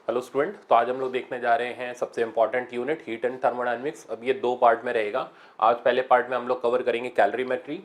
Hello student, तो आज हम लोग देखने जा रहे हैं सबसे important unit heat and thermodynamics. अब ये दो पार्ट में रहेगा। आज पहले पार्ट में हम लोग कवर करेंगे कैलोरीमेट्री,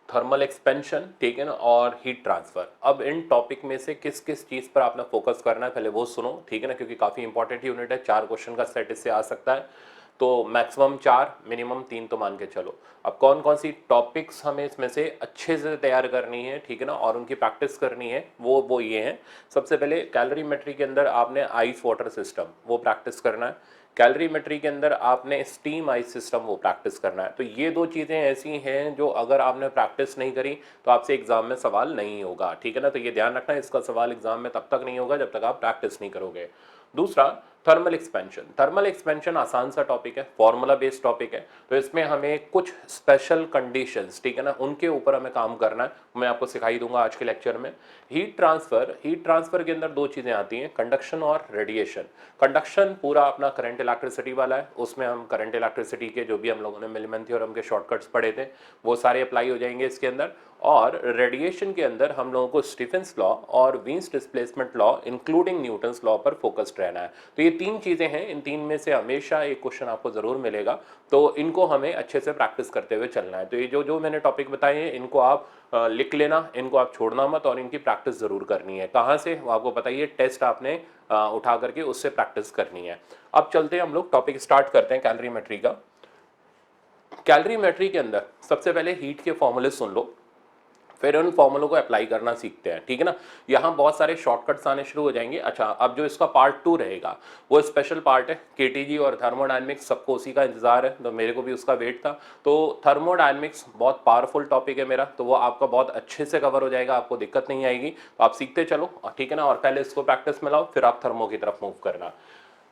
थर्मल एक्सपेंशन, ठीक है ना, और हीट ट्रांसफर। अब इन टॉपिक में से किस किस चीज़ पर आपने फोकस करना है पहले वो सुनो, ठीक है ना, क्योंकि काफ़ी इंपॉर्टेंट यूनिट है। 4 क्वेश्चन का सेट इससे आ सकता है, तो मैक्सिमम 4 मिनिमम 3 तो मान के चलो। अब कौन कौन सी टॉपिक्स हमें इसमें से अच्छे से तैयार करनी है, ठीक है ना, और उनकी प्रैक्टिस करनी है, वो ये हैं। सबसे पहले कैलोरीमेट्री के अंदर आपने आइस वाटर सिस्टम वो प्रैक्टिस करना है। कैलोरीमेट्री के अंदर आपने स्टीम आइस सिस्टम वो प्रैक्टिस करना है। तो ये दो चीज़ें ऐसी हैं जो अगर आपने प्रैक्टिस नहीं करी तो आपसे एग्जाम में सवाल नहीं होगा, ठीक है ना। तो ये ध्यान रखना, इसका सवाल एग्जाम में तब तक नहीं होगा जब तक आप प्रैक्टिस नहीं करोगे। दूसरा, थर्मल एक्सपेंशन। थर्मल एक्सपेंशन आसान सा टॉपिक है, फॉर्मूला बेस्ड टॉपिक है, तो इसमें हमें कुछ स्पेशल कंडीशंस, ठीक है ना, उनके ऊपर हमें काम करना है। मैं आपको सिखाई दूंगा आज के लेक्चर में। हीट ट्रांसफर के अंदर दो चीजें आती हैं, कंडक्शन और रेडिएशन। कंडक्शन पूरा अपना करंट इलेक्ट्रिसिटी वाला है, उसमें हम करंट इलेक्ट्रिसिटी के जो भी हम लोगों ने मिलमेन थ्योरम के शॉर्टकट्स पढ़े थे वो सारे अप्लाई हो जाएंगे इसके अंदर। और रेडिएशन के अंदर हम लोगों को स्टीफेंस लॉ और वीन्स displacement law including Newton's law पर फोकस्ड रहना है। तो ये तीन चीजें हैं, इन तीन में से हमेशा एक क्वेश्चन आपको जरूर मिलेगा, तो इनको हमें अच्छे से प्रैक्टिस करते हुए चलना है। तो ये जो जो मैंने टॉपिक बताए हैं इनको आप लिख लेना, इनको आप छोड़ना मत, और इनकी प्रैक्टिस जरूर करनी है। कहाँ से वो आपको बताइए, टेस्ट आपने उठा करके उससे प्रैक्टिस करनी है। अब चलते हैं हम लोग, टॉपिक स्टार्ट करते हैं कैलोरीमेट्री का। कैलोरीमेट्री के अंदर सबसे पहले हीट के फॉर्मूले सुन लो, फिर उन फॉर्मूलों को अप्लाई करना सीखते हैं, ठीक है ना। यहाँ बहुत सारे शॉर्टकट्स आने शुरू हो जाएंगे। अच्छा, अब जो इसका पार्ट 2 रहेगा वो स्पेशल पार्ट है। केटीजी और थर्मोडायनेमिक्स सबको उसी का इंतजार है, तो मेरे को भी उसका वेट था। तो थर्मोडायनेमिक्स बहुत पावरफुल टॉपिक है मेरा, तो वो आपका बहुत अच्छे से कवर हो जाएगा, आपको दिक्कत नहीं आएगी। तो आप सीखते चलो, ठीक है ना, और पहले इसको प्रैक्टिस में लाओ, फिर आप थर्मो की तरफ मूव करना।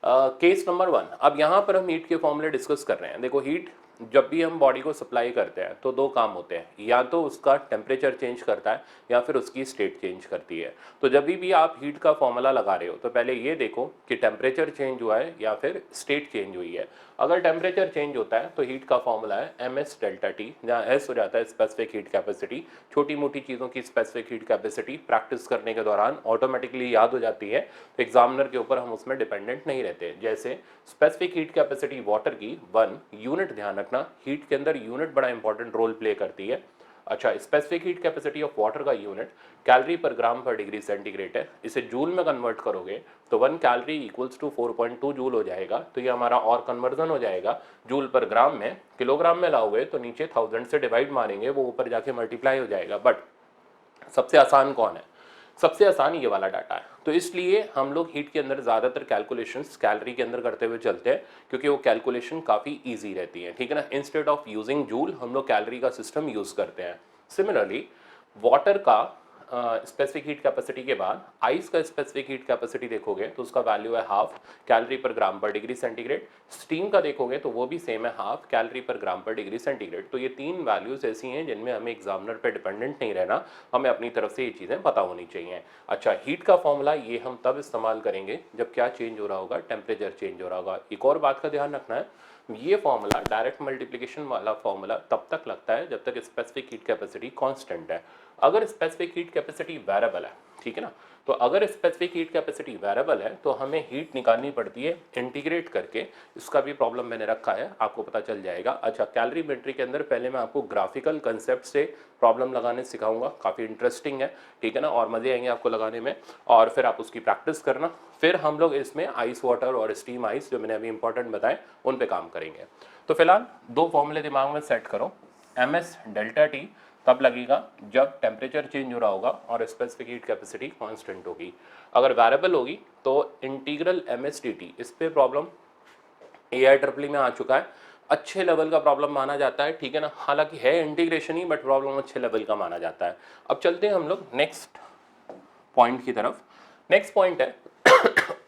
केस नंबर 1, अब यहाँ पर हम हीट के फॉर्मूले डिस्कस कर रहे हैं। देखो, हीट जब भी हम बॉडी को सप्लाई करते हैं तो दो काम होते हैं, या तो उसका टेम्परेचर चेंज करता है या फिर उसकी स्टेट चेंज करती है। तो जब भी आप हीट का फॉर्मूला लगा रहे हो तो पहले ये देखो कि टेम्परेचर चेंज हुआ है या फिर स्टेट चेंज हुई है। अगर टेम्परेचर चेंज होता है तो हीट का फॉर्मूला है ms डेल्टा टी, जहाँ s हो जाता है स्पेसिफिक हीट कैपेसिटी। छोटी मोटी चीज़ों की स्पेसिफिक हीट कैपेसिटी प्रैक्टिस करने के दौरान ऑटोमेटिकली याद हो जाती है, तो एग्जामिनर के ऊपर हम उसमें डिपेंडेंट नहीं रहते। जैसे स्पेसिफिक हीट कैपेसिटी वाटर की 1 यूनिट, ध्यान रखना हीट के अंदर यूनिट बड़ा इंपॉर्टेंट रोल प्ले करती है। अच्छा, specific heat capacity of water का यूनिट कैलोरी पर ग्राम पर डिग्री सेंटीग्रेड है। इसे जूल में कन्वर्ट करोगे तो 1 कैलोरी इक्वल्स टू 4.2 जूल हो जाएगा। तो ये हमारा और कन्वर्जन हो जाएगा जूल पर ग्राम में। किलोग्राम में लाओगे तो नीचे 1000 से डिवाइड मारेंगे, वो ऊपर जाके मल्टीप्लाई हो जाएगा। बट सबसे आसान कौन है? सबसे आसान ये वाला डाटा है। तो इसलिए हम लोग हीट के अंदर ज़्यादातर कैलकुलेशंस कैलोरी के अंदर करते हुए चलते हैं, क्योंकि वो कैलकुलेशन काफ़ी इजी रहती है, ठीक है ना। इंस्टेड ऑफ यूजिंग जूल हम लोग कैलोरी का सिस्टम यूज़ करते हैं। सिमिलरली वाटर का स्पेसिफिक हीट कैपेसिटी के बाद आइस का स्पेसिफिक हीट कैपेसिटी देखोगे तो उसका वैल्यू है 1/2 कैलोरी पर ग्राम पर डिग्री सेंटीग्रेड। स्टीम का देखोगे तो वो भी सेम है, 1/2 कैलोरी पर ग्राम पर डिग्री सेंटीग्रेड। तो ये तीन वैल्यूज ऐसी हैं जिनमें हमें एग्जामिनर पे डिपेंडेंट नहीं रहना, हमें अपनी तरफ से ये चीज़ें पता होनी चाहिए। अच्छा, हीट का फॉर्मूला ये हम तब इस्तेमाल करेंगे जब क्या चेंज हो रहा होगा, टेम्परेचर चेंज हो रहा होगा। एक और बात का ध्यान रखना है, ये फॉर्मूला डायरेक्ट मल्टीप्लिकेशन वाला फॉर्मूला तब तक लगता है जब तक स्पेसिफिक हीट कैपेसिटी कांस्टेंट है। अगर स्पेसिफिक हीट कैपेसिटी वेरिएबल है, ठीक है ना, तो अगर स्पेसिफिक हीट कैपेसिटी वेरिएबल है तो हमें हीट निकालनी पड़ती है इंटीग्रेट करके। इसका भी प्रॉब्लम मैंने रखा है, आपको पता चल जाएगा। अच्छा, कैलोरीमेट्री के अंदर पहले मैं आपको ग्राफिकल कंसेप्ट से प्रॉब्लम लगाने सिखाऊंगा, काफ़ी इंटरेस्टिंग है, ठीक है ना, और मज़े आएंगे आपको लगाने में, और फिर आप उसकी प्रैक्टिस करना। फिर हम लोग इसमें आइस वाटर और स्टीम आइस जो मैंने अभी इंपॉर्टेंट बताए उन पे काम करेंगे। तो फिलहाल दो फॉर्मूले दिमाग में सेट करो। ms डेल्टा टी तब लगेगा जब टेम्परेचर चेंज हो रहा होगा और स्पेसिफिक हीट कैपेसिटी कांस्टेंट होगी। अगर वेरिएबल होगी तो इंटीग्रल ms dt, इस पे प्रॉब्लम AIEEE में आ चुका है, अच्छे लेवल का प्रॉब्लम माना जाता है, ठीक है ना। हालांकि है इंटीग्रेशन ही, बट प्रॉब्लम अच्छे लेवल का माना जाता है। अब चलते हैं हम लोग नेक्स्ट पॉइंट की तरफ। नेक्स्ट पॉइंट है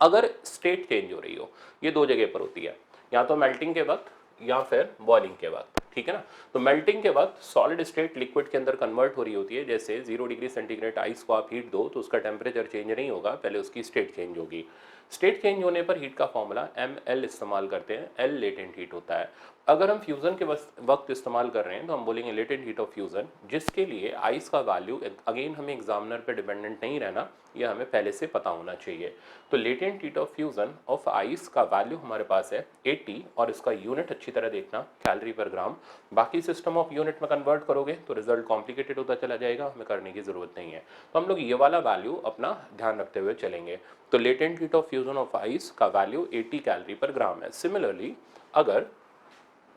अगर स्टेट चेंज हो रही हो, ये दो जगह पर होती है, या तो मेल्टिंग के वक्त या फिर बॉइलिंग के वक्त, ठीक है ना। तो मेल्टिंग के वक्त सॉलिड स्टेट लिक्विड के अंदर कन्वर्ट हो रही होती है। जैसे 0 डिग्री सेंटीग्रेड आइस को आप हीट दो तो उसका टेम्परेचर चेंज नहीं होगा, पहले उसकी स्टेट चेंज होगी। स्टेट चेंज होने पर हीट का फॉर्मूला ml इस्तेमाल करते हैं, L लेटेंट हीट होता है। अगर हम फ्यूज़न के वक्त इस्तेमाल कर रहे हैं तो हम बोलेंगे लेटेंट हीट ऑफ फ्यूज़न, जिसके लिए आइस का वैल्यू अगेन हमें एग्जामिनर पे डिपेंडेंट नहीं रहना, यह हमें पहले से पता होना चाहिए। तो latent heat of fusion of ice का वैल्यू हमारे पास है 80 और इसका यूनिट अच्छी तरह देखना कैलोरी पर ग्राम। बाकी सिस्टम ऑफ यूनिट में कन्वर्ट करोगे तो रिजल्ट कॉम्प्लिकेटेड होता चला जाएगा, हमें करने की ज़रूरत नहीं है। तो हम लोग ये वाला वैल्यू अपना ध्यान रखते हुए चलेंगे। तो latent heat of fusion of ice का वैल्यू 80 कैलोरी पर ग्राम है। सिमिलरली अगर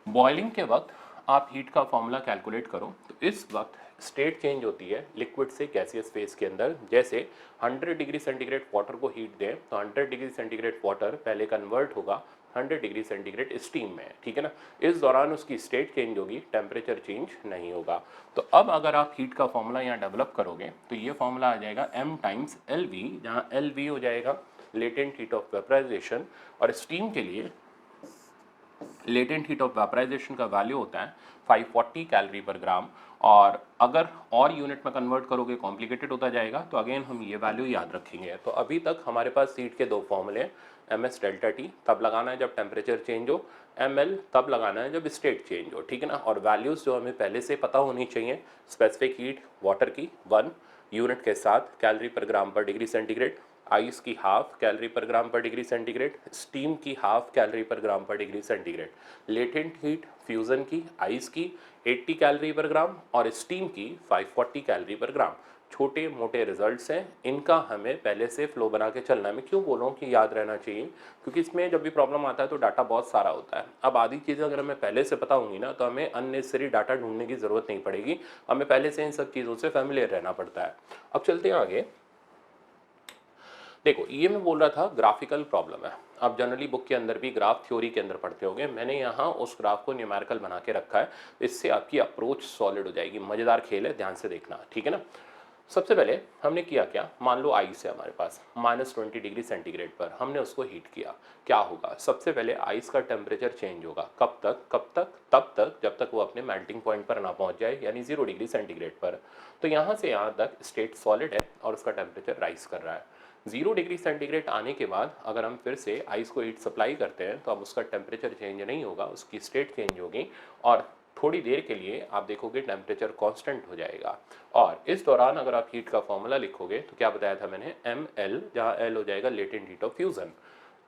बॉइलिंग के वक्त आप हीट का फॉर्मूला कैलकुलेट करो तो इस वक्त स्टेट चेंज होती है लिक्विड से गैसियस फेज के अंदर। जैसे 100 डिग्री सेंटीग्रेड वाटर को हीट दें तो 100 डिग्री सेंटीग्रेड वाटर पहले कन्वर्ट होगा 100 डिग्री सेंटीग्रेड स्टीम में, ठीक है ना। इस दौरान उसकी स्टेट चेंज होगी, टेम्परेचर चेंज नहीं होगा। तो अब अगर आप हीट का फॉर्मूला यहाँ डेवलप करोगे तो ये फॉर्मूला आ जाएगा m टाइम्स LV, जहाँ LV हो जाएगा लेटेंट हीट ऑफ वेपराइजेशन, और स्टीम के लिए लेटेंट हीट ऑफ वेपराइजेशन का वैल्यू होता है 540 कैलोरी पर ग्राम। और अगर और यूनिट में कन्वर्ट करोगे कॉम्प्लिकेटेड होता जाएगा, तो अगेन हम ये वैल्यू याद रखेंगे। तो अभी तक हमारे पास हीट के दो फॉर्मूले हैं, ms डेल्टा टी तब लगाना है जब टेम्परेचर चेंज हो, ml तब लगाना है जब स्टेट चेंज हो, ठीक है ना। और वैल्यूज़ जो हमें पहले से पता होनी चाहिए, स्पेसिफिक हीट वाटर की 1 यूनिट के साथ कैलोरी पर ग्राम पर डिग्री सेंटीग्रेड, आइस की हाफ कैलोरी पर ग्राम पर डिग्री सेंटीग्रेड, स्टीम की हाफ कैलोरी पर ग्राम पर degree centigrade, latent heat fusion की आइस की 80 कैलोरी पर ग्राम और स्टीम की 540 कैलोरी पर ग्राम। छोटे मोटे रिजल्ट्स हैं, इनका हमें पहले से फ्लो बना के चलना है। मैं क्यों बोल रहा हूँ कि याद रहना चाहिए, क्योंकि इसमें जब भी प्रॉब्लम आता है तो डाटा बहुत सारा होता है। अब आधी चीज़ें अगर हमें पहले से पता होंगी ना तो हमें अननेसेसरी डाटा ढूंढने की ज़रूरत नहीं पड़ेगी, हमें पहले से इन सब चीज़ों से फैमिलियर रहना पड़ता है। अब चलते हैं आगे। देखो ये मैं बोल रहा था ग्राफिकल प्रॉब्लम है। आप जनरली बुक के अंदर भी ग्राफ थ्योरी के अंदर पढ़ते होंगे, मैंने यहाँ उस ग्राफ को न्यूमेरिकल बना के रखा है, इससे आपकी अप्रोच सॉलिड हो जाएगी। मज़ेदार खेल है, ध्यान से देखना, ठीक है ना। सबसे पहले हमने किया क्या, मान लो आइस है हमारे पास -20 डिग्री सेंटीग्रेड पर, हमने उसको हीट किया। क्या होगा, सबसे पहले आइस का टेम्परेचर चेंज होगा। कब तक, तब तक जब तक वो अपने मेल्टिंग पॉइंट पर ना पहुंच जाए, यानी 0 डिग्री सेंटीग्रेड पर। तो यहाँ से यहाँ तक स्टेट सॉलिड है और उसका टेम्परेचर राइज कर रहा है। 0 डिग्री सेंटीग्रेड आने के बाद अगर हम फिर से आइस को हीट सप्लाई करते हैं तो अब उसका टेम्परेचर चेंज नहीं होगा, उसकी स्टेट चेंज होगी और थोड़ी देर के लिए आप देखोगे टेम्परेचर कांस्टेंट हो जाएगा। और इस दौरान अगर आप हीट का फॉर्मूला लिखोगे तो क्या बताया था मैंने, ml, जहाँ l हो जाएगा लेटेंट हीट ऑफ फ्यूजन।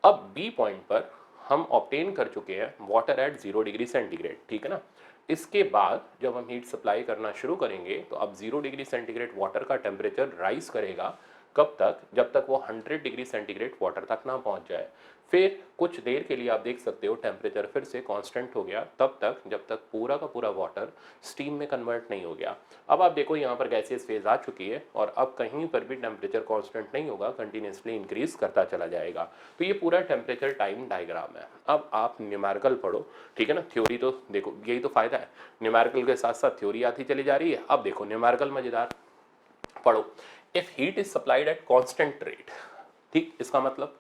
अब बी पॉइंट पर हम ऑब्टेन कर चुके हैं वाटर एट 0 डिग्री सेंटीग्रेड, ठीक है ना। इसके बाद जब हम हीट सप्लाई करना शुरू करेंगे तो अब 0 डिग्री सेंटीग्रेड वाटर का टेम्परेचर राइज करेगा। कब तक, जब तक वो 100 डिग्री सेंटीग्रेड वाटर तक ना पहुंच जाए। फिर कुछ देर के लिए आप देख सकते हो टेम्परेचर फिर से कांस्टेंट हो गया, तब तक जब तक पूरा का पूरा वाटर स्टीम में कन्वर्ट नहीं हो गया। अब आप देखो यहाँ पर गैसियस फेज आ चुकी है और अब कहीं पर भी टेम्परेचर कांस्टेंट नहीं होगा, कंटिन्यूसली इंक्रीज करता चला जाएगा। तो ये पूरा टेम्परेचर टाइम डायग्राम है। अब आप न्यूमेरिकल पढ़ो, ठीक है ना। थ्योरी तो देखो, यही तो फायदा है, न्यूमेरिकल के साथ साथ थ्योरी आती चली जा रही है। अब देखो न्यूमेरिकल मजेदार पढ़ो। If heat is supplied at constant rate, ठीक, इसका मतलब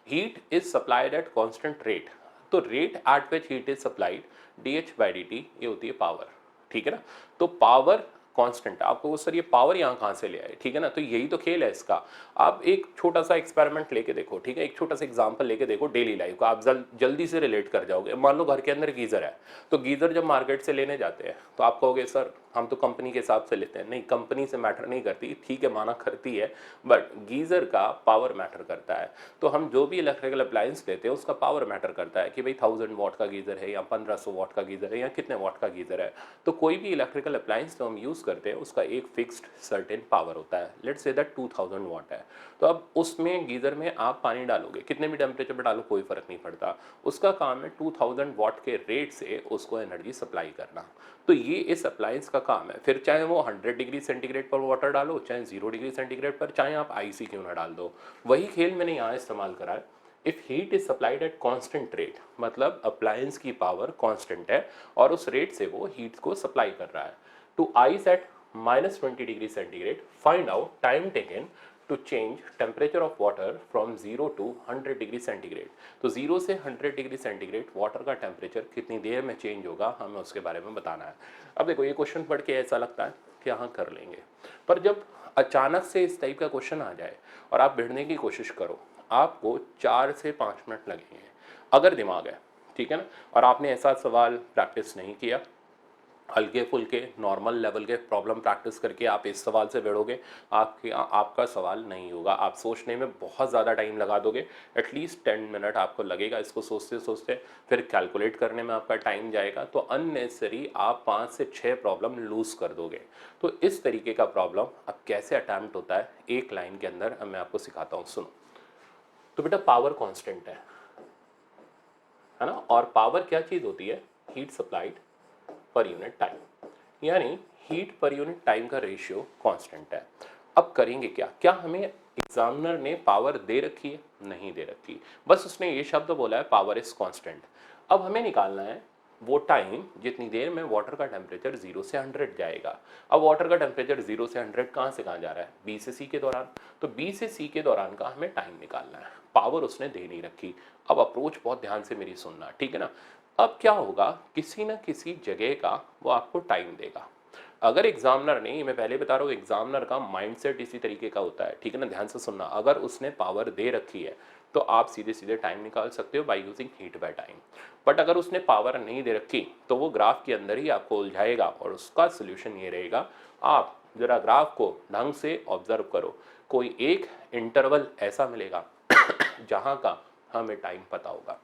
heat is supplied at constant rate, तो rate at which heat is supplied dH/dt ये होती है पावर, ठीक है ना। तो पावर कांस्टेंट, आपको वो सर ये पावर यहाँ कहाँ से ले आए, ठीक है ना। तो यही तो खेल है इसका। आप एक छोटा सा एक्सपेरिमेंट लेके देखो, ठीक है, एक छोटा सा एग्जांपल लेके देखो डेली लाइफ का, आप जल्दी से रिलेट कर जाओगे। मान लो घर के अंदर गीजर है, तो गीजर जब मार्केट से लेने जाते हैं तो आप कहोगे सर हम तो कंपनी के हिसाब से लेते हैं। नहीं, कंपनी से मैटर नहीं करती, ठीक है माना करती है, बट गीजर का पावर मैटर करता है। तो हम जो भी इलेक्ट्रिकल अप्लायंस लेते हैं उसका पावर मैटर करता है कि भाई 1000 वाट का गीजर है या 1500 वाट का गीजर है या कितने वाट का गीजर है। तो कोई भी इलेक्ट्रिकल अप्लायंस जो हम यूज़ करते हैं उसका एक फिक्स्ड सर्टेन पावर होता है। लेट्स से दैट 2000 वाट है, तो अब उसमें गीजर में आप पानी डालोगे, कितने भी टेम्परेचर पर डालो कोई फर्क नहीं पड़ता, उसका काम है 2000 वाट के रेट से उसको एनर्जी सप्लाई करना। तो ये इस अप्लायंस का काम है। फिर चाहे वो 100 डिग्री सेंटीग्रेड पर वाटर डालो, चाहे 0 डिग्री सेंटीग्रेड पर, चाहे आप आईसी क्यों ना डाल दो, वही खेल मैंने यहाँ इस्तेमाल करा है। If heat is supplied at constant rate, मतलब अप्लायंस की पावर कांस्टेंट है और उस रेट से वो हीट को सप्लाई कर रहा है। To ice at -20 degree centigrade, find out time taken to change temperature of water from 0 to 100 degree centigrade. तो 0 से 100 डिग्री सेंटीग्रेड वाटर का टेम्परेचर कितनी देर में चेंज होगा, हमें उसके बारे में बताना है। अब देखो ये क्वेश्चन पढ़ के ऐसा लगता है कि हाँ कर लेंगे, पर जब अचानक से इस टाइप का क्वेश्चन आ जाए और आप भिड़ने की कोशिश करो, आपको 4 से 5 मिनट लगेंगे अगर दिमाग है, ठीक है ना, और आपने ऐसा सवाल प्रैक्टिस नहीं किया। हल्के फुल्के नॉर्मल लेवल के प्रॉब्लम प्रैक्टिस करके आप इस सवाल से भिड़ोगे, आपका सवाल नहीं होगा। आप सोचने में बहुत ज़्यादा टाइम लगा दोगे, एटलीस्ट 10 मिनट आपको लगेगा इसको सोचते सोचते, फिर कैलकुलेट करने में आपका टाइम जाएगा, तो अननेसेसरी आप 5 से 6 प्रॉब्लम लूज़ कर दोगे। तो इस तरीके का प्रॉब्लम अब कैसे अटैम्प्ट होता है एक लाइन के अंदर, अब मैं आपको सिखाता हूँ, सुनो। तो बेटा पावर कॉन्स्टेंट है ना, और पावर क्या चीज़ होती है, हीट सप्लाइड पर यूनिट टाइम, यानी हीट पर यूनिट टाइम का रेशियो कांस्टेंट है। अब करेंगे क्या, क्या हमें एग्जामिनर ने पावर दे रखी है, नहीं दे रखी, बस उसने ये शब्द बोला है पावर इज कांस्टेंट। अब हमें निकालना है वो टाइम जितनी देर में वाटर का टेम्परेचर 0 से 100 जाएगा। अब वाटर का टेम्परेचर 0 से 100 कहाँ से कहाँ जा रहा है, बी से सी के दौरान, तो बी से सी के दौरान का हमें टाइम निकालना है। पावर उसने दे नहीं रखी। अब अप्रोच बहुत ध्यान से मेरी सुनना, ठीक है ना। अब क्या होगा, किसी न किसी जगह का वो आपको टाइम देगा। अगर एग्जामिनर ने, मैं पहले बता रहा हूँ, एग्जामिनर का माइंडसेट इसी तरीके का होता है, ठीक है ना, ध्यान से सुनना। अगर उसने पावर दे रखी है तो आप सीधे सीधे टाइम निकाल सकते हो by using heat by time. But अगर उसने पावर नहीं दे रखी तो वो ग्राफ के अंदर ही आपको उलझाएगा, और उसका सोल्यूशन ये रहेगा, आप जरा ग्राफ को ढंग से ऑब्जर्व करो, कोई एक इंटरवल ऐसा मिलेगा जहाँ का हमें टाइम पता होगा।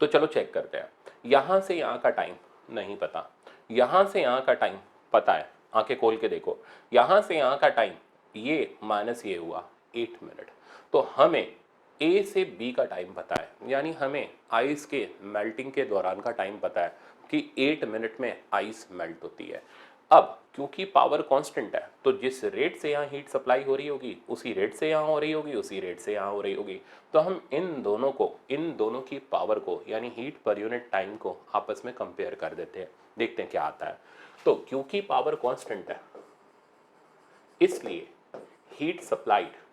तो चलो चेक करते हैं, यहां से यहां का टाइम नहीं पता, यहां से यहां का टाइम पता है, आंखें खोल के देखो, यहां से यहां का टाइम ये माइनस ये हुआ 8 मिनट। तो हमें ए से बी का टाइम पता है, यानी हमें आइस के मेल्टिंग के दौरान का टाइम पता है कि 8 मिनट में आइस मेल्ट होती है। अब क्योंकि पावर कांस्टेंट है, तो जिस रेट से यहाँ हीट सप्लाई हो रही होगी उसी रेट से यहाँ हो रही होगी, उसी रेट से यहाँ हो रही होगी। तो हम इन दोनों की पावर को, यानी हीट पर यूनिट टाइम को आपस में कंपेयर कर देते हैं, देखते हैं क्या आता है। तो क्योंकि पावर कांस्टेंट है, इसलिए heat supplied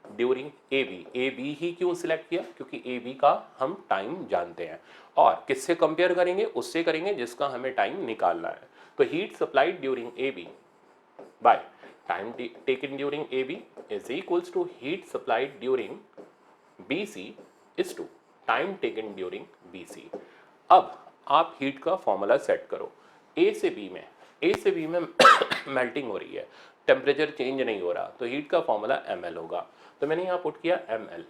during A B ही क्यों सिलेक्ट किया, क्योंकि ए बी का हम टाइम जानते हैं, और किससे कंपेयर करेंगे, उससे करेंगे जिसका हमें टाइम निकालना है। तो heat supplied during A B by time taken during A B is equals to heat supplied during B C is to time taken during B C. अब आप हीट का फॉर्मूला सेट करो, ए से बी में melting हो रही है, temperature change नहीं हो रहा, तो हीट का फॉर्मूला ml होगा। तो मैंने यहाँ पुट किया ml,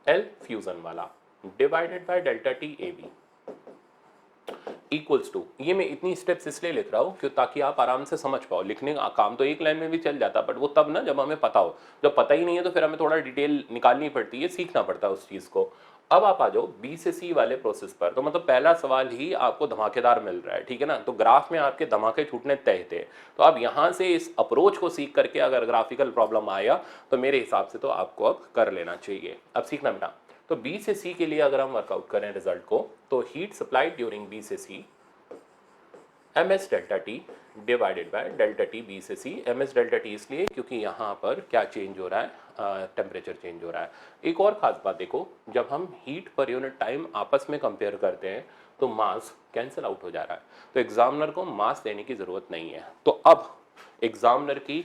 L फ्यूजन वाला, divided by delta T A B equals to, ये मैं इतनी स्टेप्स इसलिए लिख रहा हूँ क्यों, ताकि आप आराम से समझ पाओ। लिखने का काम तो एक लाइन में भी चल जाता, बट वो तब ना जब हमें पता हो, जब पता ही नहीं है तो फिर हमें थोड़ा डिटेल निकालनी पड़ती है, सीखना पड़ता है उस चीज़ को। अब आप आ जाओ बी से सी वाले प्रोसेस पर, तो मतलब पहला सवाल ही आपको धमाकेदार मिल रहा है, ठीक है ना, तो ग्राफ में आपके धमाके छूटने तय थे। तो अब यहाँ से इस अप्रोच को सीख करके अगर ग्राफिकल प्रॉब्लम आया तो मेरे हिसाब से तो आपको अब कर लेना चाहिए। अब सीखना बेटा, तो बी से सी के लिए अगर हम वर्कआउट करें रिजल्ट को, तो हीट सप्लाइड ड्यूरिंग बी से C M S delta T divided by delta T B से C. M S delta T इसलिए क्योंकि यहाँ पर क्या चेंज हो रहा है, टेम्परेचर चेंज हो रहा है। एक और खास बात देखो, जब हम हीट पर यूनिट टाइम आपस में कंपेयर करते हैं तो मास कैंसिल आउट हो जा रहा है, तो एग्जामिनर को मास देने की ज़रूरत नहीं है। तो अब एग्जामिनर की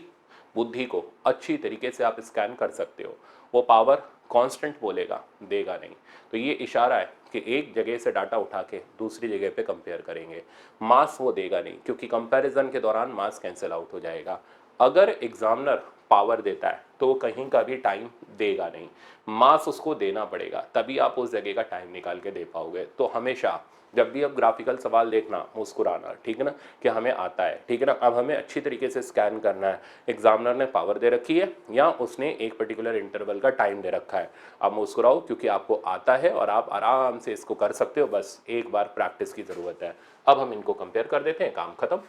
बुद्धि को अच्छी तरीके से आप स्कैन कर सकते हो, वो पावर कांस्टेंट बोलेगा, देगा नहीं। तो ये इशारा है कि एक जगह से डाटा उठा के दूसरी जगह पे कंपेयर करेंगे, मास वो देगा नहीं, क्योंकि कंपैरिजन के दौरान मास कैंसिल आउट हो जाएगा। अगर एग्जामिनर पावर देता है तो वो कहीं का भी टाइम देगा नहीं, मास उसको देना पड़ेगा, तभी आप उस जगह का टाइम निकाल के दे पाओगे। तो हमेशा जब भी अब ग्राफिकल सवाल देखना मुस्कुराना, ठीक है ना, कि हमें आता है, ठीक है ना। अब हमें अच्छी तरीके से स्कैन करना है, एग्जामिनर ने पावर दे रखी है या उसने एक पर्टिकुलर इंटरवल का टाइम दे रखा है। अब मुस्कुराओ क्योंकि आपको आता है और आप आराम से इसको कर सकते हो, बस एक बार प्रैक्टिस की ज़रूरत है। अब हम इनको कंपेयर कर देते हैं, काम खत्म।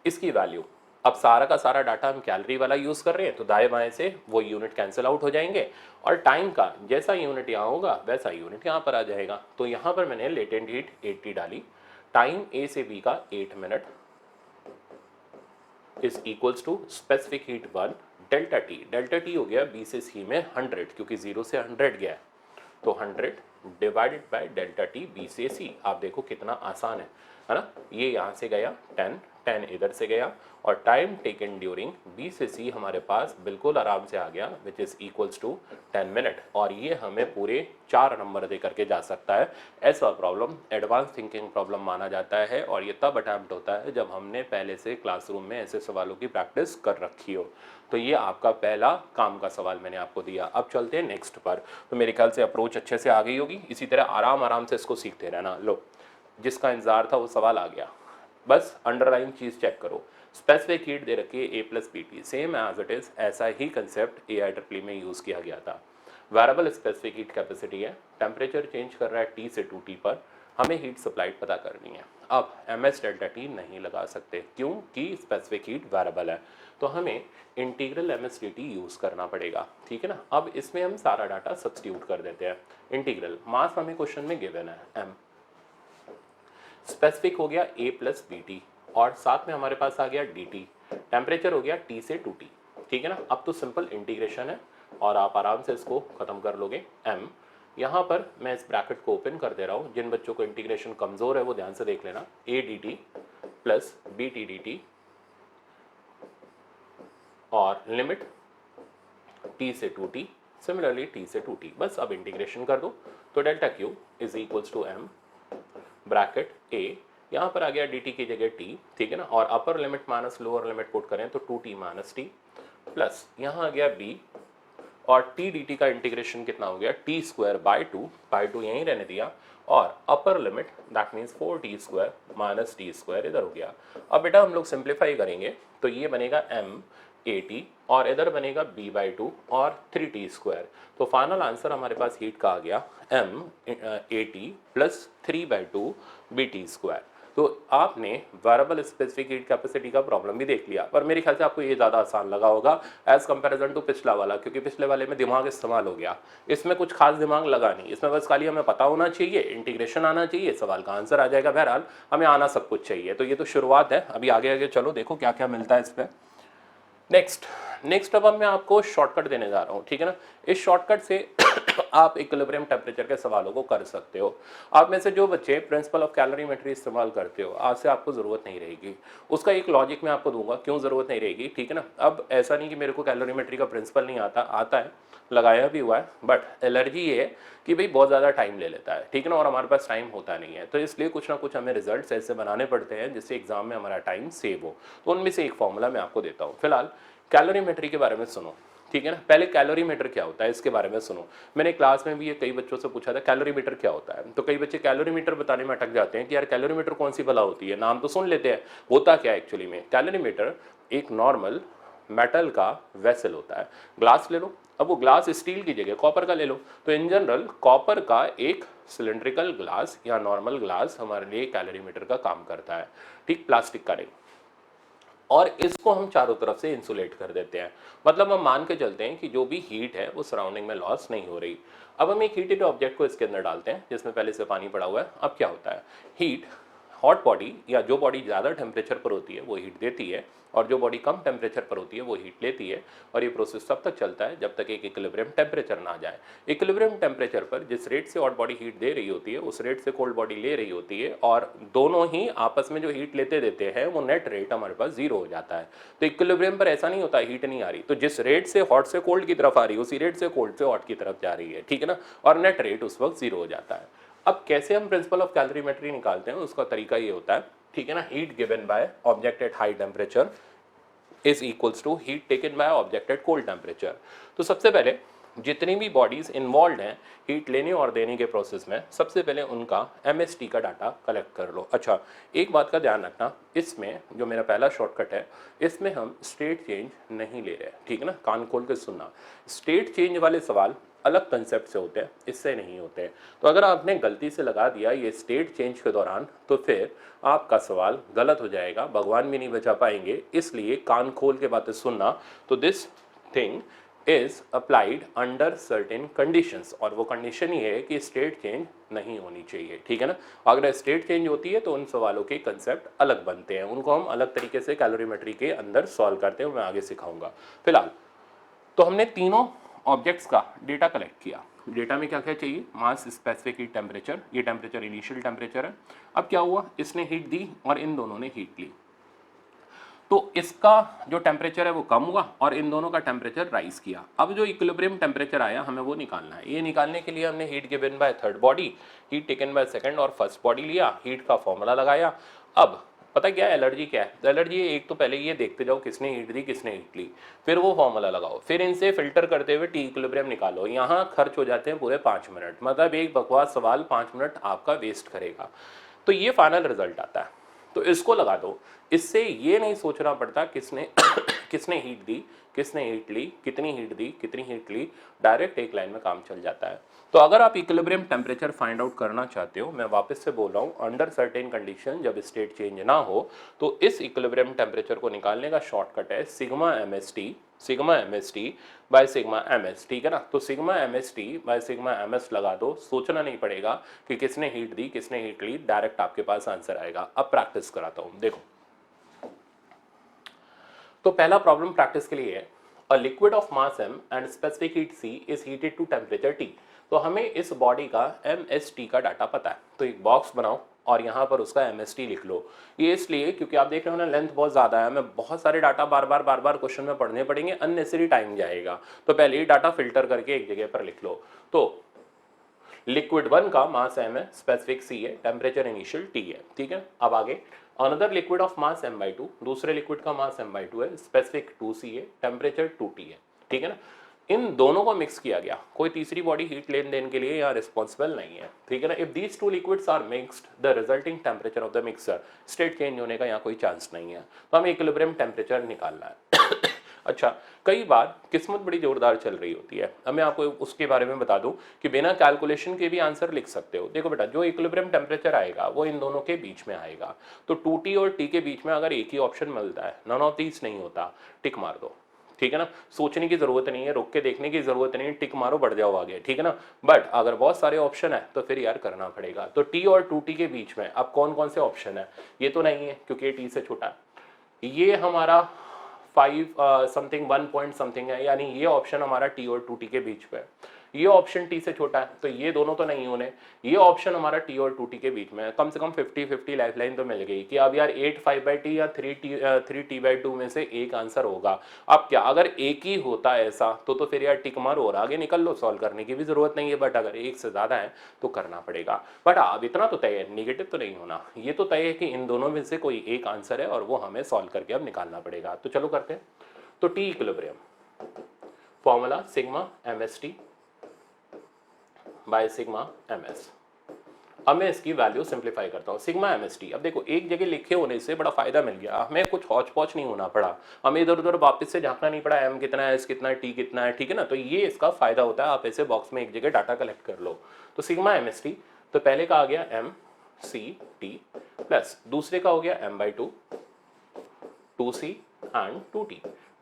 इसकी वैल्यू, अब सारा का सारा डाटा हम कैलोरी वाला यूज़ कर रहे हैं, तो दाएं बाएं से वो यूनिट कैंसिल आउट हो जाएंगे, और टाइम का जैसा यूनिट यहाँ होगा वैसा यूनिट यहाँ पर आ जाएगा। तो यहाँ पर मैंने लेटेंट हीट 80 डाली, टाइम ए से बी का 8 minute is equals to specific heat 1 delta T हो गया बी से सी में 100, क्योंकि 0 से 100 गया है, तो 100 divided by delta T B से सी। आप देखो कितना आसान है ना। ये यहाँ से गया 10, 10 इधर से गया, और टाइम टेकन ड्यूरिंग बी से सी हमारे पास बिल्कुल आराम से आ गया, which is equals to 10 minute. और ये हमें पूरे 4 नंबर दे करके जा सकता है। ऐसा प्रॉब्लम एडवांस थिंकिंग प्रॉब्लम माना जाता है, और ये तब अटैम्प्ट होता है जब हमने पहले से क्लासरूम में ऐसे सवालों की प्रैक्टिस कर रखी हो। तो ये आपका पहला काम का सवाल मैंने आपको दिया। अब चलते हैं नेक्स्ट पर। तो मेरे ख्याल से अप्रोच अच्छे से आ गई होगी। इसी तरह आराम आराम से इसको सीखते रहना। लो, जिसका इंतजार था वो सवाल आ गया, बस अंडरलाइन चीज चेक करो। स्पेसिफिक हीट दे रखी है A plus B T, same as it is, ऐसा ही कंसेप्ट AIEEE में यूज किया गया था। वेरिएबल स्पेसिफिक हीट कैपेसिटी है, टेम्परेचर चेंज कर रहा है T से 2T पर, हमें हीट सप्लाइड पता करनी है। अब MS डेल्टा टी नहीं लगा सकते क्योंकि स्पेसिफिक हीट वेरिएबल है, तो हमें इंटीग्रल MS dt यूज करना पड़ेगा, ठीक है ना। अब इसमें हम सारा डाटा सब्स्टिट्यूट कर देते हैं। इंटीग्रल मास हमें क्वेश्चन में गिवन है m, स्पेसिफिक हो गया A प्लस बी टी, और साथ में हमारे पास आ गया dt, टेम्परेचर हो गया T से 2T, ठीक है ना। अब तो सिंपल इंटीग्रेशन है और आप आराम से इसको खत्म कर लोगे। m यहाँ पर मैं इस ब्रैकेट को ओपन कर दे रहा हूँ, जिन बच्चों को इंटीग्रेशन कमजोर है वो ध्यान से देख लेना। A dt plus BT dt और लिमिट T से 2T, सिमिलरली T से 2T, बस अब इंटीग्रेशन कर दो। तो delta Q is equals to m bracket A, यहाँ पर आ गया dt की जगह t, ठीक है ना, और upper limit minus lower limit put करें तो 2t माइनस टी, प्लस यहाँ आ गया b, और t dt का इंटीग्रेशन कितना हो गया t स्क्वायर बाय 2 यहीं रहने दिया, और upper limit that means 4t square minus T square इधर हो गया। अब बेटा हम लोग सिंप्लीफाई करेंगे तो ये बनेगा m AT, और इधर बनेगा b बाई 2 और 3t स्क्वायर। तो फाइनल आंसर हमारे पास हीट का आ गया m AT plus 3 by 2 BT square. तो आपने वेरिएबल स्पेसिफिक हीट कैपेसिटी का प्रॉब्लम भी देख लिया, पर मेरे ख्याल से आपको ये ज़्यादा आसान लगा होगा एज कंपैरिजन टू पिछला वाला, क्योंकि पिछले वाले में दिमाग इस्तेमाल हो गया, इसमें कुछ खास दिमाग लगा नहीं। इसमें बस खाली हमें पता होना चाहिए, इंटीग्रेशन आना चाहिए, सवाल का आंसर आ जाएगा। बहरहाल हमें आना सब कुछ चाहिए। तो ये तो शुरुआत है, अभी आगे आगे चलो देखो क्या क्या मिलता है इस पर। नेक्स्ट अब मैं आपको शॉर्टकट देने जा रहा हूँ, ठीक है ना। इस शॉर्टकट से आप इक्विलिब्रियम टेम्परेचर के सवालों को कर सकते हो। आप में से जो बच्चे प्रिंसिपल ऑफ कैलोरीमेट्री इस्तेमाल करते हो, आज से आपको ज़रूरत नहीं रहेगी। उसका एक लॉजिक मैं आपको दूंगा क्यों ज़रूरत नहीं रहेगी, ठीक है ना। अब ऐसा नहीं कि मेरे को कैलोरीमेट्री का प्रिंसिपल नहीं आता है, लगाया भी हुआ है, बट एलर्जी ये है कि भाई बहुत ज़्यादा टाइम ले लेता है, ठीक है ना, और हमारे पास टाइम होता नहीं है। तो इसलिए कुछ ना कुछ हमें रिजल्ट्स ऐसे बनाने पड़ते हैं जिससे एग्जाम में हमारा टाइम सेव हो। तो उनमें से एक फॉर्मूला मैं आपको देता हूँ। फिलहाल कैलोरीमेट्री के बारे में सुनो, ठीक है ना। पहले कैलोरीमीटर क्या होता है इसके बारे में सुनो। मैंने क्लास में भी ये कई बच्चों से पूछा था कैलोरीमीटर क्या होता है, तो कई बच्चे कैलोरीमीटर बताने में अटक जाते हैं कि यार कैलोरीमीटर कौन सी भला होती है, नाम तो सुन लेते हैं, होता क्या है एक्चुअली में। कैलोरीमीटर एक नॉर्मल मेटल का वेसल होता है। ग्लास ले लो, अब वो ग्लास स्टील की जगह कॉपर का ले लो, तो इन जनरल कॉपर का एक सिलेंड्रिकल ग्लास या नॉर्मल ग्लास हमारे लिए कैलोरीमीटर का काम करता है, ठीक, प्लास्टिक का नहीं। और इसको हम चारों तरफ से इंसुलेट कर देते हैं, मतलब हम मान के चलते हैं कि जो भी हीट है वो सराउंडिंग में लॉस नहीं हो रही। अब हम एक हीटेड ऑब्जेक्ट को इसके अंदर डालते हैं जिसमें पहले से पानी पड़ा हुआ है। अब क्या होता है, हीट हॉट बॉडी या जो बॉडी ज़्यादा टेम्परेचर पर होती है वो हीट देती है, और जो बॉडी कम टेम्परेचर पर होती है वो हीट लेती है। और ये प्रोसेस तब तक चलता है जब तक एक इक्विलिब्रियम टेम्परेचर ना आ जाए। इक्विलिब्रियम टेम्परेचर पर जिस रेट से हॉट बॉडी हीट दे रही होती है उस रेट से कोल्ड बॉडी ले रही होती है, और दोनों ही आपस में जो हीट लेते देते हैं वो नेट रेट हमारे पास जीरो हो जाता है। तो इक्विलिब्रियम पर ऐसा नहीं होता हीट नहीं आ रही, तो जिस रेट से हॉट से कोल्ड की तरफ आ रही है उसी रेट से कोल्ड से हॉट की तरफ जा रही है, ठीक है ना, और नेट रेट उस वक्त जीरो हो जाता है। अब कैसे हम प्रिंसिपल ऑफ कैलोरीमेट्री निकालते हैं, उसका तरीका ये होता है, ठीक है ना। Heat given by object at high temperature is equals to heat taken by object at cold temperature. तो सबसे पहले जितनी भी बॉडीज इन्वॉल्व हैं हीट लेने और देने के प्रोसेस में, सबसे पहले उनका MST का डाटा कलेक्ट कर लो। अच्छा, एक बात का ध्यान रखना, इसमें जो मेरा पहला शॉर्टकट है इसमें हम स्टेट चेंज नहीं ले रहे, ठीक है ना, कान खोल के सुनना। स्टेट चेंज वाले सवाल अलग कंसेप्ट से होते हैं, इससे नहीं होते। तो अगर आपने गलती से लगा दिया ये स्टेट चेंज के दौरान तो फिर आपका सवाल गलत हो जाएगा, भगवान भी नहीं बचा पाएंगे। इसलिए कान खोल के बातें सुनना। तो this thing is applied under certain conditions, और वो कंडीशन ये है कि स्टेट चेंज नहीं होनी चाहिए, ठीक है ना। अगर स्टेट चेंज होती है तो उन सवालों के कंसेप्ट अलग बनते हैं, उनको हम अलग तरीके से कैलोरीमेट्री के अंदर सॉल्व करते हैं, मैं आगे सिखाऊंगा। फिलहाल तो हमने तीनों ऑब्जेक्ट्स का डेटा कलेक्ट किया। डेटा में क्या क्या चाहिए, मास, स्पेसिफिक हीट, टेम्परेचर। ये टेम्परेचर इनिशियल टेम्परेचर है। अब क्या हुआ, इसने हीट दी और इन दोनों ने हीट ली, तो इसका जो टेम्परेचर है वो कम हुआ और इन दोनों का टेम्परेचर राइज किया। अब जो इक्विलिब्रियम टेम्परेचर आया हमें वो निकालना है। ये निकालने के लिए हमने heat given by third body, heat taken by second और फर्स्ट बॉडी लिया, हीट का फॉर्मूला लगाया। अब पता क्या है एलर्जी क्या है, तो एलर्जी एक तो पहले ये देखते जाओ किसने हीट दी किसने हीट ली, फिर वो फॉर्मूला लगाओ, फिर इनसे फिल्टर करते हुए टी इक्विलिब्रियम निकालो। यहाँ खर्च हो जाते हैं पूरे 5 मिनट, मतलब एक बकवास सवाल 5 मिनट आपका वेस्ट करेगा। तो ये फाइनल रिजल्ट आता है, तो इसको लगा दो। इससे ये नहीं सोचना पड़ता किसने किसने हीट दी किसने हीट ली, कितनी हीट दी कितनी हीट ली, डायरेक्ट एक लाइन में काम चल जाता है। तो अगर आप इक्विलिब्रियम टेम्परेचर फाइंड आउट करना चाहते हो, मैं वापस से बोल रहा हूँ, अंडर सर्टेन कंडीशन जब स्टेट चेंज ना हो, तो इस इक्विलिब्रियम टेम्परेचर को निकालने का शॉर्टकट है sigma M S T by sigma M S, ठीक है ना। तो sigma M S T by sigma M S लगा दो, सोचना नहीं पड़ेगा कि किसने हीट दी किसने हीट ली, डायरेक्ट आपके पास आंसर आएगा। अब प्रैक्टिस कराता हूँ, देखो। तो पहला प्रॉब्लम प्रैक्टिस के लिए है, a liquid of mass m and specific heat c is heated to temperature t। तो हमें इस बॉडी का MST का डाटा पता है, तो एक बॉक्स बनाओ और यहाँ पर उसका MST लिख लो। ये इसलिए क्योंकि आप देख रहे हो ना लेंथ बहुत ज़्यादा है, हमें बहुत सारे डाटा बार बार क्वेश्चन में पढ़ने पड़ेंगे, अननेसेसरी टाइम जाएगा। तो पहले ही डाटा फिल्टर करके एक जगह पर लिख लो। तो लिक्विड 1 का मास m है, स्पेसिफिक c है, टेम्परेचर इनिशियल t है, ठीक है। अब आगे another liquid of mass m/2, दूसरे लिक्विड का मास m/2 है, स्पेसिफिक 2c है, टेम्परेचर 2t है, ठीक है ना। इन दोनों को मिक्स किया गया, कोई तीसरी बॉडी हीट लेन देन के लिए यहाँ रिस्पॉन्सिबल नहीं है, ठीक है ना। If these two liquids are mixed the resulting temperature of the mixer, state change होने का यहाँ कोई चांस नहीं है। तो हमें इक्विलिब्रियम टेम्परेचर निकालना है। अच्छा, कई बार किस्मत बड़ी जोरदार चल रही होती है, अब मैं आपको उसके बारे में बता दूं कि बिना कैलकुलेशन के भी आंसर लिख सकते हो। देखो बेटा, जो इक्विलिब्रियम टेम्परेचर आएगा वो इन दोनों के बीच में आएगा। तो 2t और t के बीच में अगर एक ही ऑप्शन मिलता है, नन ऑफ दीज नहीं होता, टिक मार दो, ठीक है ना। सोचने की जरूरत नहीं है, रुक के देखने की जरूरत नहीं है, टिक मारो बढ़ जाओ आगे, ठीक है ना। बट अगर बहुत सारे ऑप्शन है तो फिर यार करना पड़ेगा। तो t और 2t के बीच में अब कौन कौन से ऑप्शन है, ये तो नहीं है क्योंकि t से छोटा है, ये हमारा 5 समथिंग 1 पॉइंट समथिंग है, यानी ये ऑप्शन हमारा t और 2t के बीच में है। ये ऑप्शन t से छोटा है तो ये दोनों तो नहीं होने, ये ऑप्शन हमारा t और 2t के बीच में है। कम से कम 50-50 लाइफलाइन तो मिल गई कि अब यार 8 5/t या 3t/2 में से एक आंसर होगा। अब क्या अगर एक ही होता है ऐसा तो फिर यार टिक मारो और आगे निकल लो, सॉल्व करने की भी जरूरत नहीं है। बट अगर एक से ज्यादा है तो करना पड़ेगा। बट अब इतना तो तय है, निगेटिव तो नहीं होना, ये तो तय है कि इन दोनों में से कोई एक आंसर है और वो हमें सॉल्व करके अब निकालना पड़ेगा। तो चलो करते हैं। तो T equilibrium formula sigma MST by sigma MS। अब मैं इसकी वैल्यू सिंप्लीफाई करता हूँ, सिग्मा MST। अब देखो एक जगह लिखे होने से बड़ा फायदा मिल गया, हमें कुछ हौच पौच नहीं होना पड़ा, हमें इधर उधर वापस से झांकना नहीं पड़ा, M कितना है, S कितना है, T कितना है, ठीक है ना। तो ये इसका फायदा होता है, आप ऐसे बॉक्स में एक जगह डाटा कलेक्ट कर लो। तो सिग्मा MST, तो पहले का आ गया MCT प्लस दूसरे का हो गया m/2 2c and 2t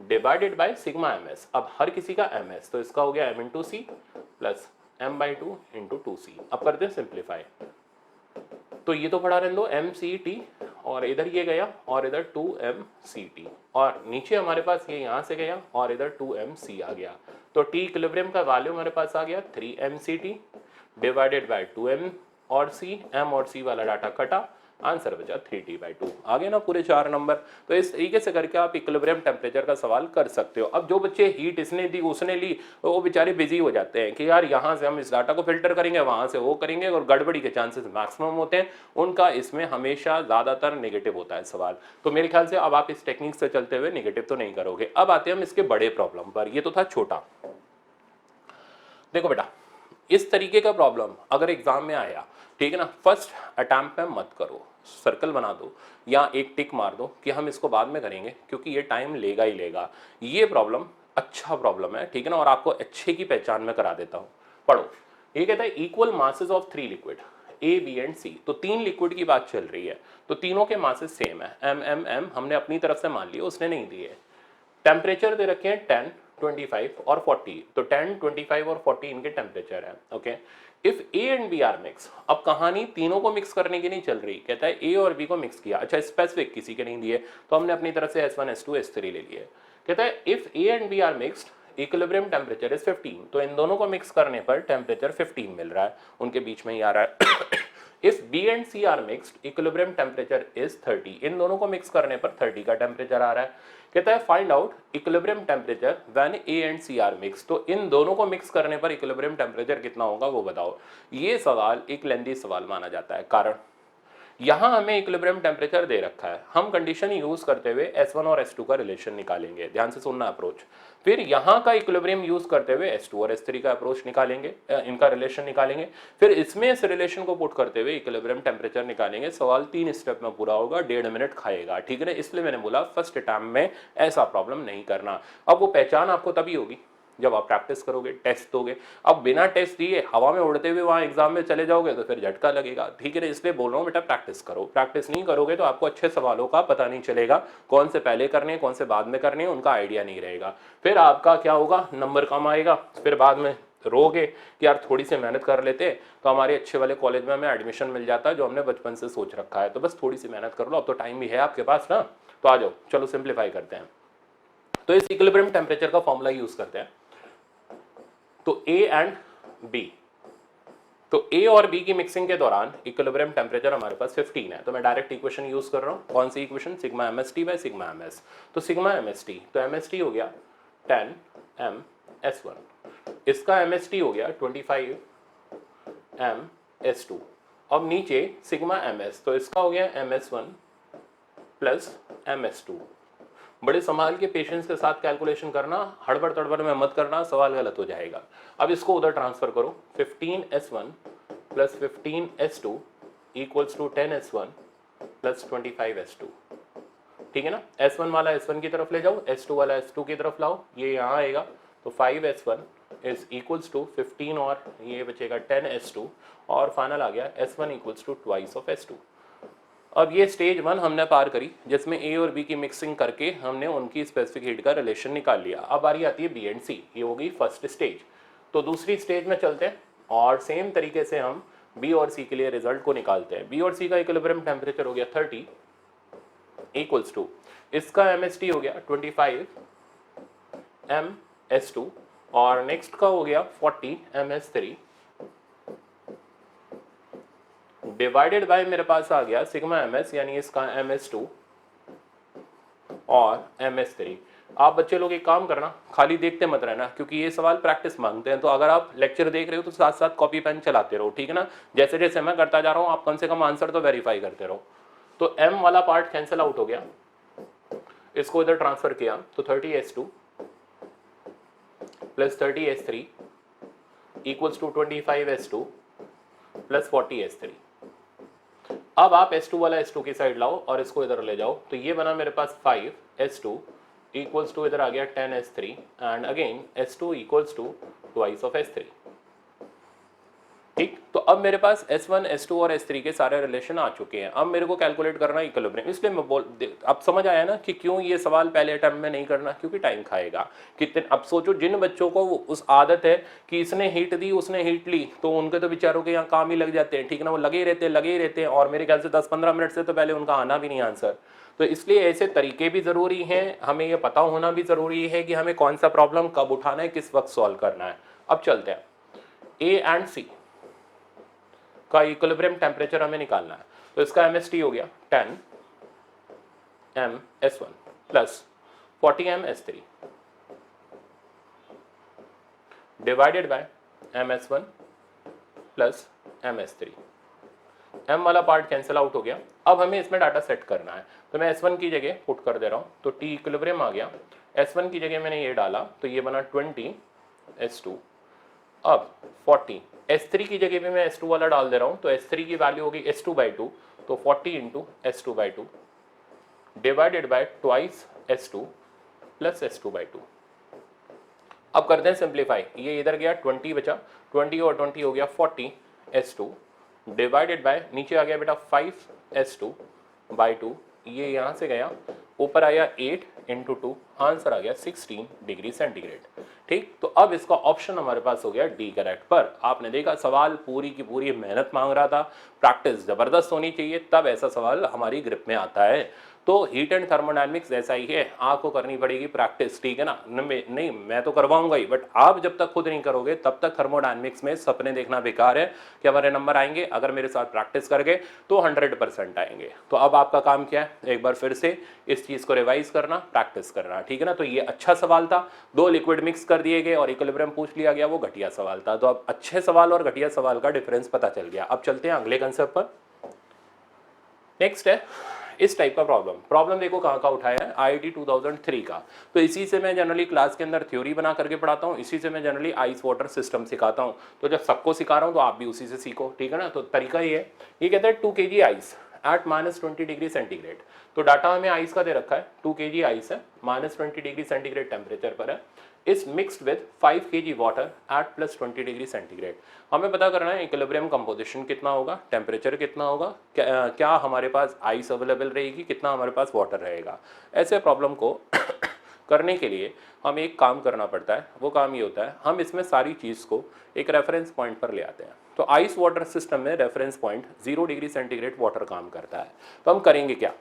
divided by sigma MS। अब हर किसी का MS, तो इसका हो गया m/c plus m/2 into 2c। अब करते हैं सिंप्लीफाई, तो ये तो पढ़ा रहने दो MCT और इधर ये गया और इधर 2MCT और नीचे हमारे पास ये यहाँ से गया और इधर 2MC आ गया। तो T इक्विलिब्रियम का वैल्यू हमारे पास आ गया 3MCT डिवाइडेड बाय 2M और C, M और C वाला डाटा कटा, आंसर बचा 3t/2। आगे ना पूरे 4 नंबर। तो इस तरीके से करके आप इक्विलिब्रियम टेम्परेचर का सवाल कर सकते हो। अब जो बच्चे हीट इसने दी उसने ली, वो बेचारे बिजी हो जाते हैं कि यार यहाँ से हम इस डाटा को फिल्टर करेंगे, वहां से वो करेंगे, और गड़बड़ी के चांसेस मैक्सिमम होते हैं। उनका इसमें हमेशा ज्यादातर नेगेटिव होता है सवाल। तो मेरे ख्याल से अब आप इस टेक्निक से चलते हुए नेगेटिव तो नहीं करोगे। अब आते हैं हम इसके बड़े प्रॉब्लम पर। ये तो था छोटा। देखो बेटा, इस तरीके का प्रॉब्लम अगर एग्जाम में आया, ठीक है ना, फर्स्ट अटेम्प्ट में मत करो, सर्कल बना दो या एक टिक मार दो कि हम इसको बाद में करेंगे, क्योंकि ये टाइम लेगा ही लेगा। ये प्रॉब्लम अच्छा प्रॉब्लम है, ठीक है ना, और आपको अच्छे की पहचान में करा देता हूं। पढ़ो, ये कहता है equal masses of 3 liquid A, B and C। तो 3 लिक्विड की बात चल रही है, तो तीनों के मासेस सेम है, M हमने अपनी तरफ से मान लिया, उसने नहीं दिए। टेम्परेचर दे रखे हैं 10, 25 और 40। तो 10, 25 और 40 इनके टेम्परेचर है। Okay, if A and B are mix, अब कहानी तीनों को मिक्स करने की नहीं चल रही, कहता है A और B को मिक्स किया। अच्छा, स्पेसिफिक किसी के नहीं दिए तो हमने अपनी तरफ से S1, S2, S3 ले लिए। कहता है if A and B are mixed equilibrium temperature is 15, तो इन दोनों को मिक्स करने पर टेम्परेचर 15 मिल रहा है, उनके बीच में ही आ रहा है। If B and C are mixed equilibrium temperature is 30, इन दोनों को मिक्स करने पर 30 का टेम्परेचर आ रहा है। कहता है find out equilibrium temperature when A and C are mix, तो इन दोनों को मिक्स करने पर इक्विलिब्रियम टेम्परेचर कितना होगा वो बताओ। ये सवाल एक लेंथी सवाल माना जाता है, कारण यहां हमें इक्विलिब्रियम टेम्परेचर दे रखा है, हम कंडीशन यूज करते हुए S1 और S2 का रिलेशन निकालेंगे, ध्यान से सुनना अप्रोच। फिर यहां का इक्विलिब्रियम यूज करते हुए S2 और S3 का अप्रोच निकालेंगे, इनका रिलेशन निकालेंगे। फिर इसमें इस रिलेशन को पुट करते हुए इक्विलिब्रियम टेम्परेचर निकालेंगे। सवाल 3 स्टेप में पूरा होगा, 1.5 मिनट खाएगा, ठीक है ना। इसलिए मैंने बोला फर्स्ट अटैम्प्ट में ऐसा प्रॉब्लम नहीं करना। अब वो पहचान आपको तभी होगी जब आप प्रैक्टिस करोगे, टेस्ट दोगे। अब बिना टेस्ट दिए हवा में उड़ते हुए वहां एग्जाम में चले जाओगे तो फिर झटका लगेगा, ठीक है ना। इसलिए बोल रहा हूँ बेटा प्रैक्टिस करो, प्रैक्टिस नहीं करोगे तो आपको अच्छे सवालों का पता नहीं चलेगा, कौन से पहले करने कौन से बाद में करने उनका आइडिया नहीं रहेगा। फिर आपका क्या होगा, नंबर कम आएगा, फिर बाद में रोगे कि यार थोड़ी सी मेहनत कर लेते तो हमारे अच्छे वाले कॉलेज में हमें एडमिशन मिल जाता जो हमने बचपन से सोच रखा है। तो बस थोड़ी सी मेहनत कर लो, अब तो टाइम भी है आपके पास ना, तो आ जाओ चलो सिंप्लीफाई करते हैं। तो इस इक्विलिब्रियम टेम्परेचर का फॉर्मूला यूज करते हैं। तो A एंड B, तो A और B की मिक्सिंग के दौरान इक्विलिब्रियम टेम्परेचर हमारे पास 15 है, तो मैं डायरेक्ट इक्वेशन यूज कर रहा हूँ। कौन सी equation, sigma MST by sigma MS। तो सिग्मा MST, तो MST हो गया 10 MS1, इसका MST हो गया 25 MS2। अब नीचे सिग्मा MS, तो इसका हो गया MS1 प्लस MS2। बड़े संभाल के पेशेंस के साथ कैलकुलेशन करना, हड़बड़ तड़बड़ में मत करना, सवाल गलत हो जाएगा। अब इसको उधर ट्रांसफर करो, 15S1 plus 15S2 equals to 10S1 plus 25S2, ठीक है ना। S1 वाला S1 की तरफ ले जाओ, S2 वाला S2 की तरफ लाओ, ये यहाँ आएगा, तो 5S1 इज इक्वल्स टू 15 और ये बचेगा 10S2, और फाइनल आ गया S1 equals to twice of S2। अब ये स्टेज 1 हमने पार करी, जिसमें A और B की मिक्सिंग करके हमने उनकी स्पेसिफिक हीट का रिलेशन निकाल लिया। अब बारी आती है B एंड C, ये होगी फर्स्ट स्टेज। तो दूसरी स्टेज में चलते हैं और सेम तरीके से हम B और C के लिए रिजल्ट को निकालते हैं। B और C का इक्विलिब्रियम टेम्परेचर हो गया 30 इक्वल्स टू, इसका MST हो गया 25 MS2 और नेक्स्ट का हो गया 40 MS3 डिवाइडेड बाय मेरे पास आ गया सिग्मा MS, यानी इसका MS2 और MS3। आप बच्चे लोग एक काम करना, खाली देखते मत रहना, क्योंकि ये सवाल प्रैक्टिस मांगते हैं। तो अगर आप लेक्चर देख रहे हो तो साथ साथ कॉपी पेन चलाते रहो, ठीक है ना। जैसे जैसे मैं करता जा रहा हूँ आप कम से कम आंसर तो वेरीफाई करते रहो। तो M वाला पार्ट कैंसिल आउट हो गया, इसको इधर ट्रांसफर किया, तो 30S2 plus 30S3 equals to 25S2 plus 40S3। अब आप S2 वाला S2 की साइड लाओ और इसको इधर ले जाओ, तो ये बना मेरे पास 5S2 इक्वल्स टू इधर आ गया 10S3 and again S2 equals to twice of S3, ठीक। तो अब मेरे पास S1 S2 और S3 के सारे रिलेशन आ चुके हैं। अब मेरे को कैलकुलेट करना इक्विलिब्रियम, इसलिए मैं अब समझ आया ना कि क्यों ये सवाल पहले अटेम्प्ट में नहीं करना, क्योंकि टाइम खाएगा कितने। अब सोचो जिन बच्चों को उस आदत है कि इसने हीट दी उसने हीट ली, तो उनके तो बेचारों के यहाँ काम ही लग जाते हैं, ठीक है ना। वो लगे ही रहते हैं और मेरे ख्याल से 10-15 मिनट से तो पहले उनका आना भी नहीं आंसर। तो इसलिए ऐसे तरीके भी ज़रूरी हैं, हमें ये पता होना भी ज़रूरी है कि हमें कौन सा प्रॉब्लम कब उठाना है, किस वक्त सॉल्व करना है। अब चलते हैं, A एंड C का इक्विलिब्रियम टेम्परेचर हमें निकालना है। तो इसका MST हो गया 10 MS1 plus 40 MS3 divided by MS1 plus MS3। M वाला पार्ट कैंसिल आउट हो गया। अब हमें इसमें डाटा सेट करना है, तो मैं S1 की जगह पुट कर दे रहा हूँ, तो T इक्विलिब्रियम आ गया। S1 की जगह मैंने ये डाला, तो ये बना 20S2। अब 40 S3 की जगह पे मैं S2 वाला डाल दे रहा हूँ, तो S3 की वैल्यू होगी S2/2, तो 40 into S2/2 divided by twice S2 plus S2/2। अब करते हैं सिंप्लीफाई, ये इधर गया 20 बचा, 20 और 20 हो गया 40 S2 डिवाइडेड बाय नीचे आ गया बेटा 5S2/2, ये यहाँ से गया ऊपर आया 8 इंटू 2, आंसर आ गया 16 डिग्री सेंटीग्रेड, ठीक। तो अब इसका ऑप्शन हमारे पास हो गया डी करेक्ट। पर आपने देखा सवाल पूरी की पूरी मेहनत मांग रहा था, प्रैक्टिस जबरदस्त होनी चाहिए, तब ऐसा सवाल हमारी ग्रिप में आता है। तो हीट एंड थर्मोडायनेमिक्स ऐसा ही है, आपको करनी पड़ेगी प्रैक्टिस, ठीक है ना। नहीं मैं तो करवाऊंगा ही, बट आप जब तक खुद नहीं करोगे तब तक थर्मोडायनेमिक्स में सपने देखना बेकार है कि हमारे नंबर आएंगे। अगर मेरे साथ प्रैक्टिस करके तो 100% आएंगे। तो अब आपका काम क्या है, एक बार फिर से इस चीज को रिवाइज करना, प्रैक्टिस करना, ठीक है ना। तो ये अच्छा सवाल था, 2 लिक्विड मिक्स कर दिए गए और इक्विलिब्रियम पूछ लिया गया, वो घटिया सवाल था। तो अब अच्छे सवाल और घटिया सवाल का डिफरेंस पता चल गया। अब चलते हैं अगले कंसेप्ट पर। नेक्स्ट है इस टाइप का प्रॉब्लम देखो कहाँ का उठाया है, IIT 2003 का। तो इसी से मैं जनरली क्लास के अंदर थ्योरी बना करके पढ़ाता हूँ, इसी से मैं जनरली आइस वाटर सिस्टम सिखाता हूँ। तो जब सबको सिखा रहा हूँ तो आप भी उसी से सीखो, ठीक है ना। तो तरीका ये है, ये कहता है 2 kg ice at -20 degree centigrade. तो डाटा हमें आइस का दे रखा है, 2 kg आइस है, -20 डिग्री सेंटीग्रेड टेम्परेचर पर है, is mixed with 5 kg water at +20 degree centigrade. हमें पता करना है इक्विलिब्रियम कंपोजिशन कितना होगा, टेम्परेचर कितना होगा, क्या हमारे पास आइस अवेलेबल रहेगी, कितना हमारे पास वाटर रहेगा। ऐसे प्रॉब्लम को करने के लिए हमें एक काम करना पड़ता है, वो काम ये होता है, हम इसमें सारी चीज़ को एक रेफरेंस पॉइंट पर ले आते हैं। तो आइस वाटर सिस्टम में reference point 0 degree centigrade water काम करता है। तो हम करेंगे क्या,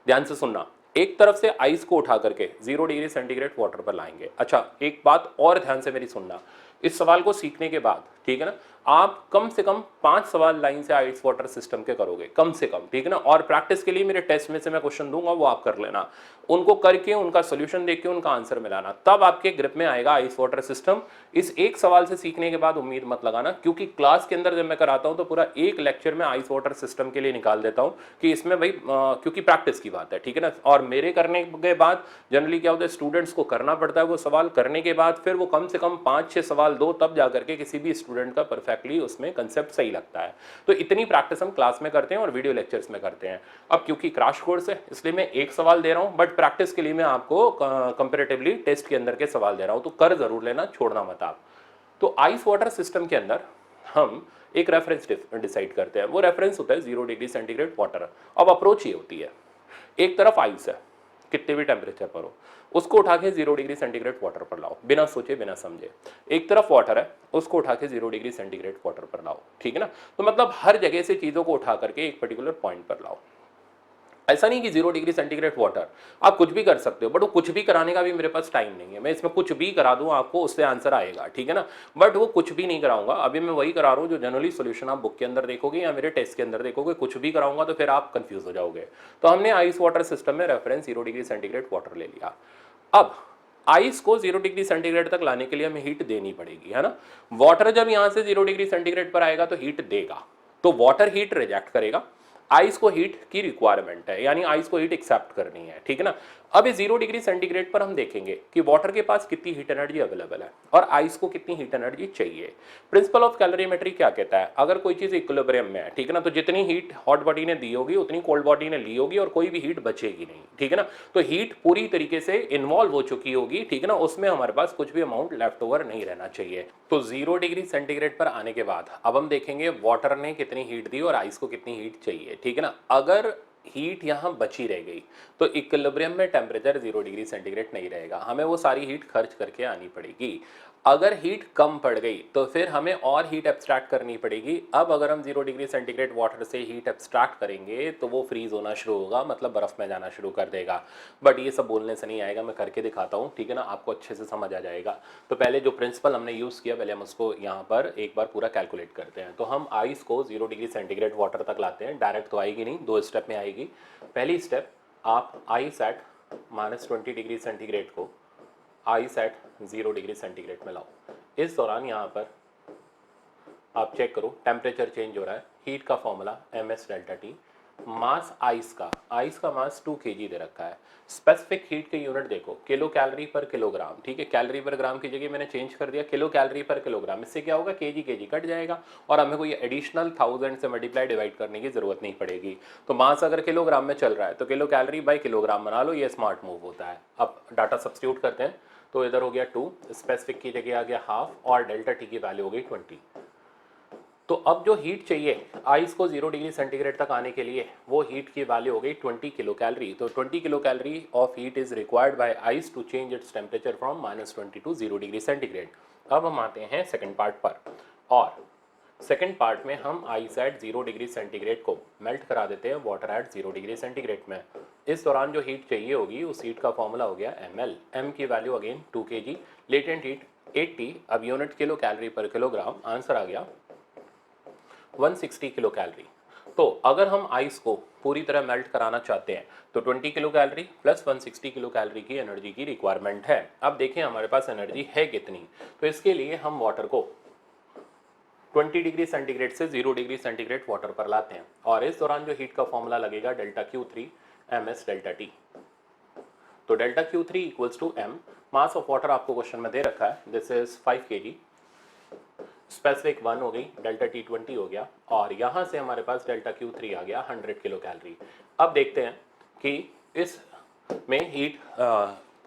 ध्यान से सुनना। एक तरफ से आइस को उठा करके 0 डिग्री सेंटीग्रेड वाटर पर लाएंगे। अच्छा एक बात और ध्यान से मेरी सुनना, इस सवाल को सीखने के बाद, ठीक है ना, आप कम से कम 5 सवाल लाइन से आइस वाटर सिस्टम के करोगे कम से कम, ठीक है ना। और प्रैक्टिस के लिए मेरे टेस्ट में से मैं क्वेश्चन दूंगा, वो आप कर लेना, उनको करके उनका सोल्यूशन देख के उनका आंसर मिलाना, तब आपके ग्रिप में आएगा आइस वाटर सिस्टम। इस एक सवाल से सीखने के बाद उम्मीद मत लगाना, क्योंकि क्लास के अंदर जब मैं कराता हूं तो पूरा एक लेक्चर में आइस वाटर सिस्टम के लिए निकाल देता हूं कि इसमें भाई क्योंकि प्रैक्टिस की बात है, ठीक है ना। और मेरे करने के बाद जनरली क्या होता है, स्टूडेंट्स को करना पड़ता है वो सवाल, करने के बाद फिर वो कम से कम 5-6 सवाल दो, तब जाकर के किसी भी स्टूडेंट का परफेक्टली उसमें कंसेप्ट सही लगता है। तो इतनी प्रैक्टिस हम क्लास में करते हैं और वीडियो लेक्चर्स में करते हैं। अब क्योंकि क्रैश कोर्स है इसलिए मैं एक सवाल दे रहा हूं, बट प्रैक्टिस के लिए मैं आपको कंपैरेटिवली टेस्ट के अंदर के सवाल दे रहा हूं, तो कर जरूर लेना, छोड़ना मत आप। तो आइस वाटर सिस्टम के अंदर हम एक रेफरेंस डिसाइड करते हैं, वो रेफरेंस होता है 0 डिग्री सेंटीग्रेड वाटर। अब अप्रोच ये होती है, एक तरफ आइस है कितने भी टेम्परेचर पर हो, उसको उठा के 0 डिग्री सेंटीग्रेड वाटर पर लाओ, बिना सोचे बिना समझे। एक तरफ वाटर है, उसको उठा के 0 डिग्री सेंटीग्रेड वाटर पर लाओ, ठीक है ना। तो मतलब हर जगह से चीजों को उठा करके एक पर्टिकुलर पॉइंट पर लाओ। ऐसा नहीं कि 0 डिग्री सेंटीग्रेड वाटर, आप कुछ भी कर सकते हो, बट वो कुछ भी कराने का भी मेरे पास टाइम नहीं है। मैं इसमें कुछ भी करा दूं आपको, उससे आंसर आएगा, ठीक है ना। बट वो कुछ भी नहीं कराऊंगा, अभी मैं वही करा रहा हूं जो जनरली सॉल्यूशन आप बुक के अंदर देखोगे या मेरे टेस्ट के अंदर देखोगे। कुछ भी कराऊंगा तो फिर आप कंफ्यूज हो जाओगे। तो हमने आइस वाटर सिस्टम में रेफरेंस 0 डिग्री सेंटीग्रेड वाटर ले लिया। अब आइस को 0 डिग्री सेंटीग्रेड तक लाने के लिए हमें हीट देनी पड़ेगी, है ना। वाटर जब यहां से 0 डिग्री सेंटीग्रेड पर आएगा तो हीट देगा, तो वाटर हीट रिजेक्ट करेगा, आइस को हीट की रिक्वायरमेंट है, यानी आइस को हीट एक्सेप्ट करनी है, ठीक है ना। अब ये 0 डिग्री सेंटीग्रेड पर हम देखेंगे कि वाटर के पास कितनी हीट एनर्जी अवेलेबल है और आइस को कितनी हीट एनर्जी चाहिए। प्रिंसिपल ऑफ कैलोरीमेट्री क्या कहता है, अगर कोई चीज इक्विलिब्रियम में है, ठीक है ना, तो जितनी हीट हॉट बॉडी ने दी होगी उतनी कोल्ड बॉडी ने ली होगी और कोई भी हीट बचेगी नहीं, ठीक है ना। तो हीट पूरी तरीके से इन्वॉल्व हो चुकी होगी, ठीक है ना, उसमें हमारे पास कुछ भी अमाउंट लेफ्ट ओवर नहीं रहना चाहिए। तो 0 डिग्री सेंटीग्रेड पर आने के बाद अब हम देखेंगे वाटर ने कितनी हीट दी और आइस को कितनी हीट चाहिए, ठीक है ना। अगर हीट यहाँ बची रह गई तो इक्विलिब्रियम में टेम्परेचर 0 डिग्री सेंटीग्रेड नहीं रहेगा, हमें वो सारी हीट खर्च करके आनी पड़ेगी। अगर हीट कम पड़ गई तो फिर हमें और हीट एब्स्ट्रैक्ट करनी पड़ेगी। अब अगर हम 0 डिग्री सेंटीग्रेड वाटर से हीट एब्स्ट्रैक्ट करेंगे तो वो फ्रीज होना शुरू होगा, मतलब बर्फ में जाना शुरू कर देगा। बट ये सब बोलने से नहीं आएगा, मैं करके दिखाता हूँ, ठीक है ना, आपको अच्छे से समझ आ जाएगा। तो पहले जो प्रिंसिपल हमने यूज़ किया, पहले हम उसको यहाँ पर एक बार पूरा कैलकुलेट करते हैं। तो हम आइस को 0 डिग्री सेंटीग्रेड वाटर तक लाते हैं, डायरेक्ट तो आएगी नहीं, 2 स्टेप में आएगी। पहली स्टेप, आप आइस एट -20 डिग्री सेंटीग्रेड को आइस एट 0 डिग्री सेंटीग्रेड में लाओ। इस दौरान यहाँ पर आप चेक करो टेम्परेचर चेंज हो रहा है, हीट का फॉर्मूला ms डेल्टा टी, मास आइस का मास 2 kg दे रखा है। स्पेसिफिक हीट के यूनिट देखो किलो कैलोरी पर किलोग्राम, ठीक है, कैलोरी पर ग्राम की जगह मैंने चेंज कर दिया किलो कैलोरी पर किलोग्राम। इससे क्या होगा, केजी कट जाएगा और हमें कोई एडिशनल 1000 से मल्टीप्लाई डिवाइड करने की जरूरत नहीं पड़ेगी। तो मास अगर किलोग्राम में चल रहा है तो किलो कैलोरी बाई किलोग्राम बना लो, ये स्मार्ट मूव होता है। अब डाटा सब्स्टिट्यूट करते हैं, तो इधर हो गया 2, स्पेसिफिक की जगह आ गया हाफ और डेल्टा टी की वैल्यू हो गई 20। तो अब जो हीट चाहिए आइस को 0 डिग्री सेंटीग्रेड तक आने के लिए, वो हीट की वैल्यू हो गई 20 किलो कैलोरी। तो 20 kilo calorie of heat is required by ice to change its temperature from -20 to 0 degree centigrade. अब हम आते हैं सेकंड पार्ट पर, और सेकेंड पार्ट में हम आइस एट 0 डिग्री सेंटीग्रेड को मेल्ट करा देते हैं वाटर एट 0 डिग्री सेंटीग्रेड में। इस दौरान जो हीट चाहिए होगी उस हीट का फॉर्मूला हो गया ml, m की value again 2 kg, latent heat 80, अब यूनिट किलो कैलोरी पर किलोग्राम, आंसर आ गया 160 किलो कैलोरी। तो अगर हम आइस को पूरी तरह मेल्ट कराना चाहते हैं तो 20 kilo calorie plus 160 kilo calorie की एनर्जी की रिक्वायरमेंट है। अब देखें हमारे पास एनर्जी है कितनी, तो इसके लिए हम वाटर को 20 डिग्री सेंटीग्रेड से 0 डिग्री सेंटीग्रेड वाटर पर लाते हैं और इस दौरान जो हीट का फॉर्मूला लगेगा delta Q3 ms delta T। तो delta Q3 equals to m, mass of water आपको क्वेश्चन में दे रखा है, दिस इज 5 kg, स्पेसिफिक 1 हो गई, डेल्टा T 20 हो गया और यहाँ से हमारे पास डेल्टा Q3 आ गया 100 किलो कैलोरी। अब देखते हैं कि इस में हीट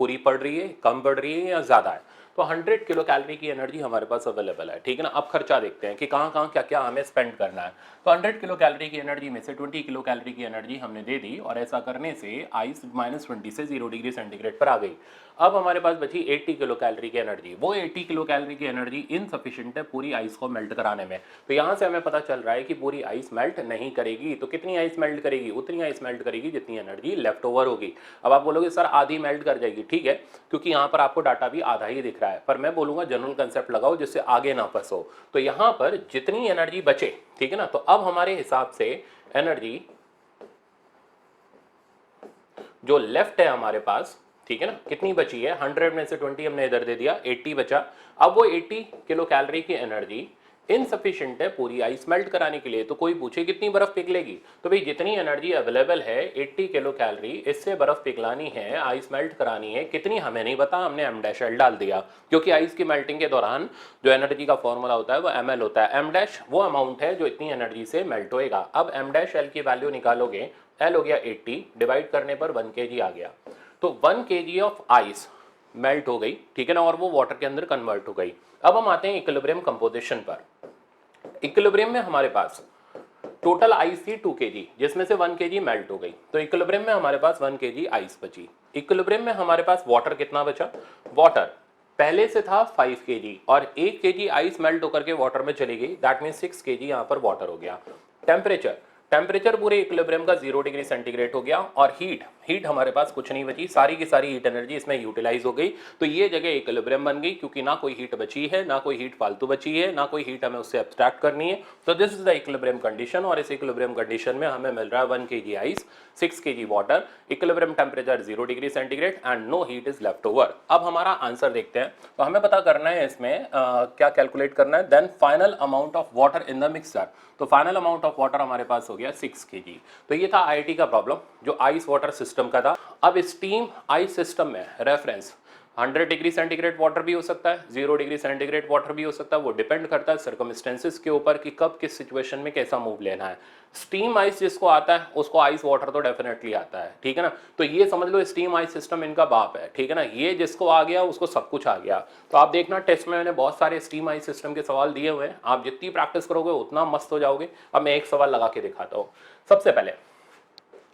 पूरी पड़ रही है, कम पड़ रही है या ज़्यादा है। तो 100 किलो कैलोरी की एनर्जी हमारे पास अवेलेबल है, ठीक है ना। अब खर्चा देखते हैं कि कहाँ कहाँ क्या क्या हमें स्पेंड करना है। तो 100 किलो कैलोरी की एनर्जी में से 20 किलो कैलोरी की एनर्जी हमने दे दी और ऐसा करने से आइस -20 से 0 डिग्री सेंटीग्रेड पर आ गई। अब हमारे पास बची 80 किलो कैलोरी की एनर्जी। वो 80 किलो कैलोरी की एनर्जी इनसफिशिएंट है पूरी आइस को मेल्ट कराने में। तो यहाँ से हमें पता चल रहा है कि पूरी आइस मेल्ट नहीं करेगी। तो कितनी आइस मेल्ट करेगी? उतनी आइस मेल्ट करेगी जितनी एनर्जी लेफ्ट ओवर होगी। अब आप बोलोगे सर आधी मेल्ट कर जाएगी, ठीक है, क्योंकि यहाँ पर आपको डाटा भी आधा ही दिख रहा है, पर मैं बोलूँगा जनरल कंसेप्ट लगाओ जिससे आगे ना फंसो। तो यहाँ पर जितनी एनर्जी बचे, ठीक है ना, तो अब हमारे हिसाब से एनर्जी जो लेफ्ट है हमारे पास, ठीक है ना, कितनी बची है? 100 में से 20 हमने इधर दे दिया, 80 बचा। अब वो 80 किलो कैलोरी की एनर्जी इनसफिशिएंट है पूरी आइस मेल्ट कराने के लिए। तो कोई पूछे कितनी बर्फ पिघलेगी, तो भाई जितनी एनर्जी अवेलेबल है 80 किलो कैलोरी, इससे बर्फ पिघलानी है, आइस मेल्ट करानी है। कितनी हमें नहीं पता, हमने m' डाल दिया क्योंकि आइस की मेल्टिंग के दौरान जो एनर्जी का फॉर्मूला होता है वो ml होता है। m' वो अमाउंट है जो इतनी एनर्जी से मेल्ट होएगा। अब m' की वैल्यू निकालोगे, L हो गया 80, डिवाइड करने पर 1 kg आ गया। तो 1 kg ऑफ आइस मेल्ट हो गई, ठीक है ना, और वो वाटर के अंदर कन्वर्ट हो गई। अब हम आते हैं इक्विलिब्रियम कंपोजिशन पर। इक्विलिब्रियम में हमारे पास टोटल आइस थी 2 kg, जिसमें से 1 kg मेल्ट हो गई। तो इक्विलिब्रियम में हमारे पास 1 kg आइस बची। इक्विलिब्रियम में हमारे पास वाटर कितना बचा? वाटर पहले से था 5 kg और 1 kg आइस मेल्ट होकर के वाटर में चली गई, दैट मीन 6 kg यहाँ पर वाटर हो गया। टेम्परेचर पूरे इक्विलिब्रियम का 0 डिग्री सेंटीग्रेड हो गया और हीट हमारे पास कुछ नहीं बची, सारी की सारी हीट एनर्जी इसमें यूटिलाइज हो गई। तो ये जगह इक्विलिब्रियम बन गई क्योंकि ना कोई हीट बची है, ना कोई हीट फालतू बची है, ना कोई हीट हमें उससे एब्स्ट्रैक्ट करनी है। तो this is the equilibrium condition और इस इक्विलिब्रियम कंडीशन में हमें मिल रहा है 1 kg ice, 6 kg water, equilibrium temperature 0 degree centigrade and no heat is left over. अब हमारा आंसर देखते हैं। तो हमें पता करना है इसमें क्या कैलकुलेट करना है, then final amount of water in the mixture. तो फाइनल अमाउंट ऑफ वाटर हमारे पास हो गया 6 kg। तो ये था आईआईटी का प्रॉब्लम जो आइस वाटर सिस्टम का था। अब स्टीम आइस सिस्टम में रेफरेंस 100 डिग्री सेंटीग्रेड वाटर भी हो सकता है, 0 डिग्री सेंटीग्रेड वाटर भी हो सकता है। वो डिपेंड करता है सर्कमस्टेंसेस के ऊपर कि कब किस सिचुएशन में कैसा मूव लेना है। स्टीम आइस जिसको आता है उसको आइस वाटर तो डेफिनेटली आता है, ठीक है ना। तो ये समझ लो स्टीम आइस सिस्टम इनका बाप है, ठीक है ना। ये जिसको आ गया उसको सब कुछ आ गया। तो आप देखना टेस्ट में मैंने बहुत सारे स्टीम आइस सिस्टम के सवाल दिए हुए हैं, आप जितनी प्रैक्टिस करोगे उतना मस्त हो जाओगे। अब मैं एक सवाल लगा के दिखाता हूँ। सबसे पहले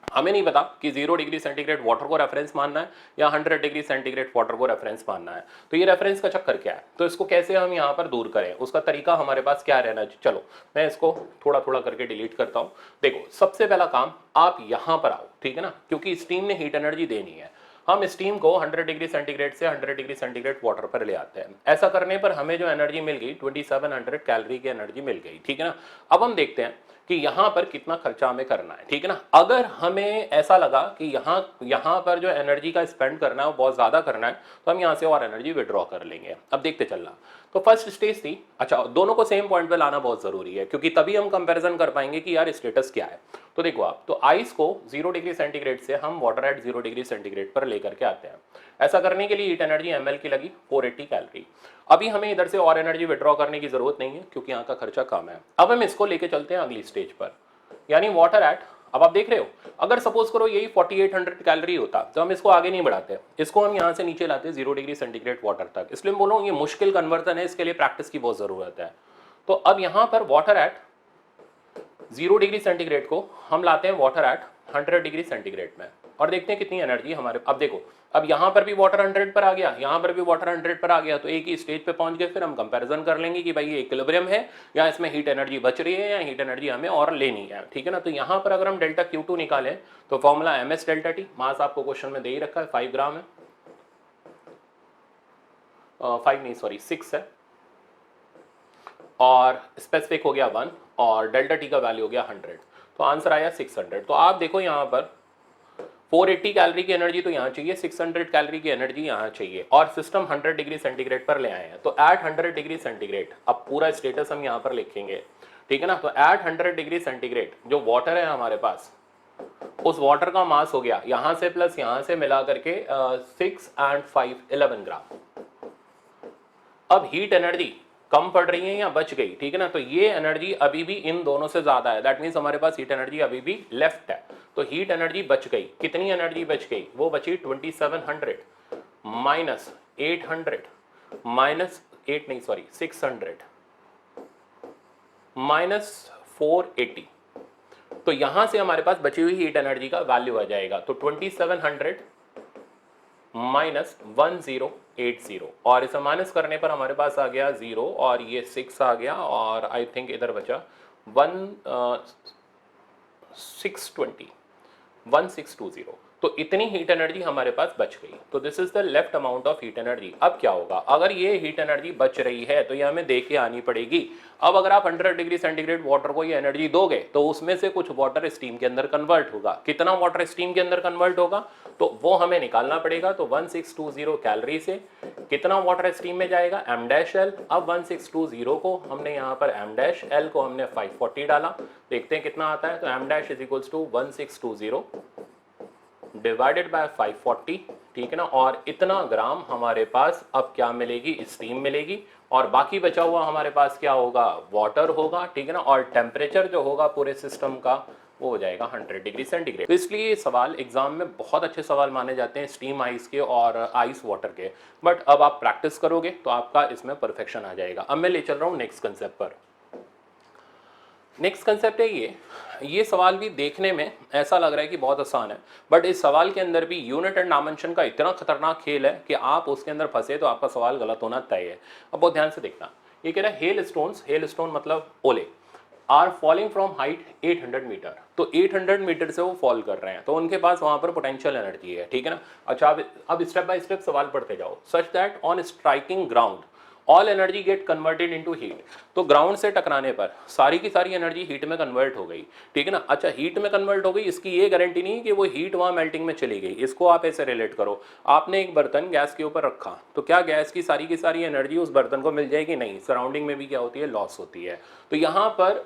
हमें नहीं पता कि 0 डिग्री सेंटीग्रेड वाटर को रेफरेंस मानना है या 100 डिग्री सेंटीग्रेड वाटर को रेफरेंस मानना है। तो ये रेफरेंस का चक्कर क्या है, तो इसको कैसे हम यहाँ पर दूर करें, उसका तरीका हमारे पास क्या रहना चाहिए। चलो मैं इसको थोड़ा थोड़ा करके डिलीट करता हूँ। देखो सबसे पहला काम, आप यहाँ पर आओ, ठीक है ना, क्योंकि स्टीम ने हीट एनर्जी देनी है। हम स्टीम को 100 डिग्री सेंटीग्रेड से 100 डिग्री सेंटीग्रेड वाटर पर ले आते हैं। ऐसा करने पर हमें जो एनर्जी मिल गई 2700 कैलोरी की एनर्जी मिल गई, ठीक है ना। अब हम देखते हैं कि यहाँ पर कितना खर्चा हमें करना है, ठीक है ना। अगर हमें ऐसा लगा कि यहाँ पर जो एनर्जी का स्पेंड करना है वो बहुत ज़्यादा करना है, तो हम यहाँ से और एनर्जी विड्रॉ कर लेंगे। अब देखते चलना। तो फर्स्ट स्टेज थी, अच्छा दोनों को सेम पॉइंट पे लाना बहुत ज़रूरी है क्योंकि तभी हम कंपैरिजन कर पाएंगे कि यार स्टेटस क्या है। तो देखो आप, तो आइस को 0 डिग्री सेंटीग्रेड से हम वाटर एट 0 डिग्री सेंटीग्रेड पर लेकर के आते हैं। ऐसा करने के लिए हीट एनर्जी ml की लगी 480 कैलोरी। अभी हमें इधर से और एनर्जी विड्रॉ करने की जरूरत नहीं है क्योंकि यहाँ का खर्चा कम है। अब हम इसको लेके चलते हैं अगली स्टेज पर, यानी वाटर एट, अब आप देख रहे हो अगर सपोज करो यही 4800 कैलोरी होता तो हम इसको आगे नहीं बढ़ाते, इसको हम यहाँ से नीचे लाते 0 डिग्री सेंटीग्रेड वाटर तक। इसलिए बोलो ये मुश्किल कन्वर्जन है, इसके लिए प्रैक्टिस की बहुत जरूरत है। तो अब यहाँ पर वाटर एट 0 डिग्री सेंटीग्रेड को हम लाते हैं वाटर एट 100 डिग्री सेंटीग्रेड में और देखते हैं कितनी एनर्जी हमारे। अब देखो अब यहाँ पर भी वाटर 100 पर आ गया, यहाँ पर भी वाटर 100 पर आ गया, तो एक ही स्टेज पे पहुंच गए। फिर हम कंपैरिजन कर लेंगे कि भाई ये इक्विलिब्रियम है या इसमें हीट एनर्जी बच रही है या हीट एनर्जी हमें और लेनी है, ठीक है ना। तो यहाँ पर अगर हम डेल्टा Q2 निकालें तो फॉर्मूला MS डेल्टा T, मास आपको क्वेश्चन में दे ही रखा है 5 ग्राम है, 5 नहीं सॉरी 6 है, और स्पेसिफिक हो गया 1 और डेल्टा T का वैल्यू हो गया 100, तो आंसर आया 600। तो आप देखो यहाँ पर 480 कैलोरी की एनर्जी तो यहाँ चाहिए, 600 कैलोरी की एनर्जी यहाँ चाहिए, और सिस्टम 100 डिग्री सेंटीग्रेड पर ले आए हैं। तो एट 100 डिग्री सेंटीग्रेड, अब पूरा स्टेटस हम यहाँ पर लिखेंगे, ठीक है ना। तो एट 100 डिग्री सेंटीग्रेड जो वाटर है हमारे पास, उस वाटर का मास हो गया यहाँ से प्लस यहाँ से मिला करके 6 and 5 11 ग्राम। अब हीट एनर्जी कम पड़ रही है या बच गई, ठीक है ना। तो ये एनर्जी अभी भी इन दोनों से ज्यादा है, दैट मीन्स हमारे पास हीट एनर्जी अभी भी लेफ्ट है। तो हीट एनर्जी बच गई, कितनी एनर्जी बच गई, वो बची 2700 माइनस 800 माइनस 8 नहीं सॉरी 600 माइनस 480। तो यहां से हमारे पास बची हुई हीट एनर्जी का वैल्यू आ जाएगा, तो 2700 माइनस 1080, और इसे माइनस करने पर हमारे पास आ गया 0 और ये 6 आ गया, और आई थिंक इधर बचा 1620। तो इतनी हीट एनर्जी हमारे पास बच गई। तो this is the left amount of heat energy. अब क्या होगा, अगर ये हीट एनर्जी बच रही है तो ये हमें दे के आनी पड़ेगी। अब अगर आप 100 डिग्री सेंटीग्रेड वाटर को ये एनर्जी दोगे तो उसमें से कुछ वाटर स्टीम के अंदर कन्वर्ट होगा। कितना वाटर स्टीम के अंदर कन्वर्ट होगा तो वो हमें निकालना पड़ेगा। तो 1620 कैलोरी से कितना वाटर स्टीम में जाएगा, m-L। अब 1620 को हमने यहाँ पर m-L को हमने 540 डाला, देखते हैं कितना आता है। तो m- is equals to 1620 divided by 540, ठीक है ना। और इतना ग्राम हमारे पास अब क्या मिलेगी, स्टीम मिलेगी, और बाकी बचा हुआ हमारे पास क्या होगा, वाटर होगा, ठीक है ना। और टेम्परेचर जो होगा पूरे सिस्टम का वो हो जाएगा 100 डिग्री सेंटीग्रेड। तो इसलिए ये सवाल एग्जाम में बहुत अच्छे सवाल माने जाते हैं स्टीम आइस के और आइस वाटर के। बट अब आप प्रैक्टिस करोगे तो आपका इसमें परफेक्शन आ जाएगा। अब मैं ले चल रहा हूँ नेक्स्ट कंसेप्ट पर। नेक्स्ट कंसेप्ट है ये सवाल भी देखने में ऐसा लग रहा है कि बहुत आसान है, बट इस सवाल के अंदर भी यूनिट एंड डायमेंशन का इतना खतरनाक खेल है कि आप उसके अंदर फंसे तो आपका सवाल गलत होना तय है। अब बहुत ध्यान से देखना, ये कह रहा है हेल स्टोन मतलब ओले are falling from height 800 metre. तो 800 मीटर से वो फॉल कर रहे हैं, तो उनके पास वहां पर पोटेंशियल एनर्जी है, ठीक है ना। अच्छा अब स्टेप बाय स्टेप सवाल पढ़ते जाओ। Such that on striking ground all energy get converted into heat. तो ग्राउंड से टकराने पर सारी की सारी एनर्जी हीट में कन्वर्ट हो गई, ठीक है ना। अच्छा हीट में कन्वर्ट हो गई, इसकी ये गारंटी नहीं कि वो हीट वहां मेल्टिंग में चली गई। इसको आप ऐसे रिलेट करो, आपने एक बर्तन गैस के ऊपर रखा, तो क्या गैस की सारी एनर्जी उस बर्तन को मिल जाएगी, नहीं, सराउंडिंग में भी क्या होती है, लॉस होती है। तो यहाँ पर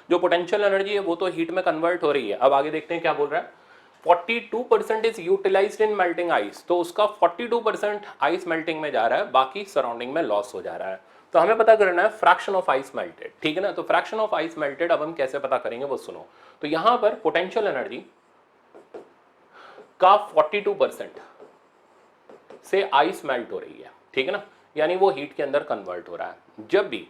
जो पोटेंशियल एनर्जी है वो तो हीट में कन्वर्ट हो रही है। अब आगे देखते हैं क्या बोल रहा है। 42% is utilised in melting ice. तो उसका 42% आइस मेल्टिंग में जा रहा है, बाकी सराउंडिंग में लॉस हो जा रहा है। तो हमें पता करना है फ्रैक्शन ऑफ आइस मेल्टेड, ठीक है ना। तो फ्रैक्शन ऑफ आइस मेल्टेड अब हम कैसे पता करेंगे वो सुनो। तो यहां पर पोटेंशियल एनर्जी का 42% से आइस मेल्ट हो रही है, ठीक है ना, यानी वो हीट के अंदर कन्वर्ट हो रहा है। जब भी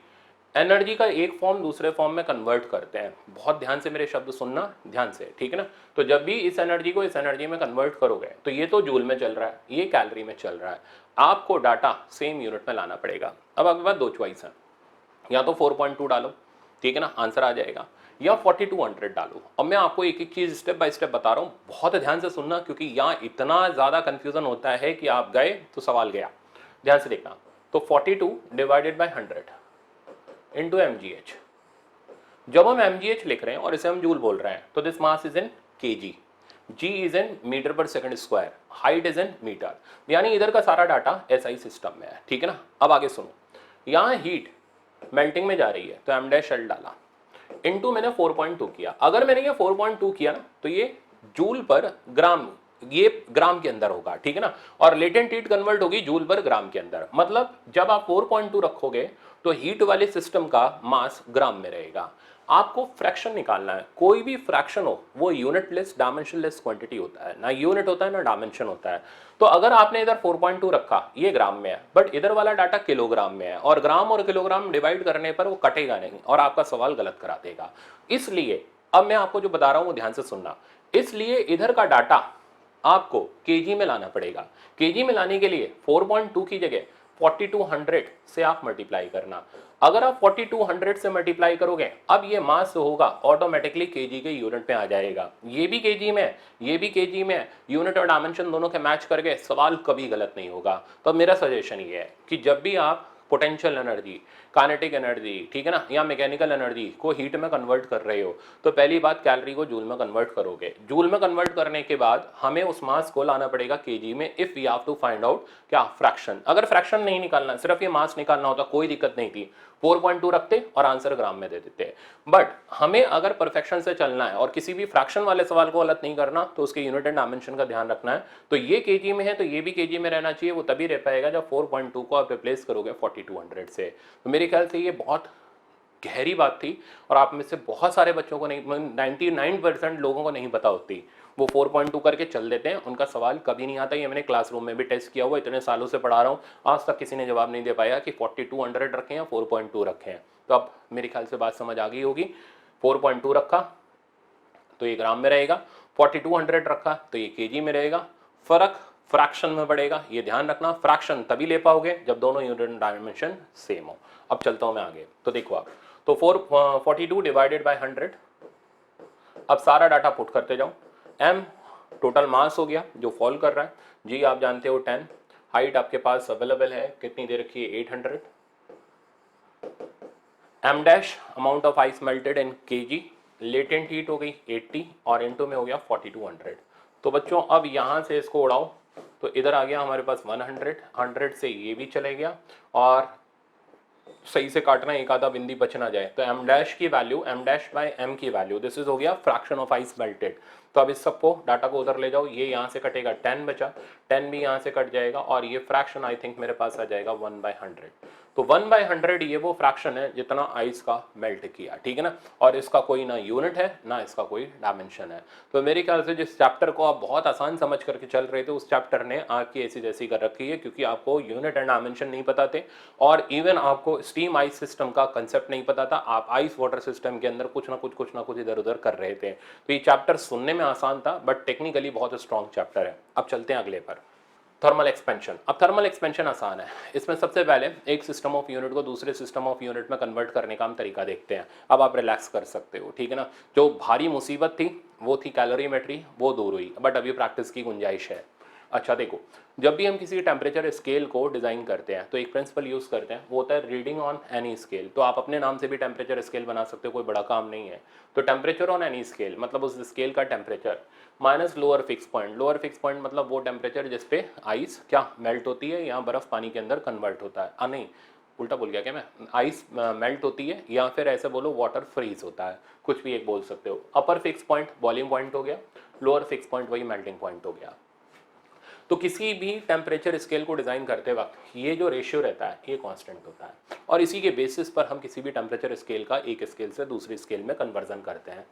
एनर्जी का एक फॉर्म दूसरे फॉर्म में कन्वर्ट करते हैं, बहुत ध्यान से मेरे शब्द सुनना ध्यान से, ठीक है ना। तो जब भी इस एनर्जी को इस एनर्जी में कन्वर्ट करोगे तो ये तो जूल में चल रहा है, ये कैलोरी में चल रहा है, आपको डाटा सेम यूनिट में लाना पड़ेगा। अब आपके पास दो चॉइस है, या तो 4.2 डालो, ठीक है ना, आंसर आ जाएगा, या 4200 डालो। अब मैं आपको एक एक चीज स्टेप बाय स्टेप बता रहा हूँ, बहुत ध्यान से सुनना, क्योंकि यहाँ इतना ज्यादा कंफ्यूजन होता है कि आप गए तो सवाल गया। ध्यान से देखना। तो 42 डिवाइडेड बाय 100 इंटू mgh। जब हम mgh लिख रहे हैं और इसे हम जूल बोल रहे हैं, तो this mass is in kg, g is in metre per second square, height is in metre, यानी इधर का सारा डाटा SI सिस्टम में है, ठीक है ना। अब आगे सुनो, यहाँ हीट मेल्टिंग में जा रही है तो m-L डाला, इंटू मैंने 4.2 किया। अगर मैंने ये 4.2 किया ना तो ये जूल पर ग्राम, ये ग्राम के अंदर होगा, ठीक है ना। और लेटेंट हीट कन्वर्ट होगी जूल पर ग्राम के अंदर। मतलब जब आप 4.2 रखोगे तो हीट वाले सिस्टम का मास ग्राम में रहेगा। आपको फ्रैक्शन निकालना है, कोई भी फ्रैक्शन हो वो यूनिटलेस डायमेंशनलेस क्वांटिटी होता है, ना यूनिट होता है ना डायमेंशन होता है। तो अगर आपने इधर 4.2 रखा, ये ग्राम में है, बट इधर वाला डाटा किलोग्राम में है, और ग्राम और किलोग्राम डिवाइड करने पर वो कटेगा नहीं और आपका सवाल गलत करा देगा। इसलिए अब मैं आपको जो बता रहा हूं वो ध्यान से सुनना। इसलिए इधर का डाटा आपको केजी में लाना पड़ेगा। केजी में लाने के लिए 4.2 की जगह 4200 से आप मल्टीप्लाई करना। अगर आप 4200 से मल्टीप्लाई करोगे, अब ये मास होगा ऑटोमेटिकली केजी के यूनिट में आ जाएगा। ये भी केजी में, ये भी केजी में, यूनिट और डायमेंशन दोनों के मैच करके सवाल कभी गलत नहीं होगा। तो मेरा सजेशन ये है कि जब भी आप पोटेंशियल एनर्जी, काइनेटिक एनर्जी, ठीक है ना, या मैकेनिकल एनर्जी को हीट में कन्वर्ट कर रहे हो, तो पहली बात कैलोरी को जूल में कन्वर्ट करोगे। जूल में कन्वर्ट करने के बाद हमें उस मास को लाना पड़ेगा केजी में, if we have to find out क्या फ्रैक्शन। अगर फ्रैक्शन नहीं निकालना, सिर्फ ये मास निकालना होता कोई दिक्कत नहीं थी, 4.2 रखते और आंसर ग्राम में दे देते। बट हमें अगर परफेक्शन से चलना है और किसी भी फ्रैक्शन वाले सवाल को गलत नहीं करना, तो उसके यूनिट एंड डायमेंशन का ध्यान रखना है। तो ये केजी में है तो ये भी केजी में रहना चाहिए। वो तभी रह पाएगा जब 4.2 को आप रिप्लेस करोगे 4200 से। तो मेरे ख्याल से ये बहुत गहरी बात थी और आप में से बहुत सारे बच्चों को नहीं, 99% लोगों को नहीं पता होती। वो 4.2 करके चल देते हैं, उनका सवाल कभी नहीं आता। ये मैंने क्लासरूम में भी टेस्ट किया हुआ, इतने सालों से पढ़ा रहा हूँ, आज तक किसी ने जवाब नहीं दे पाया कि 4200 रखें या 4.2 रखें। तो अब मेरे ख्याल से बात समझ आ गई होगी। 4.2 रखा तो ये ग्राम में रहेगा, 4200 रखा तो ये केजी में रहेगा। फर्क फ्रैक्शन में पड़ेगा, ये ध्यान रखना। फ्रैक्शन तभी ले पाओगे जब दोनों यूनिट डायमेंशन सेम हो। अब चलता हूं मैं आगे, तो देखो आप, तो 42 डिवाइडेड बाय 100। अब सारा डाटा पुट करते जाओ। m टोटल मास हो गया जो फॉल कर रहा है, जी आप जानते हो 10, हाइट आपके पास अवेलेबल है, कितनी दे रखी है 800, m dash amount of ice melted in KG, latent heat हो गई 80 और इनटू में हो गया 4200। तो बच्चों अब यहाँ से इसको उड़ाओ तो इधर आ गया हमारे पास 100, 100 से ये भी चले गया और सही से काटना, एक आधा बिंदी बच ना जाए। तो m डैश की value, m dash by m की वैल्यू, दिस इज हो गया फ्रैक्शन ऑफ आइस मेल्टेड। तो अब इस सबको डाटा को उधर ले जाओ, ये यहाँ से कटेगा 10 बचा, 10 भी यहाँ से कट जाएगा और ये फ्रैक्शन आई थिंक मेरे पास आ जाएगा 1/100। तो 1/100 ये वो फ्रैक्शन है जितना आइस का मेल्ट किया, ठीक है ना। और इसका कोई ना यूनिट है ना इसका कोई डायमेंशन है। तो मेरे ख्याल से जिस चैप्टर को आप बहुत आसान समझ करके चल रहे थे, उस चैप्टर ने आपकी ऐसी जैसी कर रखी है, क्योंकि आपको यूनिट एंड डायमेंशन नहीं पता थे और इवन आपको स्टीम आइस सिस्टम का कंसेप्ट नहीं पता था। आप आइस वाटर सिस्टम के अंदर कुछ ना कुछ इधर उधर कर रहे थे। तो ये चैप्टर सुनने में आसान था बट टेक्निकली बहुत स्ट्रॉन्ग चैप्टर है। अब चलते हैं अगले पर, थर्मल एक्सपेंशन। अब थर्मल एक्सपेंशन आसान है। इसमें सबसे पहले एक सिस्टम ऑफ यूनिट को दूसरे सिस्टम ऑफ यूनिट में कन्वर्ट करने का हम तरीका देखते हैं। अब आप रिलैक्स कर सकते हो, ठीक है ना। जो भारी मुसीबत थी वो थी कैलोरीमेट्री, वो दूर हुई, बट अभी प्रैक्टिस की गुंजाइश है। अच्छा देखो, जब भी हम किसी टेम्परेचर स्केल को डिज़ाइन करते हैं तो एक प्रिंसिपल यूज़ करते हैं, वो होता है रीडिंग ऑन एनी स्केल। तो आप अपने नाम से भी टेम्परेचर स्केल बना सकते हो, कोई बड़ा काम नहीं है। तो टेम्परेचर ऑन एनी स्केल मतलब उस स्केल का temperature minus lower fix point. Lower fix point मतलब वो टेम्परेचर जिस पे आइस क्या मेल्ट होती है या बर्फ़ पानी के अंदर कन्वर्ट होता है। नहीं, उल्टा बोल गया क्या मैं, आइस मेल्ट होती है या फिर ऐसे बोलो वाटर फ्रीज होता है, कुछ भी एक बोल सकते हो। अपर फिक्स पॉइंट बॉइलिंग पॉइंट हो गया, लोअर फिक्स पॉइंट वही मेल्टिंग पॉइंट हो गया। तो किसी भी टेम्परेचर स्केल को डिज़ाइन करते वक्त ये जो रेशियो रहता है ये कांस्टेंट होता है और इसी के बेसिस पर हम किसी भी टेम्परेचर स्केल का एक स्केल से दूसरी स्केल में कन्वर्जन करते हैं।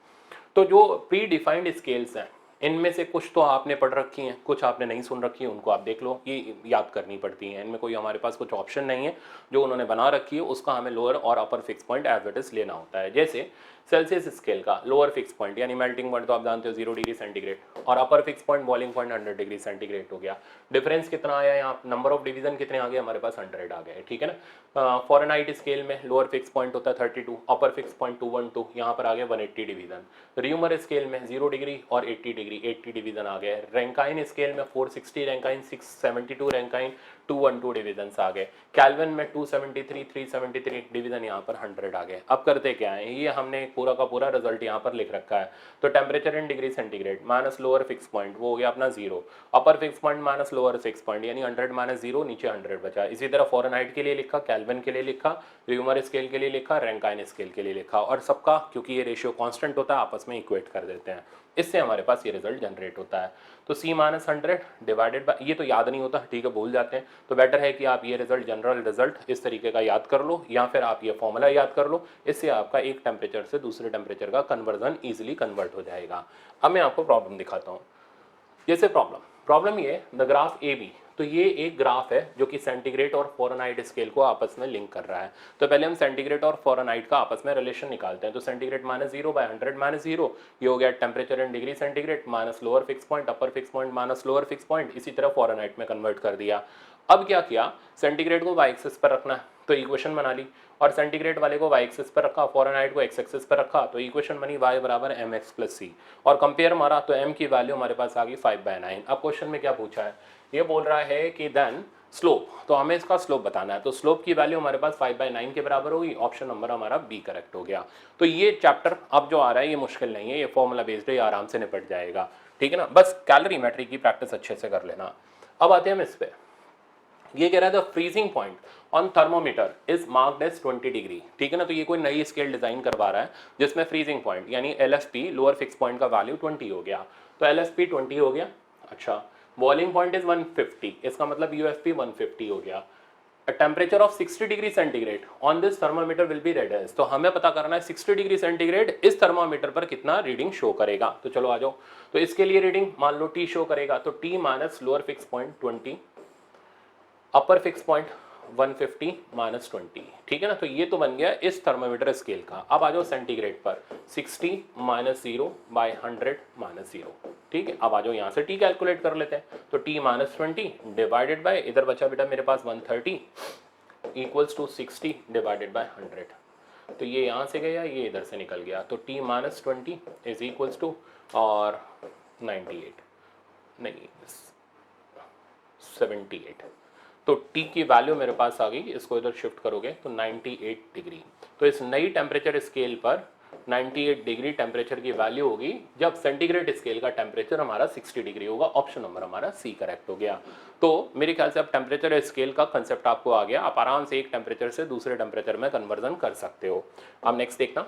तो जो प्री डिफाइंड स्केल्स हैं इनमें से कुछ तो आपने पढ़ रखी हैं, कुछ आपने नहीं सुन रखी है, उनको आप देख लो, ये याद करनी पड़ती हैं। इनमें कोई हमारे पास कुछ ऑप्शन नहीं है, जो उन्होंने बना रखी है उसका हमें लोअर और upper fix point as it is लेना होता है। जैसे सेल्सियस स्केल का लोअर फिक्स पॉइंट यानी मेल्टिंग पॉइंट तो आप जानते हो 0 डिग्री सेंटीग्रेड और upper fix point boiling point 100 degree centigrade हो गया। डिफरेंस कितना आया यहाँ, नंबर ऑफ डिवीजन कितने आ गए हमारे पास, 100 आ गए, ठीक है ना। फॉरेनहाइट स्केल में लोअर फिक्स पॉइंट होता है 32, अपर फिक्स पॉइंट 212, यहाँ पर आ गए 180 डिवीजन। र्यूमर स्केल में 0 डिग्री और 80 डिग्री 80 डिवीजन आ गए। रैंकाइन स्केल में 460 रैंकाइन, 672 रैंकाइन, 212 डिवीजन आ गए। कैल्विन में 273, 373 डिवीजन, यहाँ पर 100 आ गए। अब करते क्या है, ये हमने पूरा का पूरा रिजल्ट यहाँ पर लिख रखा है। तो temperature in degree centigrade minus lower fix point वो हो गया अपना 0, अपर fix point minus lower fix point यानी 100 माइनस 0, नीचे 100 बचा। इसी तरह फॉरेनहाइट के लिए लिखा, कैल्विन के लिए लिखा, र्यूमर स्केल के लिए लिखा, रैंकाइन स्केल के लिए लिखा और सबका क्योंकि ये रेशियो कांस्टेंट होता है आपस में इक्वेट कर देते हैं। इससे हमारे पास ये रिजल्ट जनरेट होता है। तो C माइनस 100 डिवाइडेड बाय, ये तो याद नहीं होता, ठीक है, भूल जाते हैं, तो बेटर है कि आप ये रिजल्ट जनरल रिजल्ट इस तरीके का याद कर लो या फिर आप ये फॉर्मूला याद कर लो। इससे आपका एक टेम्परेचर से दूसरे टेम्परेचर का कन्वर्जन ईजिली कन्वर्ट हो जाएगा। अब मैं आपको प्रॉब्लम दिखाता हूँ। जैसे प्रॉब्लम ये द ग्राफ AB, तो ये एक ग्राफ है जो कि सेंटीग्रेड और फ़ारेनहाइट स्केल को आपस में लिंक कर रहा है। तो पहले हम सेंटीग्रेड और फ़ारेनहाइट का आपस में रिलेशन निकालते हैं। तो सेंटीग्रेड -0/100 - 0 ये हो गया temperature in degree centigrade minus lower fix point upper fix point minus lower fix point, इसी तरह फ़ारेनहाइट में कन्वर्ट कर दिया। अब क्या किया, सेंटीग्रेड को वाई एक्सिस पर रखना है तो इक्वेशन बना ली, और सेंटीग्रेड वाले को वाई एक्सिस पर रखा, फ़ारेनहाइट को एक्स एक्सिस पर रखा, तो इक्वेशन बनी y बराबर mx + c, और कंपेयर मारा तो m की वैल्यू हमारे पास आ गई 5/9। अब क्वेश्चन में क्या पूछा है, ये बोल रहा है कि देन स्लोप, तो हमें इसका स्लोप बताना है। तो स्लोप की वैल्यू हमारे पास 5/9 के बराबर होगी, ऑप्शन नंबर हमारा बी करेक्ट हो गया। तो ये चैप्टर अब जो आ रहा है ये मुश्किल नहीं है, ये फॉर्मूला बेस्ड है, ये आराम से निपट जाएगा, ठीक है ना। बस कैलोरीमेट्री की प्रैक्टिस अच्छे से कर लेना। अब आते हैं हम इस पे, ये कह रहा है the freezing point on thermometer is marked as 20 degree, ठीक है ना। तो ये कोई नई स्केल डिजाइन करवा रहा है जिसमें फ्रीजिंग पॉइंट यानी LFP लोअर फिक्स पॉइंट का वैल्यू 20 हो गया, तो LFP 20 हो गया। अच्छा, बॉइलिंग पॉइंट इज 150, इसका मतलब UFP 150 हो गया। Temperature of 60 degree centigrade on this thermometer will be read as, तो हमें पता करना है 60 डिग्री सेंटीग्रेड इस थर्मोमीटर पर कितना रीडिंग शो करेगा। तो चलो आ जाओ, तो इसके लिए रीडिंग मान लो T शो करेगा, तो T minus lower fix point 20 अपर फिक्स पॉइंट 150 माइनस 20, ठीक है ना। तो ये तो बन गया इस थर्मोमीटर स्केल का। अब आ जाओ सेंटीग्रेड पर, 60 - 0/100 - 0, ठीक है। अब आ जाओ यहाँ से T कैलकुलेट कर लेते हैं, तो T - 20 डिवाइडेड बाय, इधर बचा बेटा मेरे पास 130 इक्वल्स टू 60 डिवाइडेड बाय 100, तो ये यहाँ से गया, ये इधर से निकल गया, तो T - 20 इज इक्वल्स टू और 98 नहीं 78, तो T की वैल्यू मेरे पास आ गई, इसको इधर शिफ्ट करोगे तो 98 डिग्री। तो इस नई टेम्परेचर स्केल पर 98 डिग्री टेम्परेचर की वैल्यू होगी जब सेंटीग्रेड स्केल का टेम्परेचर हमारा 60 डिग्री होगा। ऑप्शन नंबर हमारा सी करेक्ट हो गया। तो मेरे ख्याल से अब टेम्परेचर स्केल का कंसेप्ट आपको आ गया, आप आराम से एक टेम्परेचर से दूसरे टेम्परेचर में कन्वर्जन कर सकते हो। अब नेक्स्ट देखना,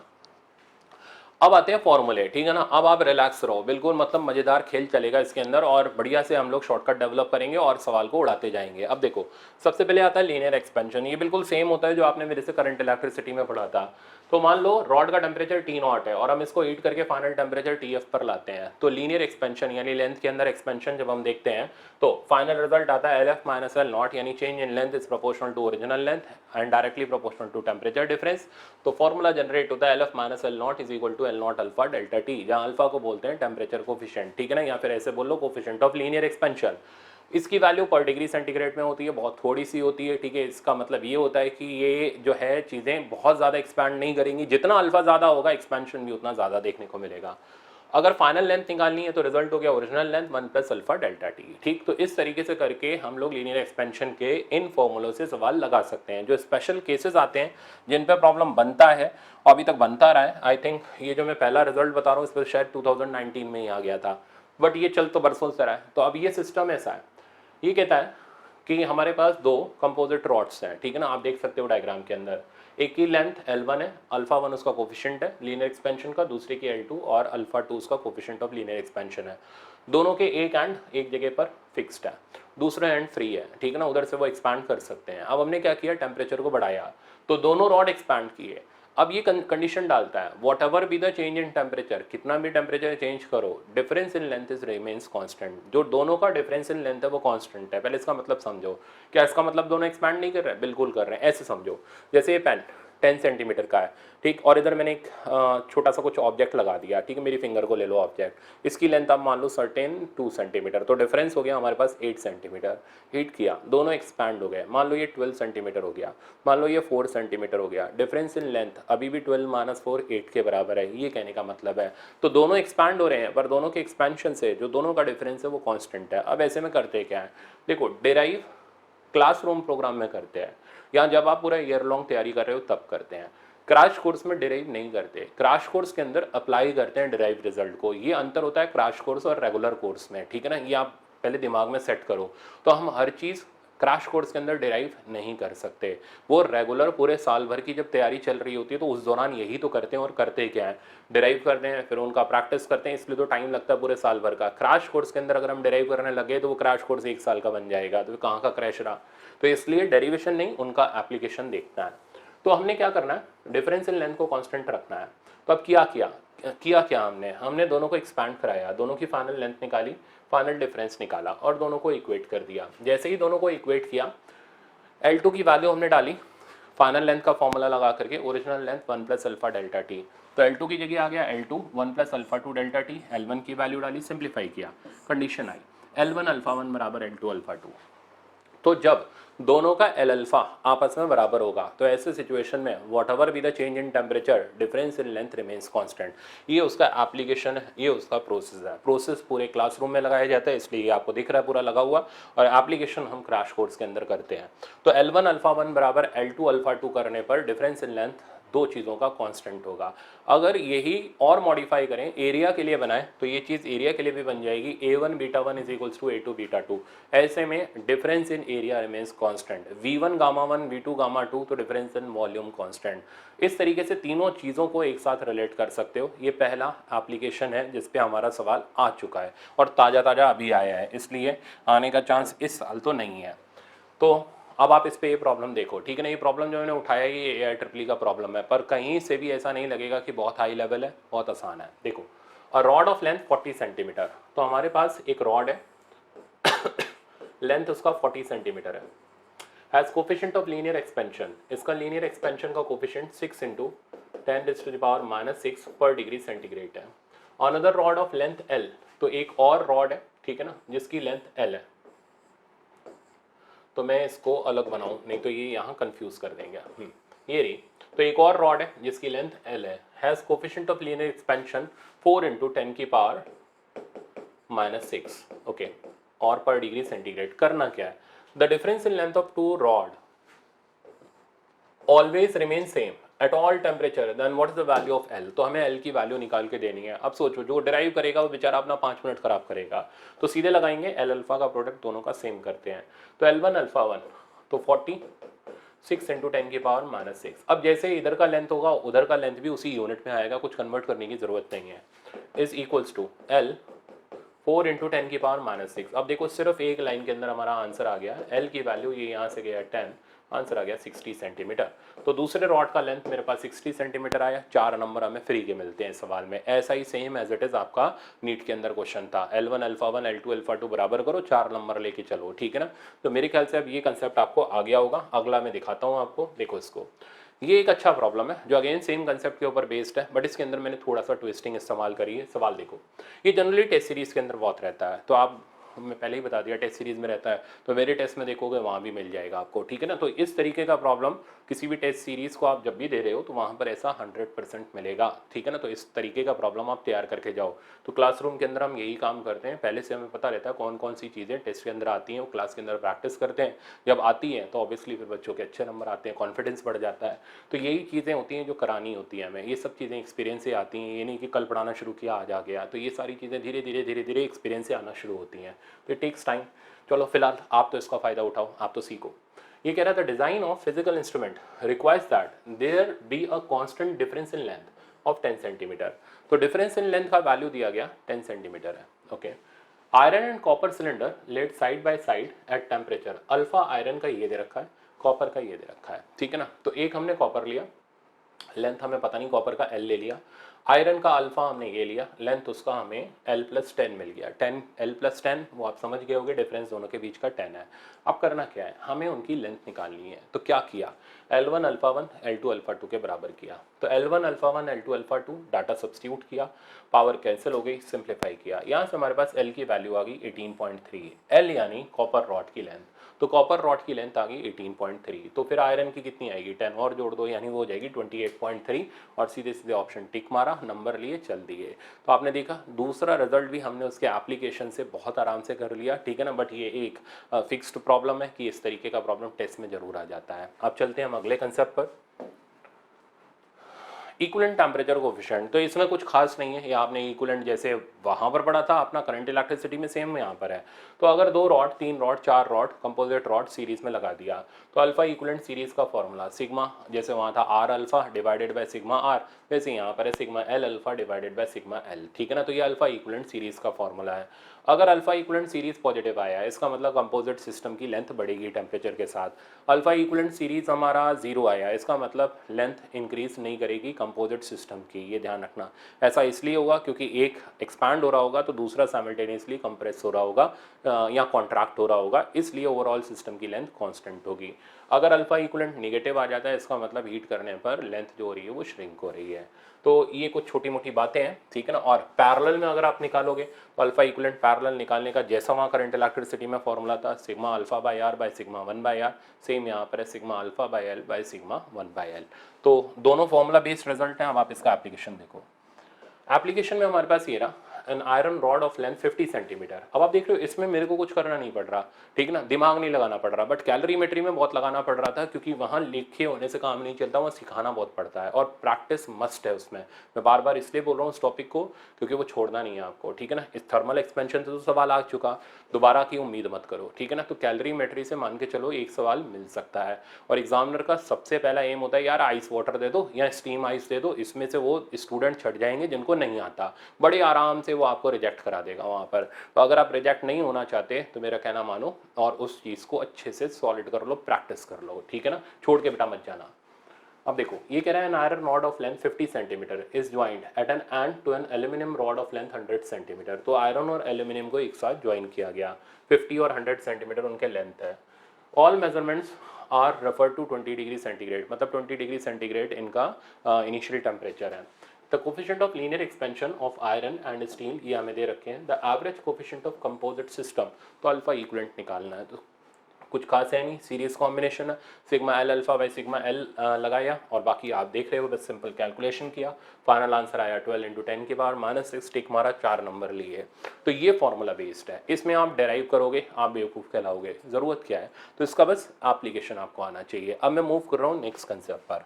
अब आते हैं फॉर्मूले, ठीक है ना। अब आप रिलैक्स रहो, बिल्कुल मतलब मजेदार खेल चलेगा इसके अंदर, और बढ़िया से हम लोग शॉर्टकट डेवलप करेंगे और सवाल को उड़ाते जाएंगे। अब देखो, सबसे पहले आता है लीनियर एक्सपेंशन, ये बिल्कुल सेम होता है जो आपने मेरे से करंट इलेक्ट्रिसिटी में पढ़ा था। तो मान लो रॉड का टेम्परेचर T0 है और हम इसको हीट करके फाइनल टेम्परेचर TF पर लाते हैं, तो लीनियर एक्सपेंशन यानी लेंथ के अंदर एक्सपेंशन जब हम देखते हैं तो फाइनल रिजल्ट आता है LF - L0, यानी change in length is proportional to original length and directly proportional to temperature difference. तो फॉर्मूला जनरेट होता है LF - L0 is equal to L0 alpha delta T, जहाँ अल्फा को बोलते हैं टेम्परेचर कोफिशिएंट, ठीक है ना, या फिर ऐसे बोल लो कोफिशिएंट ऑफ लीनियर एक्सपेंशन। इसकी वैल्यू पर डिग्री सेंटीग्रेड में होती है, बहुत थोड़ी सी होती है, ठीक है। इसका मतलब ये होता है कि ये जो है चीज़ें बहुत ज़्यादा एक्सपैंड नहीं करेंगी, जितना अल्फा ज़्यादा होगा एक्सपेंशन भी उतना ज़्यादा देखने को मिलेगा। अगर फाइनल लेंथ निकालनी है तो रिजल्ट हो गया original length 1 + alpha delta T, ठीक। तो इस तरीके से करके हम लोग लीनियर एक्सपेंशन के इन फॉर्मूलों से सवाल लगा सकते हैं। जो स्पेशल केसेस आते हैं जिन पर प्रॉब्लम बनता है और अभी तक बनता रहा है, आई थिंक ये जो मैं पहला रिजल्ट बता रहा हूँ इस पर शायद 2019 में ही आ गया था, बट ये चल तो बरसों से रहा है। तो अब ये सिस्टम ऐसा है, ये कहता है कि हमारे पास दो कंपोजिट रॉड्स हैं, ठीक है ना, आप देख सकते हो डायग्राम के अंदर। एक की लेंथ L1 है, अल्फा 1 उसका कोफिशिएंट है लीनियर एक्सपेंशन का, दूसरे की L2 और अल्फा 2 उसका कोफिशिएंट ऑफ लीनियर एक्सपेंशन है। दोनों के एक एंड एक जगह पर फिक्स्ड है, दूसरा एंड फ्री है, ठीक है ना, उधर से वो एक्सपैंड कर सकते हैं। अब हमने क्या किया, टेम्परेचर को बढ़ाया तो दोनों रॉड एक्सपैंड किए। अब ये कंडीशन डालता है what ever be the change in temperature, कितना भी टेम्परेचर चेंज करो difference in length is remains constant, जो दोनों का डिफरेंस इन लेंथ है वो कांस्टेंट है। पहले इसका मतलब समझो, क्या इसका मतलब दोनों एक्सपैंड नहीं कर रहे हैं, बिल्कुल कर रहे हैं। ऐसे समझो जैसे ये पेन 10 सेंटीमीटर का है, ठीक, और इधर मैंने एक छोटा सा कुछ ऑब्जेक्ट लगा दिया, ठीक है, मेरी फिंगर को ले लो ऑब्जेक्ट, इसकी लेंथ आप मान लो सर्टेन 2 सेंटीमीटर, तो डिफरेंस हो गया हमारे पास 8 सेंटीमीटर। हीट किया, दोनों एक्सपैंड हो गए, मान लो ये 12 सेंटीमीटर हो गया, मान लो ये 4 सेंटीमीटर हो गया, डिफरेंस इन लेंथ अभी भी 12 - 4 8 के बराबर है, ये कहने का मतलब है। तो दोनों एक्सपैंड हो रहे हैं पर दोनों के एक्सपेंशन से जो दोनों का डिफरेंस है वो कॉन्स्टेंट है। अब ऐसे में करते क्या है, देखो डिराइव क्लासरूम प्रोग्राम में करते हैं या जब आप पूरा ईयर लॉन्ग तैयारी कर रहे हो तब करते हैं। क्रैश कोर्स में डिराइव नहीं करते, क्रैश कोर्स के अंदर अप्लाई करते हैं डिराइव रिजल्ट को। ये अंतर होता है क्रैश कोर्स और रेगुलर कोर्स में, ठीक है ना, ये आप पहले दिमाग में सेट करो। तो हम हर चीज़ क्रैश कोर्स के अंदर डिराइव नहीं कर सकते, वो रेगुलर पूरे साल भर की जब तैयारी चल रही होती है तो उस दौरान यही तो करते हैं। और करते क्या है, डिराइव करते हैं, फिर उनका प्रैक्टिस करते हैं, इसलिए तो टाइम लगता है पूरे साल भर का। क्रैश कोर्स के अंदर अगर हम डिराइव करने लगे तो वो क्रैश कोर्स 1 साल का बन जाएगा, तो कहाँ का क्रैश रहा। तो इसलिए डेरिवेशन नहीं, उनका एप्लीकेशन देखना है। तो हमने क्या करना है, डिफरेंस इन लेंथ को कांस्टेंट रखना है। तो अब किया क्या हमने दोनों को एक्सपैंड कराया, दोनों की फाइनल लेंथ निकाली, फाइनल डिफरेंस निकाला और दोनों को इक्वेट कर दिया। जैसे ही दोनों को इक्वेट किया, L2 की वैल्यू हमने डाली फाइनल लेंथ का फॉर्मूला लगा करके, original length 1 plus alpha delta T. तो L2 की जगह आ गया L2 1 plus alpha 2 delta T. L1 की वैल्यू डाली, सिंप्लीफाई किया, कंडीशन आई L1 अल्फा 1 बराबर L2 अल्फा 2। तो जब दोनों का एल अल्फा आपस में बराबर होगा तो ऐसे सिचुएशन में what ever be the change in temperature, difference in length remains constant. ये उसका एप्लीकेशन है, ये उसका प्रोसेस है। प्रोसेस पूरे क्लासरूम में लगाया जाता है, इसलिए ये आपको दिख रहा है पूरा लगा हुआ, और एप्लीकेशन हम क्रैश कोर्स के अंदर करते हैं। तो L1 अल्फा 1 बराबर L2 अल्फा 2 करने पर डिफरेंस इन लेंथ दो चीज़ों का कांस्टेंट होगा। अगर यही और मॉडिफाई करें, एरिया के लिए बनाएं, तो ये चीज़ एरिया के लिए भी बन जाएगी, A1 beta 1 is equals to A2 beta 2। ऐसे में difference in area remains constant, V1 gamma 1 V2 gamma 2, तो डिफरेंस इन वॉल्यूम कांस्टेंट। इस तरीके से तीनों चीज़ों को एक साथ रिलेट कर सकते हो। ये पहला एप्लीकेशन है जिस पे हमारा सवाल आ चुका है और ताज़ा अभी आया है, इसलिए आने का चांस इस साल तो नहीं है। तो अब आप इस पे ये प्रॉब्लम देखो, ठीक है ना। ये प्रॉब्लम जो मैंने उठाया ये AIEEE का प्रॉब्लम है, पर कहीं से भी ऐसा नहीं लगेगा कि बहुत हाई लेवल है, बहुत आसान है। देखो, a rod of length 40 centimetre, तो हमारे पास एक रॉड है लेंथ उसका 40 सेंटीमीटर है, has coefficient of linear expansion, इसका लीनियर एक्सपेंशन का कोफिशिएंट 6 इंटू 10⁻⁻6 पर डिग्री सेंटीग्रेड है। Another rod of length L, तो एक और रॉड है, ठीक है ना, जिसकी लेंथ L है। तो मैं इसको अलग बनाऊं, नहीं तो ये यहाँ कंफ्यूज कर देंगे। ये रही, तो एक और रॉड है जिसकी लेंथ L है, has coefficient of linear expansion 4 into 10⁻⁻6, okay, और पर डिग्री सेंटीग्रेड। करना क्या है, the difference in length of two rod always remain same at all temperature, then what is the value of L। तो हमें L की value निकाल के देनी है। अब सोचो, जो डिराइव करेगा वो बेचारा अपना 5 मिनट खराब करेगा, तो सीधे लगाएंगे L अल्फा का प्रोडक्ट दोनों का सेम करते हैं। तो L1 अल्फा 1 तो 46 इंटू 10⁻⁻6। अब जैसे इधर का लेंथ होगा उधर का लेंथ भी उसी यूनिट में आएगा, कुछ कन्वर्ट करने की जरूरत नहीं है। Is equals to L 4 into 10⁻⁻6। अब देखो, सिर्फ एक लाइन के अंदर हमारा आंसर आ गया। L की वैल्यू ये यहाँ से गया 10, आंसर आ गया 60 सेंटीमीटर। तो दूसरे रॉड का लेंथ मेरे पास 60 सेंटीमीटर आया। 4 नंबर हमें फ्री के मिलते हैं इस सवाल में। ऐसा ही सेम एज इट इज आपका नीट के अंदर क्वेश्चन था, L1 अल्फा 1 L2 अल्फा 2 बराबर करो, 4 नंबर लेके चलो, ठीक है ना। तो मेरे ख्याल से अब ये कंसेप्ट आपको आ गया होगा। अगला मैं दिखाता हूँ आपको, देखो इसको। ये एक अच्छा प्रॉब्लम है जो अगेन सेम कंसेप्ट के ऊपर बेस्ड है, बट इसके अंदर मैंने थोड़ा सा ट्विस्टिंग इस्तेमाल करी है। सवाल देखो, ये जनरली टेस्ट सीरीज के अंदर बहुत रहता है, तो आप, मैं पहले ही बता दिया टेस्ट सीरीज में रहता है, तो मेरे टेस्ट में देखोगे वहाँ भी मिल जाएगा आपको, ठीक है ना। तो इस तरीके का प्रॉब्लम किसी भी टेस्ट सीरीज को आप जब भी दे रहे हो तो वहाँ पर ऐसा 100% मिलेगा, ठीक है ना। तो इस तरीके का प्रॉब्लम आप तैयार करके जाओ। तो क्लासरूम के अंदर हम यही काम करते हैं, पहले से हमें पता रहता है कौन कौन सी चीज़ें टेस्ट के अंदर आती हैं, वो क्लास के अंदर प्रैक्टिस करते हैं। जब आती हैं तो ऑब्वियसली फिर बच्चों के अच्छे नंबर आते हैं, कॉन्फिडेंस बढ़ जाता है। तो यही चीज़ें होती हैं जो करानी होती हैं हमें। ये सब चीज़ें एक्सपीरियंस से आती हैं, ये नहीं कि कल पढ़ाना शुरू किया आज आ गया। तो ये सारी चीज़ें धीरे धीरे एक्सपीरियंस से आना शुरू होती हैं, तो इट टेक्स टाइम। चलो फिलहाल आप तो इसका फ़ायदा उठाओ, आप तो सीखो। ये कह रहा था, design of physical instrument requires that there be a constant difference in length of 10 centimetre. तो डिफरेंस इन लेंथ का वैल्यू दिया गया 10 सेंटीमीटर है, okay. Iron and copper cylinder laid side by side at temperature alpha. Iron का ये दे रखा है, copper का ये दे रखा है, ठीक है ना। तो एक हमने कॉपर लिया, लेंथ हमें पता नहीं, कॉपर का L ले लिया। आयरन का अल्फा हमने ये लिया, लेंथ उसका हमें L+10 मिल गया। 10 L+10 वो आप समझ गए होंगे, डिफरेंस दोनों के बीच का 10 है। अब करना क्या है, हमें उनकी लेंथ निकालनी है। तो क्या किया, L1 अल्फा 1 L2 अल्फा 2 के बराबर किया। तो L1 alpha 1 L2 alpha 2 data substitute किया, पावर कैंसिल हो गई, सिंप्लीफाई किया। यहाँ से हमारे पास L की वैल्यू आ गई 18.3, L यानी कॉपर रॉड की लेंथ। तो कॉपर रॉड की लेंथ आ गई 18.3। तो फिर आयरन की कितनी आएगी, 10 और जोड़ दो, यानी वो हो जाएगी 28.3। और सीधे सीधे ऑप्शन टिक मारा, नंबर लिए, चल दिए। तो आपने देखा दूसरा रिजल्ट भी हमने उसके एप्लीकेशन से बहुत आराम से कर लिया, ठीक है ना। बट ये एक फिक्स्ड प्रॉब्लम है कि इस तरीके का प्रॉब्लम टेस्ट में जरूर आ जाता है। अब चलते हैं हम अगले कंसेप्ट पर, इक्विवेलेंट टेम्परेचर कोफिशिएंट। तो इसमें कुछ खास नहीं है, ये आपने इक्विवेलेंट जैसे वहाँ पर पढ़ा था अपना करंट इलेक्ट्रिसिटी में, सेम यहाँ पर है। तो अगर 2 rod 3 rod 4 rod composite rod series में लगा दिया, तो अल्फा इक्विवेलेंट सीरीज का फॉर्मूला सिग्मा, जैसे वहाँ था R alpha divided by sigma R, वैसे यहाँ पर है sigma L alpha divided by sigma L, ठीक है ना। तो ये अल्फा इक्विवेलेंट सीरीज का फॉर्मूला है। अगर अल्फा इक्वलेंट सीरीज पॉजिटिव आया है इसका मतलब कंपोजिट सिस्टम की लेंथ बढ़ेगी टेम्परेचर के साथ। अल्फा इक्वलेंट सीरीज हमारा जीरो आया है इसका मतलब लेंथ इंक्रीज नहीं करेगी कंपोजिट सिस्टम की, ये ध्यान रखना। ऐसा इसलिए होगा क्योंकि एक एक्सपैंड हो रहा होगा तो दूसरा साइमल्टेनियसली कंप्रेस हो रहा होगा या कॉन्ट्रैक्ट हो रहा होगा, इसलिए ओवरऑल सिस्टम की लेंथ कांस्टेंट होगी। अगर अल्फा इक्वलेंट नेगेटिव आ जाता है इसका मतलब हीट करने पर लेंथ जो हो रही है वो श्रिंक हो रही है। तो ये कुछ छोटी मोटी बातें हैं, ठीक है ना। और पैरेलल में अगर आप निकालोगे तो अल्फा इक्वलेंट पैरेलल निकालने का जैसा वहाँ करंट इलेक्ट्रिसिटी में फॉर्मूला था sigma alpha by R by sigma one by R, same यहाँ पर है sigma alpha by L by sigma one by L. तो दोनों फॉर्मूला बेस्ड रिजल्ट हैं। अब आप इसका एप्लीकेशन देखो। एप्लीकेशन में हमारे पास ये रहा N iron rod of length 50 centimetre. अब आप देख रहे हो इसमें मेरे को कुछ करना नहीं पड़ रहा, ठीक है ना, दिमाग नहीं लगाना पड़ रहा, बट कैलोरीमेट्री में बहुत लगाना पड़ रहा था क्योंकि वहाँ लिखे होने से काम नहीं चलता, वहाँ सिखाना बहुत पड़ता है और प्रैक्टिस मस्ट है उसमें। मैं बार बार इसलिए बोल रहा हूँ इस टॉपिक को क्योंकि वो छोड़ना नहीं है आपको, ठीक है ना। इस थर्मल एक्सपेंशन से तो सवाल आ चुका, दोबारा की उम्मीद मत करो, ठीक है ना। तो कैलोरीमेट्री से मान के चलो एक सवाल मिल सकता है और एग्जामिनर का सबसे पहला एम होता है यार आइस वाटर दे दो या स्टीम आइस दे दो, इसमें से वो स्टूडेंट छट जाएंगे जिनको नहीं आता, बड़े आराम से वो आपको रिजेक्ट करा देगा वहाँ पर। तो अगर आप रिजेक्ट नहीं होना चाहते तो मेरा कहना मानो और उस चीज़ को अच्छे से सॉलिड कर लो, प्रैक्टिस कर लो, ठीक है ना, छोड़ के बेटा मत जाना। अब देखो ये कह रहा है an iron rod of length 50 centimetre is joint at an end to an aluminium rod of length 100 centimetre. तो आयरन और एल्यूमिनियम को एक साथ ज्वाइन किया गया, 50 और 100 सेंटीमीटर उनके लेंथ है। All measurements are refer to 20 degree centigrade, मतलब 20 डिग्री सेंटीग्रेड इनका इनिशियल टेम्परेचर है। The coefficient of linear expansion of iron and steel ये हमें दे रखे हैं। The average coefficient of composite system, तो अल्फा इक्विवेलेंट निकालना है। तो कुछ खास है नहीं, सीरीज कॉम्बिनेशन है, sigma L alpha by sigma L लगाया और बाकी आप देख रहे हो बस सिंपल कैलकुलेशन किया, फाइनल आंसर आया 12 इंटू 10 के बार -6 टिक मारा, 4 नंबर लिए। तो ये फॉर्मूला बेस्ड है, इसमें आप डेराइव करोगे आप बेवकूफ़ कहलाओगे, ज़रूरत क्या है। तो इसका बस एप्लीकेशन आपको आना चाहिए। अब मैं मूव कर रहा हूँ नेक्स्ट कंसेप्ट पर।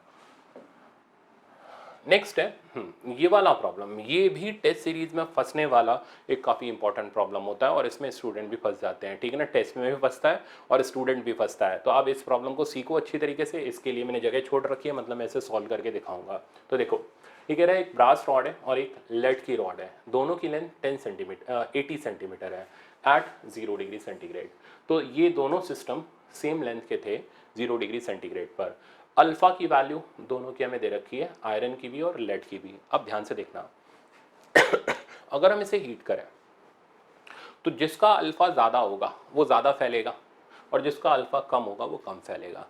नेक्स्ट है ये वाला प्रॉब्लम, ये भी टेस्ट सीरीज में फंसने वाला एक काफ़ी इंपॉर्टेंट प्रॉब्लम होता है और इसमें स्टूडेंट भी फंस जाते हैं, ठीक है ना। टेस्ट में भी फंसता है और स्टूडेंट भी फंसता है। तो आप इस प्रॉब्लम को सीखो अच्छी तरीके से, इसके लिए मैंने जगह छोड़ रखी है, मतलब मैं इसे सॉल्व करके दिखाऊंगा। तो देखो ये कह रहा है एक ब्रास रॉड है और एक लेड की रॉड है, दोनों की लेंथ 80 सेंटीमीटर है एट 0 डिग्री सेंटीग्रेड। तो ये दोनों सिस्टम सेम लेंथ के थे 0 डिग्री सेंटीग्रेड पर। अल्फा की वैल्यू दोनों की हमें दे रखी है, आयरन की भी और लेड की भी। अब ध्यान से देखना अगर हम इसे हीट करें तो जिसका अल्फा ज़्यादा होगा वो ज़्यादा फैलेगा और जिसका अल्फा कम होगा वो कम फैलेगा।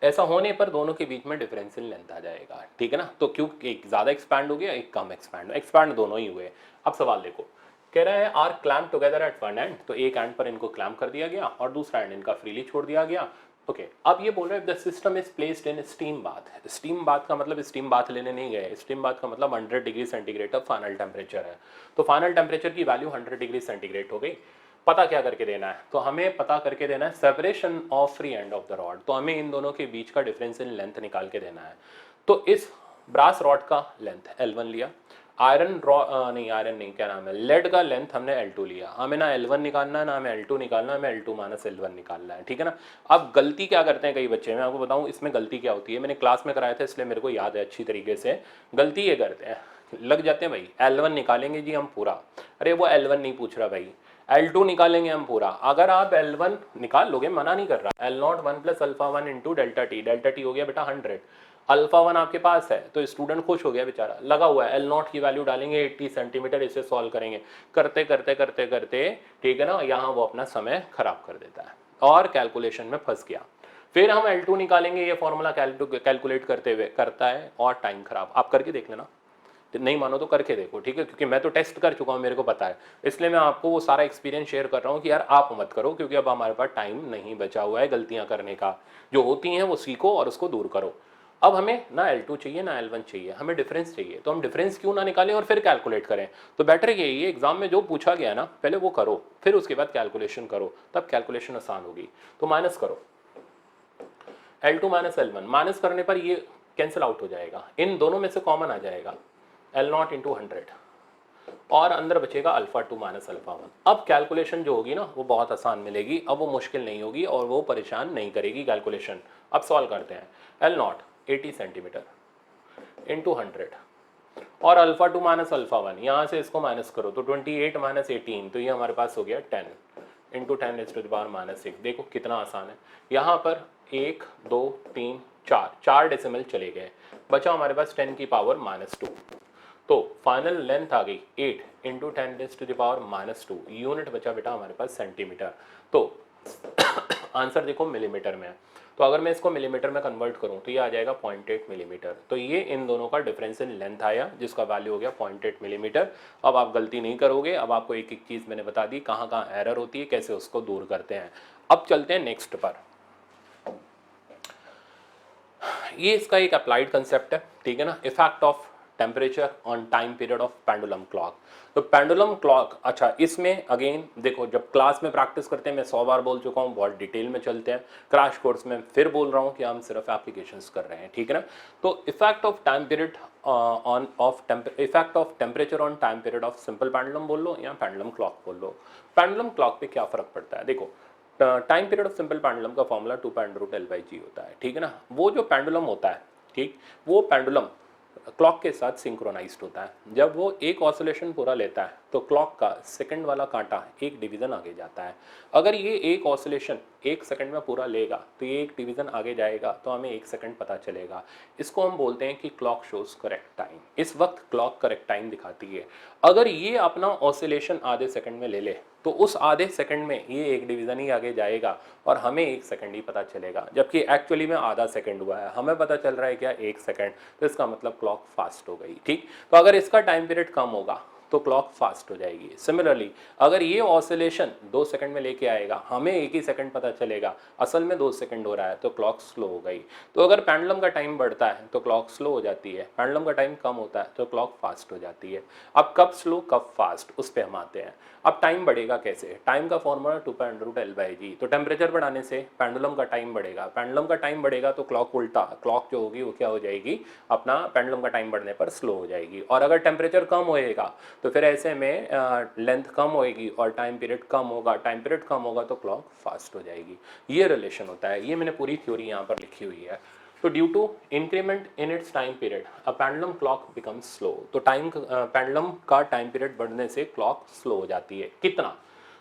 ऐसा होने पर दोनों के बीच में डिफरेंशियल लेंथ आ जाएगा, ठीक है ना। तो क्यों एक ज़्यादा एक्सपैंड हो गया एक कम एक्सपैंड दोनों ही हुए। अब सवाल देखो, कह रहा है are clamp together at one end, तो एक एंड पर इनको क्लैम्प कर दिया गया और दूसरा एंड इनका फ्रीली छोड़ दिया गया। ओके अब ये बोल रहे हैं the system is placed in steam bath. Steam bath का मतलब स्टीम बाथ लेने नहीं गए, स्टीम बाथ का मतलब 100 डिग्री सेंटीग्रेड का फाइनल टेम्परेचर है। तो फाइनल टेम्परेचर की वैल्यू 100 डिग्री सेंटीग्रेड हो गई। पता क्या करके देना है, तो हमें पता करके देना है separation of free end of the rod. तो हमें इन दोनों के बीच का डिफरेंस इन लेंथ निकाल के देना है। तो इस ब्रास रॉड का लेंथ L1 लिया, आयरन नहीं क्या नाम है, लेड का लेंथ हमने L2 लिया। हमें ना L1 निकालना है ना हमें L2 निकालना है, हमें L2 माइनस L1 निकालना है, ठीक है ना। अब गलती क्या करते हैं कई बच्चे, मैं आपको बताऊं इसमें गलती क्या होती है, मैंने क्लास में कराया था इसलिए मेरे को याद है अच्छी तरीके से। गलती ये करते हैं, लग जाते हैं भाई L1 निकालेंगे जी हम पूरा, अरे वो L1 नहीं पूछ रहा भाई, L2 निकालेंगे हम पूरा। अगर आप L1 निकाल लोगे, मना नहीं कर रहा, L0 1 plus alpha 1 into delta T हो गया बेटा 100, अल्फा 1 आपके पास है तो स्टूडेंट खुश हो गया बेचारा, लगा हुआ है। L0 की वैल्यू डालेंगे 80 सेंटीमीटर, इसे सॉल्व करेंगे, करते करते करते करते ठीक है ना, यहाँ वो अपना समय खराब कर देता है और कैलकुलेशन में फंस गया। फिर हम L2 निकालेंगे, ये फॉर्मूला कैलकुलेट करते हुए करता है और टाइम खराब। आप करके देख लेना, नहीं मानो तो करके देखो, ठीक है, क्योंकि मैं तो टेस्ट कर चुका हूँ, मेरे को पता है, इसलिए मैं आपको वो सारा एक्सपीरियंस शेयर कर रहा हूँ कि यार आप मत करो, क्योंकि अब हमारे पास टाइम नहीं बचा हुआ है गलतियाँ करने का। जो होती हैं वो सीखो और उसको दूर करो। अब हमें ना L2 चाहिए ना L1 चाहिए, हमें डिफरेंस चाहिए। तो हम डिफरेंस क्यों ना निकालें और फिर कैलकुलेट करें। तो बेटर यही है, एग्जाम में जो पूछा गया ना पहले वो करो, फिर उसके बाद कैलकुलेशन करो, तब कैलकुलेशन आसान होगी। तो माइनस करो, L2 माइनस L1, माइनस करने पर ये कैंसिल आउट हो जाएगा, इन दोनों में से कॉमन आ जाएगा L0 इंटू 100 और अंदर बचेगा अल्फा 2 माइनस अल्फा 1। अब कैलकुलेशन जो होगी ना वो बहुत आसान मिलेगी, अब वो मुश्किल नहीं होगी और वो परेशान नहीं करेगी कैलकुलेशन। अब सॉल्व करते हैं, L0 80 सेंटीमीटर इंटू 100 और अल्फा 2 माइनस अल्फा 1, यहाँ से इसको माइनस करो तो 28 माइनस 18, तो ये हमारे पास हो गया 10 इंटू 10⁻⁻6। देखो कितना आसान है। यहाँ पर 1 2 3 4 डेसिमल चले गए, बचा हमारे पास 10⁻⁻2। तो फाइनल लेंथ आ गई 8 इंटू 10⁻⁻2, यूनिट बचा बेटा हमारे पास सेंटीमीटर। तो आंसर देखो मिलीमीटर में है, तो अगर मैं इसको मिलीमीटर में कन्वर्ट करूं तो ये आ जाएगा 0.8 मिलीमीटर। तो ये इन दोनों का डिफरेंस इन लेंथ आया, जिसका वैल्यू हो गया 0.8 मिलीमीटर। अब आप गलती नहीं करोगे, अब आपको एक एक चीज़ मैंने बता दी कहाँ कहाँ एरर होती है, कैसे उसको दूर करते हैं। अब चलते हैं नेक्स्ट पर। ये इसका एक अप्लाइड कंसेप्ट है, ठीक है ना, effect of temperature on time period of pendulum clock. तो पेंडुलम क्लॉक, अच्छा इसमें अगेन देखो, जब क्लास में प्रैक्टिस करते हैं मैं 100 बार बोल चुका हूँ, बहुत डिटेल में चलते हैं। क्रैश कोर्स में फिर बोल रहा हूँ कि हम सिर्फ एप्लीकेशंस कर रहे हैं, ठीक है ना। तो effect of time period on effect of temperature on time period of simple pendulum बोल लो या पेंडुलम क्लॉक बोल लो। पेंडुलम क्लॉक पे क्या फर्क पड़ता है, देखो time period of simple pendulum का फॉर्मूला 2π√L/g होता है, ठीक है ना। वो जो पेंडुलम होता है, ठीक, वो पेंडुलम क्लॉक के साथ सिंक्रोनाइज्ड होता है। जब वो एक ऑसिलेशन पूरा लेता है तो क्लॉक का सेकंड वाला कांटा एक डिवीज़न आगे जाता है। अगर ये एक ऑसिलेशन 1 सेकंड में पूरा लेगा तो ये एक डिवीज़न आगे जाएगा, तो हमें 1 सेकंड पता चलेगा। इसको हम बोलते हैं कि क्लॉक शोज करेक्ट टाइम। इस वक्त क्लॉक करेक्ट टाइम दिखाती है। अगर ये अपना ऑसिलेशन आधे सेकंड में ले ले तो उस आधे सेकंड में ये एक डिवीज़न ही आगे जाएगा और हमें 1 सेकंड ही पता चलेगा, जबकि एक्चुअली में आधा सेकंड हुआ है, हमें पता चल रहा है क्या 1 सेकंड। तो इसका मतलब क्लॉक फास्ट हो गई, ठीक। तो अगर इसका टाइम पीरियड कम होगा तो क्लॉक फास्ट हो जाएगी। सिमिलरली अगर ये ऑसिलेशन 2 सेकंड में लेके आएगा, हमें 1 ही सेकंड पता चलेगा, असल में 2 सेकंड हो रहा है, तो क्लॉक स्लो हो गई। तो अगर पेंडुलम का टाइम बढ़ता है तो क्लॉक स्लो हो जाती है, पेंडुलम का टाइम कम होता है तो क्लॉक फास्ट हो जाती है। अब कब स्लो कब फास्ट उस पर हम आते हैं। अब टाइम बढ़ेगा कैसे, टाइम का फॉर्मूला 2π√L/g। तो टेम्परेचर बढ़ाने से पेंडुलम का टाइम बढ़ेगा, पेंडुलम का टाइम बढ़ेगा तो क्लॉक उल्टा, क्लॉक जो होगी वो क्या हो जाएगी, अपना पेंडुलम का टाइम बढ़ने पर स्लो हो जाएगी। और अगर टेम्परेचर कम होएगा तो फिर ऐसे में लेंथ कम होएगी और टाइम पीरियड कम होगा, टाइम पीरियड कम होगा तो क्लॉक फास्ट हो जाएगी। ये रिलेशन होता है, ये मैंने पूरी थ्योरी यहाँ पर लिखी हुई है। तो due to increment in its time period a pendulum clock becomes slow. तो पेंडुलम का टाइम पीरियड बढ़ने से क्लॉक स्लो हो जाती है। कितना,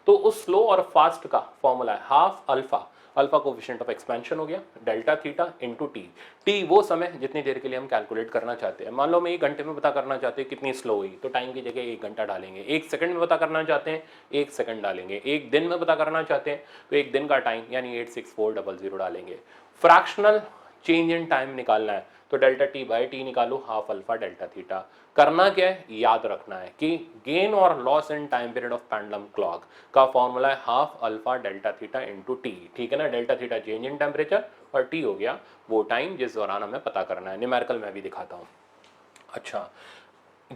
तो उस स्लो और फास्ट का फॉर्मूला है half alpha, alpha coefficient of expansion हो गया, delta theta into T. T वो समय जितनी देर के लिए हम कैलकुलेट करना चाहते हैं। मान लो मैं 1 घंटे में पता करना चाहते हैं कितनी स्लो हुई, तो टाइम की जगह 1 घंटा डालेंगे। 1 सेकंड में पता करना चाहते हैं 1 सेकंड डालेंगे। 1 दिन में पता करना चाहते हैं तो 1 दिन का टाइम यानी 86400 डालेंगे। फ्रैक्शनल चेंज इन टाइम निकालना है तो डेल्टा टी बाई टी निकालो, हाफ अल्फा डेल्टा थीटा। करना क्या है, याद रखना है कि गेन और loss in time period of pendulum clock का फॉर्मूला है half alpha delta theta into T, ठीक है ना। Delta theta change in temperature और टी हो गया वो टाइम जिस दौरान हमें पता करना है। न्यूमेरिकल में भी दिखाता हूँ। अच्छा,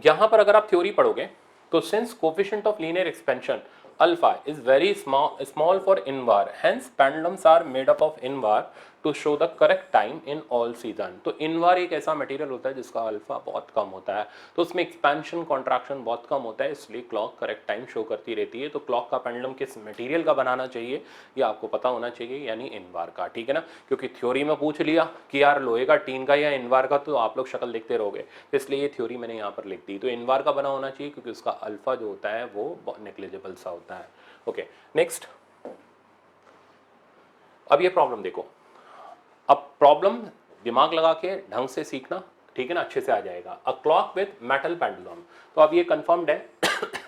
यहाँ पर अगर आप थ्योरी पढ़ोगे तो since coefficient of linear expansion alpha is very small for Invar, hence pendulums are made up of Invar to show the correct time in all season. तो इनवार एक ऐसा मटेरियल होता है जिसका अल्फा बहुत कम होता है, तो उसमें एक्सपेंशन कॉन्ट्रैक्शन बहुत कम होता है, इसलिए क्लॉक करेक्ट टाइम शो करती रहती है। तो क्लॉक का पेंडुलम किस मटेरियल का बनाना चाहिए ये आपको पता होना चाहिए, यानी इनवार का, ठीक है ना। क्योंकि थ्योरी में पूछ लिया कि यार लोहे का, टीन का या इनवार का, तो आप लोग शक्ल देखते रहोगे, तो इसलिए ये थ्योरी मैंने यहाँ पर लिख दी। तो इनवार का बना होना चाहिए क्योंकि उसका अल्फा जो होता है वो नेग्लिजिबल सा होता है। ओके नेक्स्ट, अब ये प्रॉब्लम देखो। अब प्रॉब्लम दिमाग लगा के ढंग से सीखना, ठीक है ना, अच्छे से आ जाएगा। A clock with metal pendulum, तो अब ये कंफर्म्ड है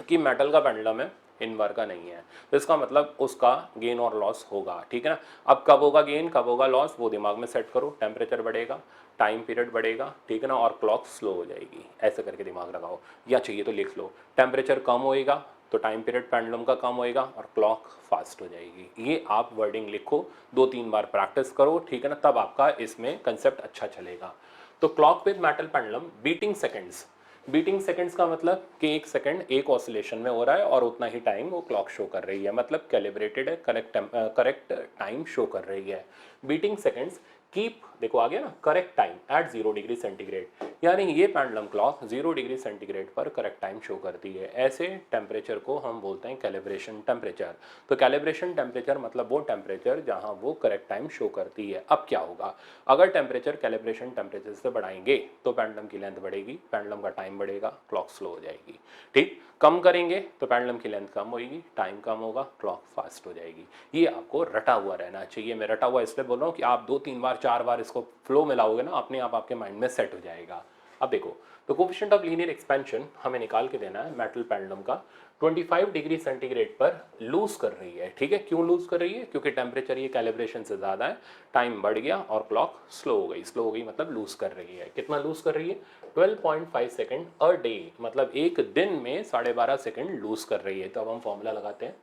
कि मेटल का पेंडुलम है, इनवार का नहीं है, तो इसका मतलब उसका गेन और लॉस होगा, ठीक है ना। अब कब होगा गेन कब होगा लॉस वो दिमाग में सेट करो। टेम्परेचर बढ़ेगा, टाइम पीरियड बढ़ेगा, ठीक है ना, और क्लॉक स्लो हो जाएगी, ऐसे करके दिमाग लगाओ। या चाहिए तो लिख लो, टेम्परेचर कम होएगा तो टाइम पीरियड पेंडुलम का कम होएगा और क्लॉक फास्ट हो जाएगी। ये आप वर्डिंग लिखो, 2-3 बार प्रैक्टिस करो, ठीक है ना, तब आपका इसमें कंसेप्ट अच्छा चलेगा। तो clock with metal pendulum beating seconds, beating seconds का मतलब कि 1 सेकंड एक ऑसिलेशन में हो रहा है और उतना ही टाइम वो क्लॉक शो कर रही है, मतलब कैलिब्रेटेड है, करेक्ट टाइम शो कर रही है। बीटिंग सेकंड्स कीप देखो आ गया ना, correct time at 0 degree centigrade, यानी ये पेंडुलम क्लॉक 0 डिग्री सेंटीग्रेड पर करेक्ट टाइम शो करती है। ऐसे टेम्परेचर को हम बोलते हैं कैलिब्रेशन टेम्परेचर। तो कैलिब्रेशन टेम्परेचर मतलब वो टेम्परेचर जहां वो करेक्ट टाइम शो करती है। अब क्या होगा, अगर टेम्परेचर कैलिब्रेशन टेम्परेचर से बढ़ाएंगे तो पेंडुलम की लेंथ बढ़ेगी, पेंडुलम का टाइम बढ़ेगा, क्लॉक स्लो हो जाएगी। ठीक, कम करेंगे तो पेंडुलम की लेंथ कम होगी, टाइम कम होगा, क्लॉक फास्ट हो जाएगी। ये आपको रटा हुआ रहना चाहिए। मैं रटा हुआ इसलिए बोल रहा हूँ कि आप 2-3 बार 4 बार इसको फ्लो में लाओगे ना, अपने आप आपके माइंड में सेट हो जाएगा। अब देखो, तो कोफिशिएंट ऑफ लीनियर एक्सपेंशन हमें निकाल के देना है मेटल पेंडुलम का। 25 डिग्री सेंटीग्रेड पर लूज कर रही है। ठीक है, क्यों लूज कर रही है, क्योंकि टेम्परेचर ये कैलिब्रेशन से ज़्यादा है, टाइम बढ़ गया और क्लॉक स्लो हो गई। स्लो हो गई मतलब लूज कर रही है। कितना लूज कर रही है, 12.5 सेकेंड अ डे, मतलब एक दिन में 12.5 सेकेंड लूज कर रही है। तो अब हम फॉर्मूला लगाते हैं,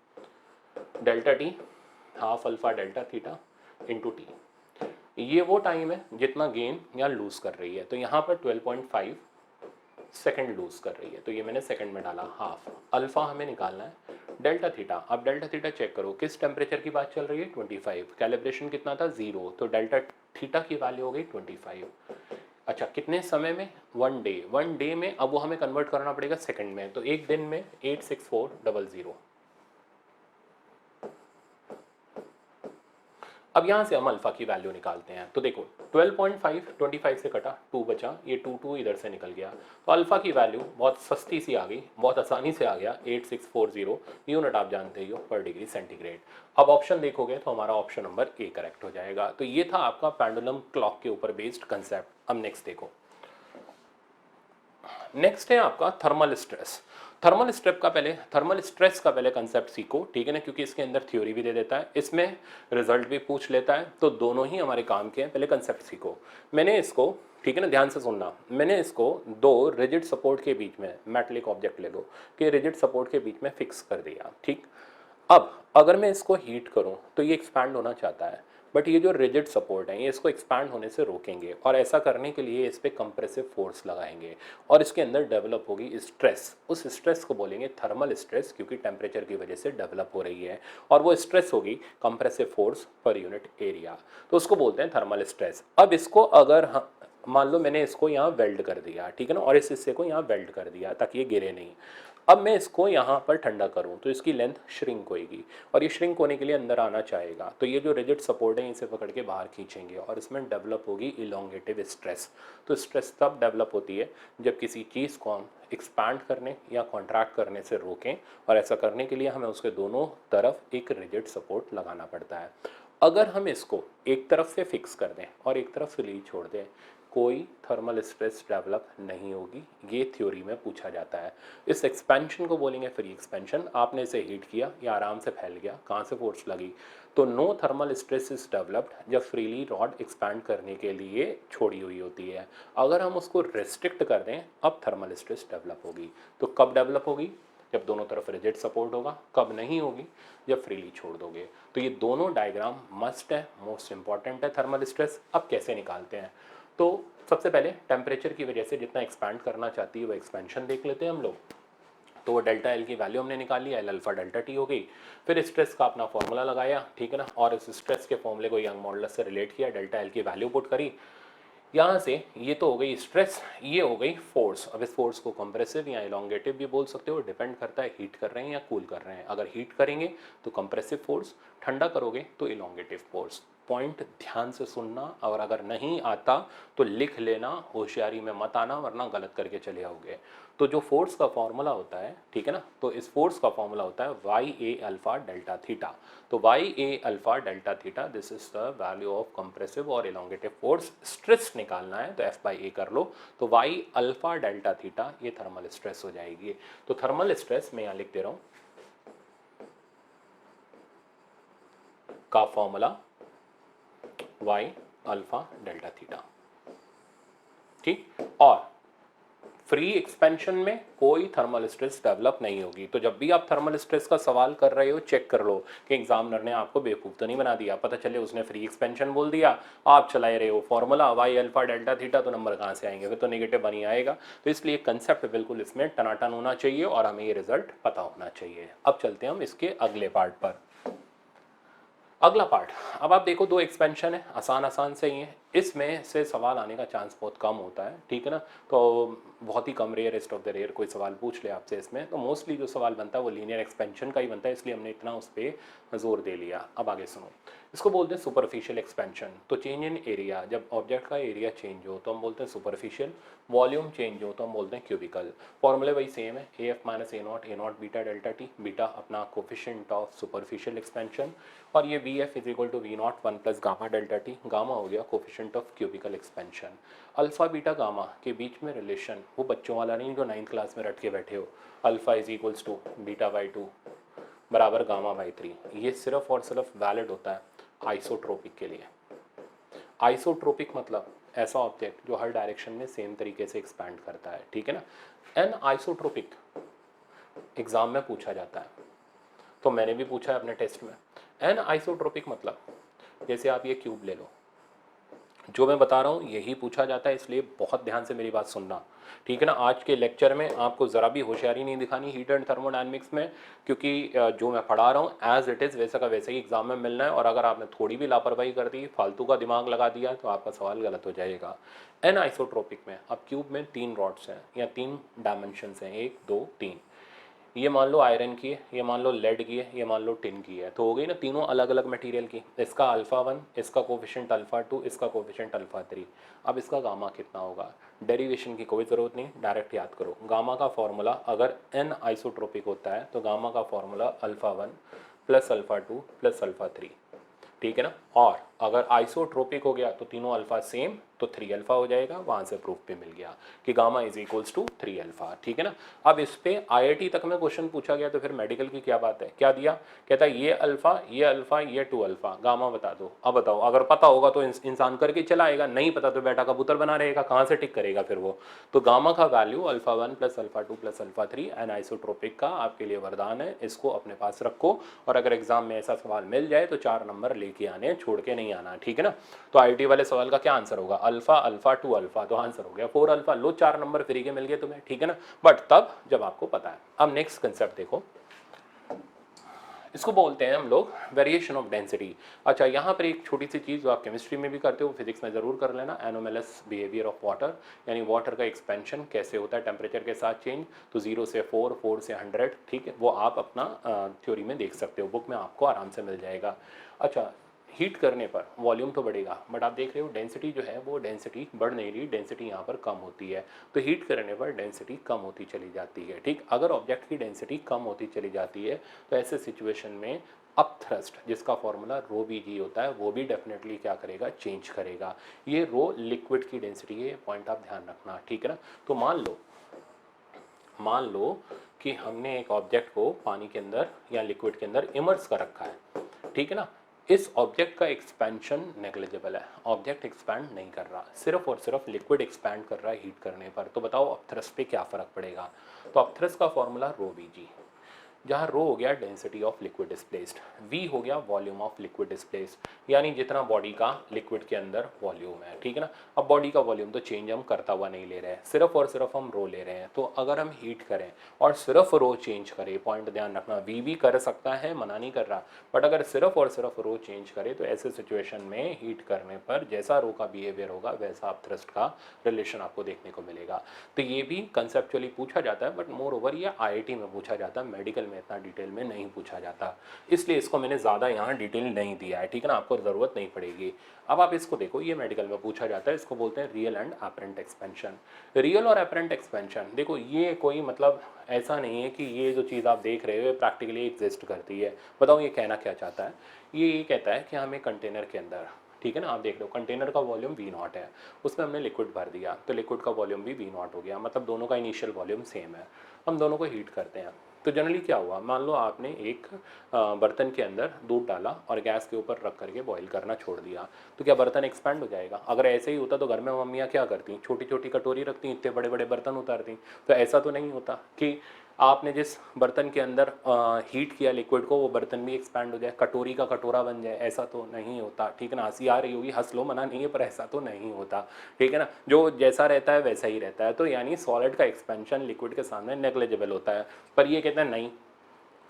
delta T half alpha delta theta into T. ये वो टाइम है जितना गेन या लूज कर रही है। तो यहाँ पर 12.5 सेकंड लूज कर रही है, तो ये मैंने सेकंड में डाला हाफ। अल्फा हमें निकालना है, डेल्टा थीटा। अब डेल्टा थीटा चेक करो, किस टेम्परेचर की बात चल रही है, 25, कैलिब्रेशन कितना था 0, तो डेल्टा थीटा की वैल्यू हो गई 25। अच्छा, कितने समय में, 1 डे। 1 डे में अब वो हमें कन्वर्ट करना पड़ेगा सेकंड में, तो एक दिन में 86400। अब यहाँ से हम अल्फा की वैल्यू निकालते हैं। तो देखो 12.5 25 से कटा 2 बचा, ये 2 इधर से निकल गया, तो अल्फा की वैल्यू बहुत सस्ती सी आ गई, बहुत आसानी से आ गया, 8640 यूनिट आप जानते ही हो पर डिग्री सेंटीग्रेड। अब ऑप्शन देखोगे तो हमारा ऑप्शन नंबर ए करेक्ट हो जाएगा। तो ये था आपका पेंडुलम क्लॉक के ऊपर बेस्ड कंसेप्ट। अब नेक्स्ट देखो, नेक्स्ट है आपका थर्मल स्ट्रेस। थर्मल स्ट्रेस का पहले कंसेप्ट सीखो, ठीक है ना, क्योंकि इसके अंदर थ्योरी भी दे देता है, इसमें रिजल्ट भी पूछ लेता है, तो दोनों ही हमारे काम के हैं। पहले कंसेप्ट सीखो। मैंने इसको, ठीक है ना, ध्यान से सुनना, मैंने इसको दो रिजिड सपोर्ट के बीच में, मेटलिक ऑब्जेक्ट ले लो कि रिजिड सपोर्ट के बीच में फिक्स कर दिया। ठीक, अब अगर मैं इसको हीट करूं तो ये एक्सपैंड होना चाहता है, बट ये जो रिजिड सपोर्ट है ये इसको एक्सपैंड होने से रोकेंगे, और ऐसा करने के लिए इस पर कंप्रेसिव फोर्स लगाएंगे और इसके अंदर डेवलप होगी स्ट्रेस। उस स्ट्रेस को बोलेंगे थर्मल स्ट्रेस, क्योंकि टेम्परेचर की वजह से डेवलप हो रही है, और वो स्ट्रेस होगी कंप्रेसिव फोर्स पर यूनिट एरिया, तो उसको बोलते हैं थर्मल स्ट्रेस। अब इसको अगर मान लो मैंने इसको यहाँ वेल्ड कर दिया, ठीक है ना, और इस हिस्से को यहाँ वेल्ड कर दिया ताकि ये गिरे नहीं। अब मैं इसको यहाँ पर ठंडा करूँ तो इसकी लेंथ श्रिंक होएगी, और ये श्रिंक होने के लिए अंदर आना चाहेगा, तो ये जो रिजिड सपोर्ट है इसे पकड़ के बाहर खींचेंगे और इसमें डेवलप होगी इलोंगेटिव स्ट्रेस। तो स्ट्रेस तब डेवलप होती है जब किसी चीज़ को हम एक्सपैंड करने या कॉन्ट्रैक्ट करने से रोकें, और ऐसा करने के लिए हमें उसके दोनों तरफ एक रिजिड सपोर्ट लगाना पड़ता है। अगर हम इसको एक तरफ से फिक्स कर दें और एक तरफ रिलीज छोड़ दें, कोई थर्मल स्ट्रेस डेवलप नहीं होगी। ये थ्योरी में पूछा जाता है। इस एक्सपेंशन को बोलेंगे फ्री एक्सपेंशन। आपने इसे हीट किया, ये आराम से फैल गया, कहाँ से फोर्स लगी, तो no thermal stress is developed जब फ्रीली रॉड एक्सपैंड करने के लिए छोड़ी हुई होती है। अगर हम उसको रेस्ट्रिक्ट कर दें अब थर्मल स्ट्रेस डेवलप होगी। तो कब डेवलप होगी, जब दोनों तरफ रिजिड सपोर्ट होगा। कब नहीं होगी, जब फ्रीली छोड़ दोगे। तो ये दोनों डायग्राम मस्ट है, मोस्ट इंपॉर्टेंट है थर्मल स्ट्रेस। अब कैसे निकालते हैं, तो सबसे पहले टेम्परेचर की वजह से जितना एक्सपैंड करना चाहती है वो एक्सपेंशन देख लेते हैं हम लोग। तो वो डेल्टा एल की वैल्यू हमने निकाली, एल अल्फा डेल्टा टी हो गई। फिर स्ट्रेस का अपना फॉर्मूला लगाया, ठीक है ना, और इस स्ट्रेस के फॉर्मूले को यंग मॉडुलस से रिलेट किया, डेल्टा एल की वैल्यू पुट करी। यहाँ से ये तो हो गई स्ट्रेस, ये हो गई फोर्स। अब इस फोर्स को कंप्रेसिव या इलोंगेटिव भी बोल सकते हो, डिपेंड करता है हीट कर रहे हैं या कूल कर रहे हैं। अगर हीट करेंगे तो कंप्रेसिव फोर्स, ठंडा करोगे तो इलोंगेटिव फोर्स। पॉइंट ध्यान से सुनना, और अगर नहीं आता तो लिख लेना, होशियारी में मत आना वरना गलत करके चले आओगे। तो जो फोर्स का फॉर्मूला होता है, ठीक है ना, तो इस फोर्स का फॉर्मूला होता है Y A alpha delta theta. तो Y A alpha delta theta, this is the value of compressive और इलोंगेटिव फोर्स। स्ट्रेस निकालना है तो एफ बाई ए कर लो, तो वाई अल्फा डेल्टा थीटा ये थर्मल स्ट्रेस हो जाएगी। तो थर्मल स्ट्रेस मैं यहाँ लिख दे रहा हूँ का formula Y alpha delta theta, ठीक। और फ्री एक्सपेंशन में कोई थर्मल स्ट्रेस डेवलप नहीं होगी। तो जब भी आप थर्मल स्ट्रेस का सवाल कर रहे हो चेक कर लो कि एग्जामिनर ने आपको बेवकूफ तो नहीं बना दिया। पता चले उसने फ्री एक्सपेंशन बोल दिया, आप चलाए रहे हो formula Y alpha delta theta, तो नंबर कहाँ से आएंगे, फिर तो नेगेटिव बन ही आएगा। तो इसलिए कंसेप्ट बिल्कुल इसमें टनाटन होना चाहिए और हमें ये रिजल्ट पता होना चाहिए। अब चलते हैं हम इसके अगले पार्ट पर। अगला पार्ट, अब आप देखो दो एक्सपेंशन है, आसान आसान से ही है, इसमें से सवाल आने का चांस बहुत कम होता है, ठीक है ना। तो बहुत ही कम, रेयरेस्ट ऑफ द रेयर कोई सवाल पूछ ले आपसे इसमें, तो मोस्टली जो सवाल बनता है वो लीनियर एक्सपेंशन का ही बनता है, इसलिए हमने इतना उस पर जोर दे लिया। अब आगे सुनो, इसको बोलते हैं सुपरफिशियल एक्सपेंशन। तो चेंज इन एरिया, जब ऑब्जेक्ट का एरिया चेंज हो तो हम बोलते हैं सुपरफिशियल, वॉल्यूम चेंज हो तो हम बोलते हैं क्यूबिकल। फॉर्मूले वही सेम है, A F minus A not beta delta T, beta अपना कोफिशिएंट ऑफ सुपरफिशियल एक्सपेंशन, और ये V F is equal to V not one plus gamma delta T, gamma हो गया coefficient of cubical expansion. Alpha beta gamma के बीच में relation वो बच्चों वाला नहीं जो 9th क्लास में रट के बैठे हो, alpha is equals to beta by 2 बराबर गामा बाई 3, ये सिर्फ और सिर्फ वैलिड होता है आइसोट्रोपिक के लिए। आइसोट्रोपिक मतलब ऐसा ऑब्जेक्ट जो हर डायरेक्शन में सेम तरीके से एक्सपैंड करता है, ठीक है ना। एन आइसोट्रोपिक एग्जाम में पूछा जाता है, तो मैंने भी पूछा है अपने टेस्ट में। एन आइसोट्रोपिक मतलब जैसे आप ये क्यूब ले लो, जो मैं बता रहा हूँ यही पूछा जाता है, इसलिए बहुत ध्यान से मेरी बात सुनना, ठीक है ना। आज के लेक्चर में आपको ज़रा भी होशियारी नहीं दिखानी हीट एंड थर्मोडायनेमिक्स में, क्योंकि जो मैं पढ़ा रहा हूँ एज इट इज़ वैसा का वैसे ही एग्जाम में मिलना है, और अगर आपने थोड़ी भी लापरवाही कर दी, फालतू का दिमाग लगा दिया, तो आपका सवाल गलत हो जाएगा। एन आइसोट्रोपिक में अब क्यूब में 3 रॉड्स हैं या 3 डायमेंशंस हैं, 1 2 3, ये मान लो आयरन की है, ये मान लो लेड की है, ये मान लो टिन की है, तो हो गई ना तीनों अलग अलग मटेरियल की। इसका अल्फ़ा 1, इसका कोफिशिएंट अल्फ़ा 2, इसका कोफिशिएंट अल्फ़ा 3। अब इसका गामा कितना होगा, डेरिवेशन की कोई ज़रूरत नहीं, डायरेक्ट याद करो। गामा का फॉर्मूला अगर एन आइसोट्रोपिक होता है तो गामा का formula alpha 1 plus alpha 2 plus alpha 3, ठीक है ना। और अगर आइसोट्रोपिक हो गया तो तीनों अल्फा सेम, तो 3 अल्फा हो जाएगा, वहाँ से प्रूफ पे मिल गया कि gamma is equals to 3 alpha, ठीक है ना। अब इस पे आईआईटी तक में क्वेश्चन पूछा गया, तो फिर मेडिकल की क्या बात है, क्या दिया, कहता है ये अल्फा ये 2 अल्फा, गामा बता दो। अब बताओ, अगर पता होगा तो इंसान करके चलाएगा, नहीं पता तो बेटा कबूतर बना रहेगा, कहाँ से टिक करेगा फिर वो। तो गामा का value alpha 1 plus alpha 2 plus alpha 3 anisotropic का आपके लिए वरदान है, इसको अपने पास रखो, और अगर एग्जाम में ऐसा सवाल मिल जाए तो 4 नंबर लेके आने, छोड़ के नहीं आना, ठीक है ना। तो आईटी वाले सवाल का क्या आंसर होगा, अल्फा अल्फा 2 अल्फा, तो आंसर हो गया 4 अल्फा, लो 4 नंबर फ्री के मिल गए तुम्हें, ठीक है ना। बट तब जब आपको पता है। अब नेक्स्ट कंसेप्ट देखो, इसको बोलते हैं हम लोग वेरिएशन ऑफ डेंसिटी। अच्छा, यहाँ पर एक छोटी सी चीज़ जो आप केमिस्ट्री में भी करते हो, फिजिक्स में ज़रूर कर लेना, एनोमेलस बिहेवियर ऑफ वाटर, यानी वाटर का एक्सपेंशन कैसे होता है टेम्परेचर के साथ चेंज। तो 0 से 4, 4 से 100, ठीक है, वो आप अपना थ्योरी में देख सकते हो, बुक में आपको आराम से मिल जाएगा। अच्छा, हीट करने पर वॉल्यूम तो बढ़ेगा, बट आप देख रहे हो डेंसिटी जो है वो डेंसिटी बढ़ नहीं रही, डेंसिटी यहाँ पर कम होती है। तो हीट करने पर डेंसिटी कम होती चली जाती है, ठीक। अगर ऑब्जेक्ट की डेंसिटी कम होती चली जाती है तो ऐसे सिचुएशन में अप थ्रस्ट, जिसका फॉर्मूला रो बी जी होता है, वो भी डेफिनेटली क्या करेगा, चेंज करेगा। ये रो लिक्विड की डेंसिटी है, पॉइंट आप ध्यान रखना, ठीक है ना। तो मान लो कि हमने एक ऑब्जेक्ट को पानी के अंदर या लिक्विड के अंदर इमर्स कर रखा है, ठीक है ना। इस ऑब्जेक्ट का एक्सपेंशन नेग्लिजिबल है, ऑब्जेक्ट एक्सपैंड नहीं कर रहा, सिर्फ और सिर्फ लिक्विड एक्सपैंड कर रहा है हीट करने पर। तो बताओ अपथ्रस्ट पे क्या फ़र्क पड़ेगा। तो अपथ्रस्ट का फॉर्मूला रो वी जी, जहाँ रो हो गया density of liquid displaced, V हो गया वॉल्यूम ऑफ लिक्विड डिस्प्लेस्ड, यानी जितना बॉडी का लिक्विड के अंदर वॉल्यूम है, ठीक है ना। अब बॉडी का वॉल्यूम तो चेंज हम करता हुआ नहीं ले रहे हैं, सिर्फ और सिर्फ हम रो ले रहे हैं। तो अगर हम हीट करें और सिर्फ रो चेंज करें, पॉइंट ध्यान रखना, वी भी कर सकता है, मना नहीं कर रहा, बट अगर सिर्फ और सिर्फ रो चेंज करे तो ऐसे सिचुएशन में हीट करने पर जैसा रो का बिहेवियर होगा वैसा अपथ्रस्ट का रिलेशन आपको देखने को मिलेगा। तो ये भी कंसेप्चुअली पूछा जाता है, बट मोर ओवर ये आईआईटी में पूछा जाता है, मेडिकल में इतना डिटेल में नहीं पूछा जाता, इसलिए इसको मैंने ज़्यादा यहाँ डिटेल नहीं दिया है, ठीक है ना, आपको ज़रूरत नहीं पड़ेगी। अब आप इसको देखो, ये मेडिकल में पूछा जाता है, इसको बोलते हैं real and apparent expansion. Real और एपरेंट एक्सपेंशन, देखो ये कोई मतलब ऐसा नहीं है कि ये जो चीज़ आप देख रहे हो प्रैक्टिकली एग्जिस्ट करती है। बताओ ये कहना क्या चाहता है, ये कहता है कि हमें कंटेनर के अंदर, ठीक है ना, आप देख लो कंटेनर का वॉल्यूम V0 है, उसमें हमने लिक्विड भर दिया तो लिक्विड का वॉल्यूम भी V0 हो गया, मतलब दोनों का इनिशियल वॉल्यूम सेम है। हम दोनों को हीट करते हैं तो जनरली क्या हुआ, मान लो आपने एक बर्तन के अंदर दूध डाला और गैस के ऊपर रख करके बॉईल करना छोड़ दिया, तो क्या बर्तन एक्सपैंड हो जाएगा। अगर ऐसे ही होता तो घर में मम्मियाँ क्या करती, छोटी छोटी कटोरी रखती, इतने बड़े बड़े बर्तन उतारती। तो ऐसा तो नहीं होता कि आपने जिस बर्तन के अंदर हीट किया लिक्विड को वो बर्तन भी एक्सपैंड हो जाए, कटोरी का कटोरा बन जाए, ऐसा तो नहीं होता, ठीक है ना। हंसी आ रही होगी, हंस लो, मना नहीं है, पर ऐसा तो नहीं होता, ठीक है ना। जो जैसा रहता है वैसा ही रहता है। तो यानी सॉलिड का एक्सपेंशन लिक्विड के सामने नेग्लिजिबल होता है, पर ये कहते हैं नहीं,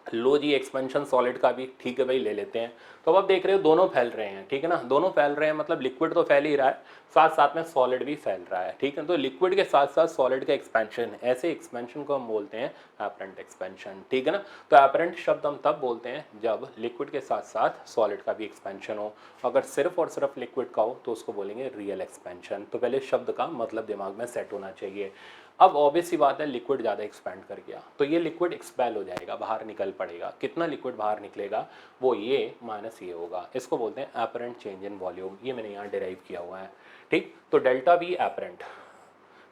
लो जी एक्सपेंशन सॉलिड का भी, ठीक है भाई ले लेते हैं। तो अब आप देख रहे हो दोनों फैल रहे हैं, ठीक है ना, दोनों फैल रहे हैं, मतलब लिक्विड तो फैल ही रहा है, साथ साथ में सॉलिड भी फैल रहा है, ठीक है। तो लिक्विड के साथ साथ सॉलिड का एक्सपेंशन, ऐसे एक्सपेंशन को हम बोलते हैं एपरेंट एक्सपेंशन, ठीक है ना। तो एपरेंट शब्द हम तब बोलते हैं जब लिक्विड के साथ साथ सॉलिड का भी एक्सपेंशन हो। अगर सिर्फ और सिर्फ लिक्विड का हो तो उसको बोलेंगे रियल एक्सपेंशन। तो पहले शब्द का मतलब दिमाग में सेट होना चाहिए। अब ऑब्वियस सी बात है, लिक्विड ज़्यादा एक्सपैंड कर गया तो ये लिक्विड एक्सपेल हो जाएगा, बाहर निकल पड़ेगा। कितना लिक्विड बाहर निकलेगा, वो ये माइनस ये होगा। इसको बोलते हैं एपरेंट चेंज इन वॉल्यूम। ये मैंने यहाँ डिराइव किया हुआ है, ठीक। तो डेल्टा वी एपरेंट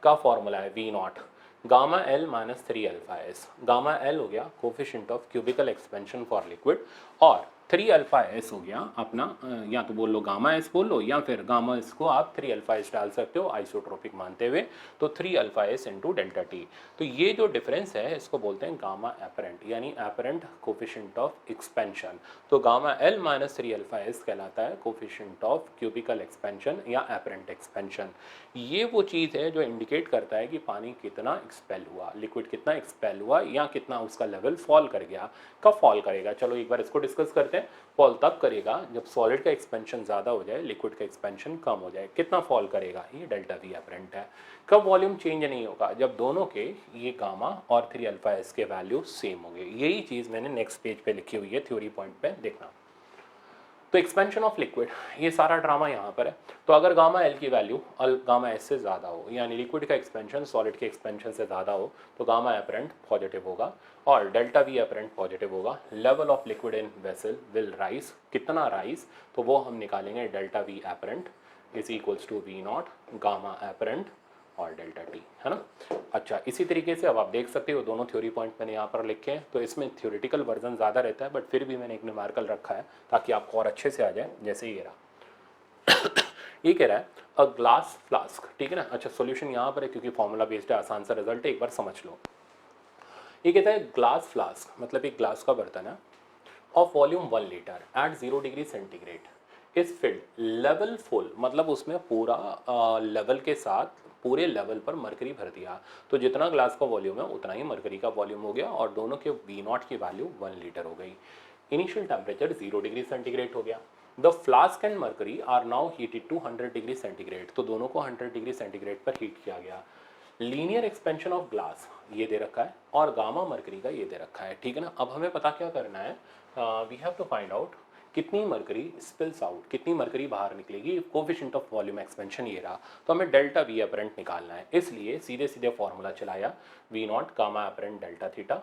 का फॉर्मूला है V not gamma L minus 3 alpha S. Gamma L हो गया coefficient of cubical expansion for liquid, और 3 अल्फा एस हो गया अपना, या तो बोल लो गामा एस बोल लो, या फिर गामा एस को आप 3 अल्फा एस डाल सकते हो आइसोट्रोपिक मानते हुए। तो 3 alpha S into delta T. तो ये जो डिफरेंस है इसको बोलते हैं गामा एपरेंट, यानी एपरेंट कोफिशिएंट ऑफ एक्सपेंशन। तो gamma L minus 3 alpha S कहलाता है कोफिशिएंट ऑफ क्यूबिकल एक्सपेंशन या एपरेंट एक्सपेंशन। ये वो चीज़ है जो इंडिकेट करता है कि पानी कितना एक्सपेल हुआ, लिक्विड कितना एक्सपेल हुआ, या कितना उसका लेवल फॉल कर गया। कब फॉल करेगा, चलो एक बार इसको डिस्कस करते हैं। फॉल तब करेगा जब सॉलिड का एक्सपेंशन ज़्यादा हो जाए, लिक्विड का एक्सपेंशन कम हो जाए। कितना फॉल करेगा, ये डेल्टा वी एपरेंट है। कब वॉल्यूम चेंज नहीं होगा, जब दोनों के ये गामा और 3 अल्फा एस के वैल्यू सेम होंगे। यही चीज़ मैंने नेक्स्ट पेज पे लिखी हुई है, थ्योरी पॉइंट पे देखना। तो एक्सपेंशन ऑफ लिक्विड, ये सारा ड्रामा यहाँ पर है। तो अगर गामा एल की वैल्यू गामा एस से ज़्यादा हो, यानी लिक्विड का एक्सपेंशन सॉलिड के एक्सपेंशन से ज़्यादा हो, तो गामा एपरेंट पॉजिटिव होगा और डेल्टा वी एपरेंट पॉजिटिव होगा। Level of liquid in vessel will rise, कितना राइज, तो वो हम निकालेंगे delta V apparent is equals to V not gamma apparent और डेल्टा टी, है ना। अच्छा, इसी तरीके से अब आप देख सकते हो दोनों थ्योरी पॉइंट मैंने यहाँ पर लिखे हैं। तो इसमें थ्योरेटिकल वर्जन ज़्यादा रहता है, बट फिर भी मैंने एक न्यूमेरिकल रखा है ताकि आपको और अच्छे से आ जाए। जैसे ये रहा ये कह रहा है अ ग्लास फ्लास्क, ठीक है ना। अच्छा, सॉल्यूशन यहाँ पर है क्योंकि फॉर्मूला बेस्ड है, आसान सा रिजल्ट है, एक बार समझ लो। ये कहता है ग्लास फ्लास्क मतलब एक ग्लास का बर्तन है, of volume 1 litre at 0 degree centigrade is filled level full, मतलब उसमें पूरा लेवल के साथ पूरे लेवल पर मरकरी भर दिया। तो जितना ग्लास का वॉल्यूम है उतना ही मरकरी का वॉल्यूम हो गया, और दोनों के वी नॉट की वैल्यू 1 लीटर हो गई। इनिशियल टेम्परेचर 0 डिग्री सेंटीग्रेड हो गया। The flask and mercury are now heated to 100 degree centigrade, तो दोनों को 100 डिग्री सेंटीग्रेड पर हीट किया गया। लीनियर एक्सपेंशन ऑफ ग्लास ये दे रखा है, और गामा मरकरी का ये दे रखा है, ठीक है ना। अब हमें पता क्या करना है, we have to find out कितनी मरकरी स्पिल्स आउट, कितनी मरकरी बाहर निकलेगी। कोफिशिएंट ऑफ वॉल्यूम एक्सपेंशन ये रहा, तो हमें डेल्टा वी एपरेंट निकालना है। इसलिए सीधे सीधे फॉर्मूला चलाया, V not gamma apparent delta theta.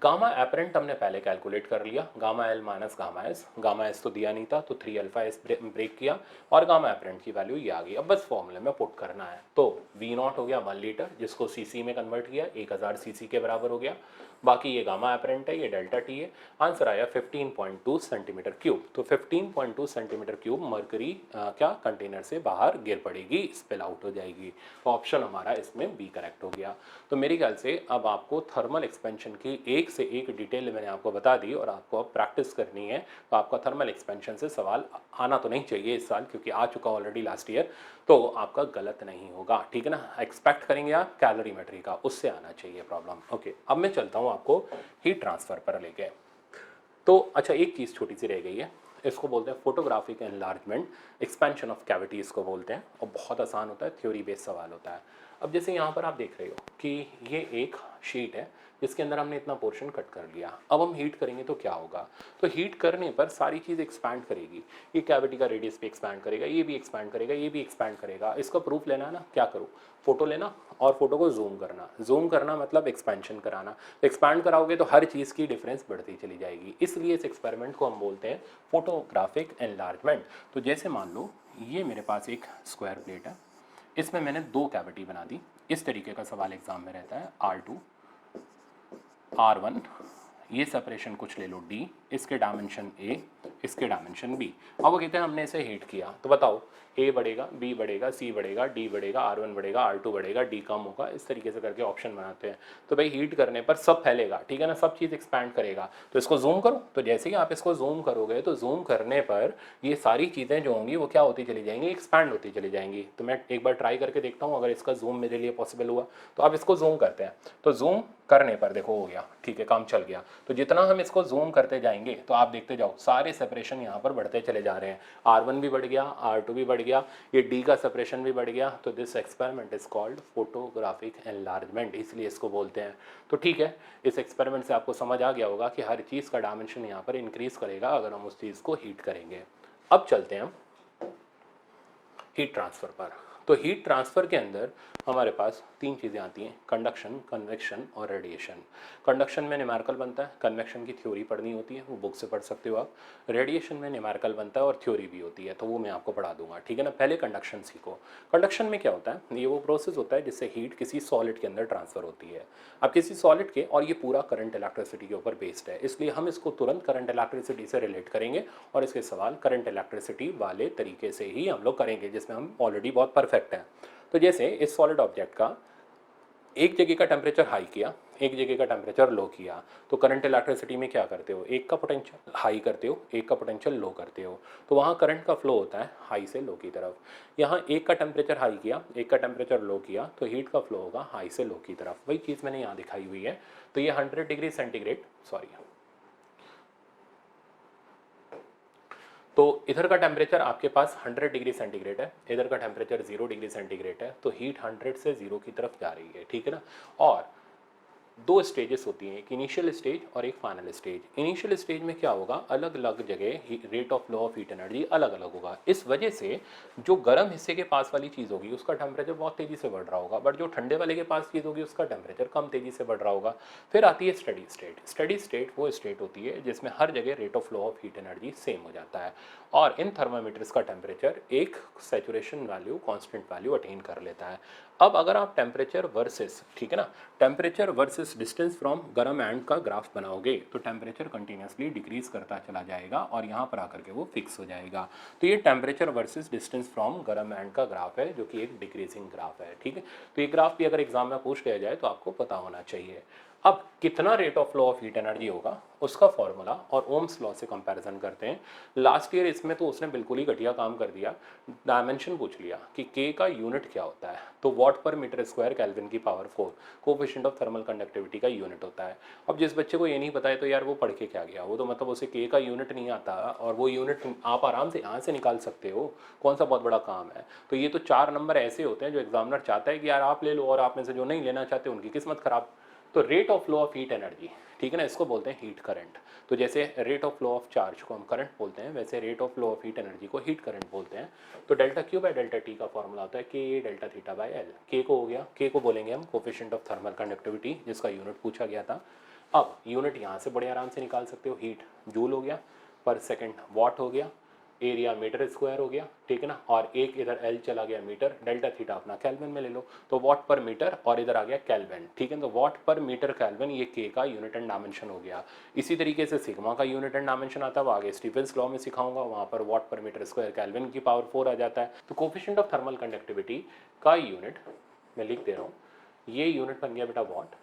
Gamma apparent हमने पहले कैलकुलेट कर लिया, gamma L minus gamma S तो दिया नहीं था, तो 3 अल्फा एस ब्रेक किया, और गामा एपरेंट की वैल्यू ये आ गई। अब बस फॉर्मूले में पुट करना है। तो वी नॉट हो गया 1 लीटर, जिसको सीसी में कन्वर्ट किया 1000 सीसी के बराबर हो गया। बाकी ये गामा एपरेंट है, ये डेल्टा टी है। आंसर आया 15.2 सेंटीमीटर क्यूब। तो 15.2 सेंटीमीटर क्यूब मरकरी क्या कंटेनर से बाहर गिर पड़ेगी, स्पिल आउट हो जाएगी। तो ऑप्शन हमारा इसमें बी करेक्ट हो गया। तो मेरे ख्याल से अब आपको थर्मल एक्सपेंशन की एक से एक डिटेल मैंने आपको बता दी, और आपको अब प्रैक्टिस करनी है। तो आपका थर्मल एक्सपेंशन से सवाल आना तो नहीं चाहिए इस साल, क्योंकि आ चुका ऑलरेडी लास्ट ईयर, तो आपका गलत नहीं होगा, ठीक है ना। एक्सपेक्ट करेंगे आप कैलोरीमेट्री का, उससे आना चाहिए प्रॉब्लम। ओके, अब मैं चलता हूँ आपको हीट ट्रांसफर पर लेके। तो अच्छा, एक चीज़ छोटी सी रह गई है, इसको बोलते हैं photographic enlargement, expansion of cavity इसको बोलते हैं, और बहुत आसान होता है, थ्योरी बेस्ड सवाल होता है। अब जैसे यहाँ पर आप देख रहे हो कि ये एक शीट है जिसके अंदर हमने इतना पोर्शन कट कर लिया। अब हम हीट करेंगे तो क्या होगा, तो हीट करने पर सारी चीज़ एक्सपैंड करेगी। ये कैविटी का रेडियस भी एक्सपैंड करेगा, ये भी एक्सपैंड करेगा, ये भी एक्सपैंड करेगा। इसका प्रूफ लेना है ना, क्या करो, फोटो लेना और फोटो को जूम करना। जूम करना मतलब एक्सपेंशन कराना। एक्सपैंड कराओगे तो हर चीज़ की डिफरेंस बढ़ती चली जाएगी। इसलिए इस एक्सपेरिमेंट को हम बोलते हैं फोटोग्राफिक एनलार्जमेंट। तो जैसे मान लो ये मेरे पास एक स्क्वायर प्लेट है, इसमें मैंने 2 कैविटी बना दी। इस तरीके का सवाल एग्जाम में रहता है, R2 R1, ये सेपरेशन कुछ ले लो D, इसके डायमेंशन A, इसके डायमेंशन बी। अब वो कहते हैं हमने इसे हीट किया, तो बताओ ए बढ़ेगा, बी बढ़ेगा, सी बढ़ेगा, डी बढ़ेगा, R1 बढ़ेगा, R2 बढ़ेगा, डी कम होगा, इस तरीके से करके ऑप्शन बनाते हैं। तो भाई हीट करने पर सब फैलेगा, ठीक है ना, सब चीज़ एक्सपैंड करेगा। तो इसको जूम करो, तो जैसे ही आप इसको जूम करोगे तो जूम करने पर ये सारी चीज़ें जो होंगी वो क्या होती चली जाएंगी, एक्सपैंड होती चली जाएंगी। तो मैं एक बार ट्राई करके देखता हूँ अगर इसका जूम मेरे लिए पॉसिबल हुआ। तो आप इसको जूम करते हैं, तो जूम करने पर देखो हो गया, ठीक है, काम चल गया। तो जितना हम इसको जूम करते जाएंगे तो आप देखते जाओ सारे सेपरेशन यहाँ पर बढ़ते चले जा रहे हैं। R1 भी बढ़ गया, R2 भी बढ़ गया, ये डी का सेपरेशन भी बढ़ गया। तो this experiment is called photographic enlargement, इसलिए इसको बोलते हैं। तो ठीक है, इस एक्सपेरिमेंट से आपको समझ आ गया होगा कि हर चीज़ का डायमेंशन यहाँ पर इंक्रीज करेगा अगर हम उस चीज़ को हीट करेंगे। अब चलते हैं हम हीट ट्रांसफ़र पर। तो हीट ट्रांसफ़र के अंदर हमारे पास तीन चीज़ें आती हैं, कंडक्शन, कन्वेक्शन और रेडिएशन। कंडक्शन में न्यूमेरिकल बनता है, कन्वेक्शन की थ्योरी पढ़नी होती है, वो बुक से पढ़ सकते हो आप। रेडिएशन में न्यूमेरिकल बनता है और थ्योरी भी होती है, तो वो मैं आपको पढ़ा दूंगा, ठीक है ना। पहले कंडक्शन सीखो। कंडक्शन में क्या होता है, ये वो प्रोसेस होता है जिससे हीट किसी सॉलिड के अंदर ट्रांसफ़र होती है। अब किसी सॉलिड के, और ये पूरा करंट इलेक्ट्रिसिटी के ऊपर बेस्ड है, इसलिए हम इसको तुरंत करंट इलेक्ट्रिसिटी से रिलेट करेंगे और इसके सवाल करंट इलेक्ट्रिसिटी वाले तरीके से ही हम लोग करेंगे, जिसमें हम ऑलरेडी बहुत परफेक्ट हैं। तो जैसे इस सॉलिड ऑब्जेक्ट का एक जगह का टेम्परेचर हाई किया, एक जगह का टेम्परेचर लो किया, तो करंट इलेक्ट्रिसिटी में क्या करते हो, एक का पोटेंशियल हाई करते हो, एक का पोटेंशियल लो करते हो, तो वहाँ करंट का फ्लो होता है हाई से लो की तरफ। यहाँ एक का टेम्परेचर हाई किया, एक का टेम्परेचर लो किया, तो हीट का फ्लो होगा हाई से लो की तरफ। वही चीज़ मैंने यहाँ दिखाई हुई है। तो ये 100 डिग्री सेंटीग्रेड, सॉरी, तो इधर का टेम्परेचर आपके पास 100 डिग्री सेंटीग्रेड है, इधर का टेम्परेचर 0 डिग्री सेंटीग्रेड है, तो हीट 100 से 0 की तरफ जा रही है, ठीक है ना। और दो स्टेजेस होती हैं, एक इनिशियल स्टेज और एक फाइनल स्टेज। इनिशियल स्टेज में क्या होगा, अलग अलग जगह rate of flow of heat energy अलग अलग होगा। इस वजह से जो गर्म हिस्से के पास वाली चीज़ होगी उसका टेम्परेचर बहुत तेज़ी से बढ़ रहा होगा, बट जो ठंडे वाले के पास चीज़ होगी उसका टेम्परेचर कम तेज़ी से बढ़ रहा होगा। फिर आती है स्टडी स्टेट। स्टडी स्टेट वो स्टेट होती है जिसमें हर जगह rate of flow of heat energy same हो जाता है और इन थर्मामीटर्स का टेम्परेचर एक saturation value, constant value attain कर लेता है। अब अगर आप टेम्परेचर वर्सेस, ठीक है ना, टेम्परेचर वर्सेस डिस्टेंस फ्रॉम गर्म एंड का ग्राफ बनाओगे तो टेम्परेचर कंटिन्यूसली डिक्रीज करता चला जाएगा और यहाँ पर आकर के वो फिक्स हो जाएगा। तो ये टेम्परेचर वर्सेस डिस्टेंस फ्रॉम गर्म एंड का ग्राफ है, जो कि एक डिक्रीजिंग ग्राफ है, ठीक है। तो ये ग्राफ भी अगर एग्जाम में पूछ लिया जाए तो आपको पता होना चाहिए। अब कितना rate of flow of heat energy होगा उसका फॉर्मूला और ओम्स लॉ से कंपैरिजन करते हैं। लास्ट ईयर इसमें तो उसने बिल्कुल ही घटिया काम कर दिया, डायमेंशन पूछ लिया कि के का यूनिट क्या होता है, तो वॉट पर मीटर स्क्वायर केल्विन की power 4 coefficient of thermal conductivity का यूनिट होता है। अब जिस बच्चे को ये नहीं पता है तो यार वो पढ़ के क्या गया, वो तो मतलब उसे के का यूनिट नहीं आता और वो यूनिट आप आराम से यहाँ से निकाल सकते हो, कौन सा बहुत बड़ा काम है। तो ये तो 4 नंबर ऐसे होते हैं जो एग्जामिनर चाहता है कि यार आप ले लो और आप में से जो नहीं लेना चाहते उनकी किस्मत खराब। तो rate of flow of heat energy, ठीक है ना, इसको बोलते हैं हीट करंट। तो जैसे rate of flow of charge को हम करंट बोलते हैं, वैसे rate of flow of heat energy को हीट करंट बोलते हैं। तो delta Q by delta T का फॉर्मूला होता है के डेल्टा थीटा बाय एल। के को हो गया, के को बोलेंगे हम कोएफिशिएंट ऑफ थर्मल कंडक्टिविटी, जिसका यूनिट पूछा गया था। अब यूनिट यहाँ से बड़े आराम से निकाल सकते हो, हीट जूल हो गया, पर सेकेंड वाट हो गया, एरिया मीटर स्क्वायर हो गया, ठीक है ना, और एक इधर एल चला गया मीटर, डेल्टा थीटा अपना केल्विन में ले लो, तो वॉट पर मीटर और इधर आ गया केल्विन, ठीक है। तो वॉट पर मीटर केल्विन ये के का यूनिट एंड डायमेंशन हो गया। इसी तरीके से सिग्मा का यूनिट एंड डायमेंशन आता है, वो आगे स्टीफेंस लॉ में सिखाऊंगा, वहाँ पर वॉट पर मीटर स्क्वायर केल्विन की पावर 4 आ जाता है। तो कोएफिशिएंट ऑफ थर्मल कंडक्टिविटी का यूनिट मैं लिख दे रहा हूँ, ये यूनिट बन गया बेटा वॉट,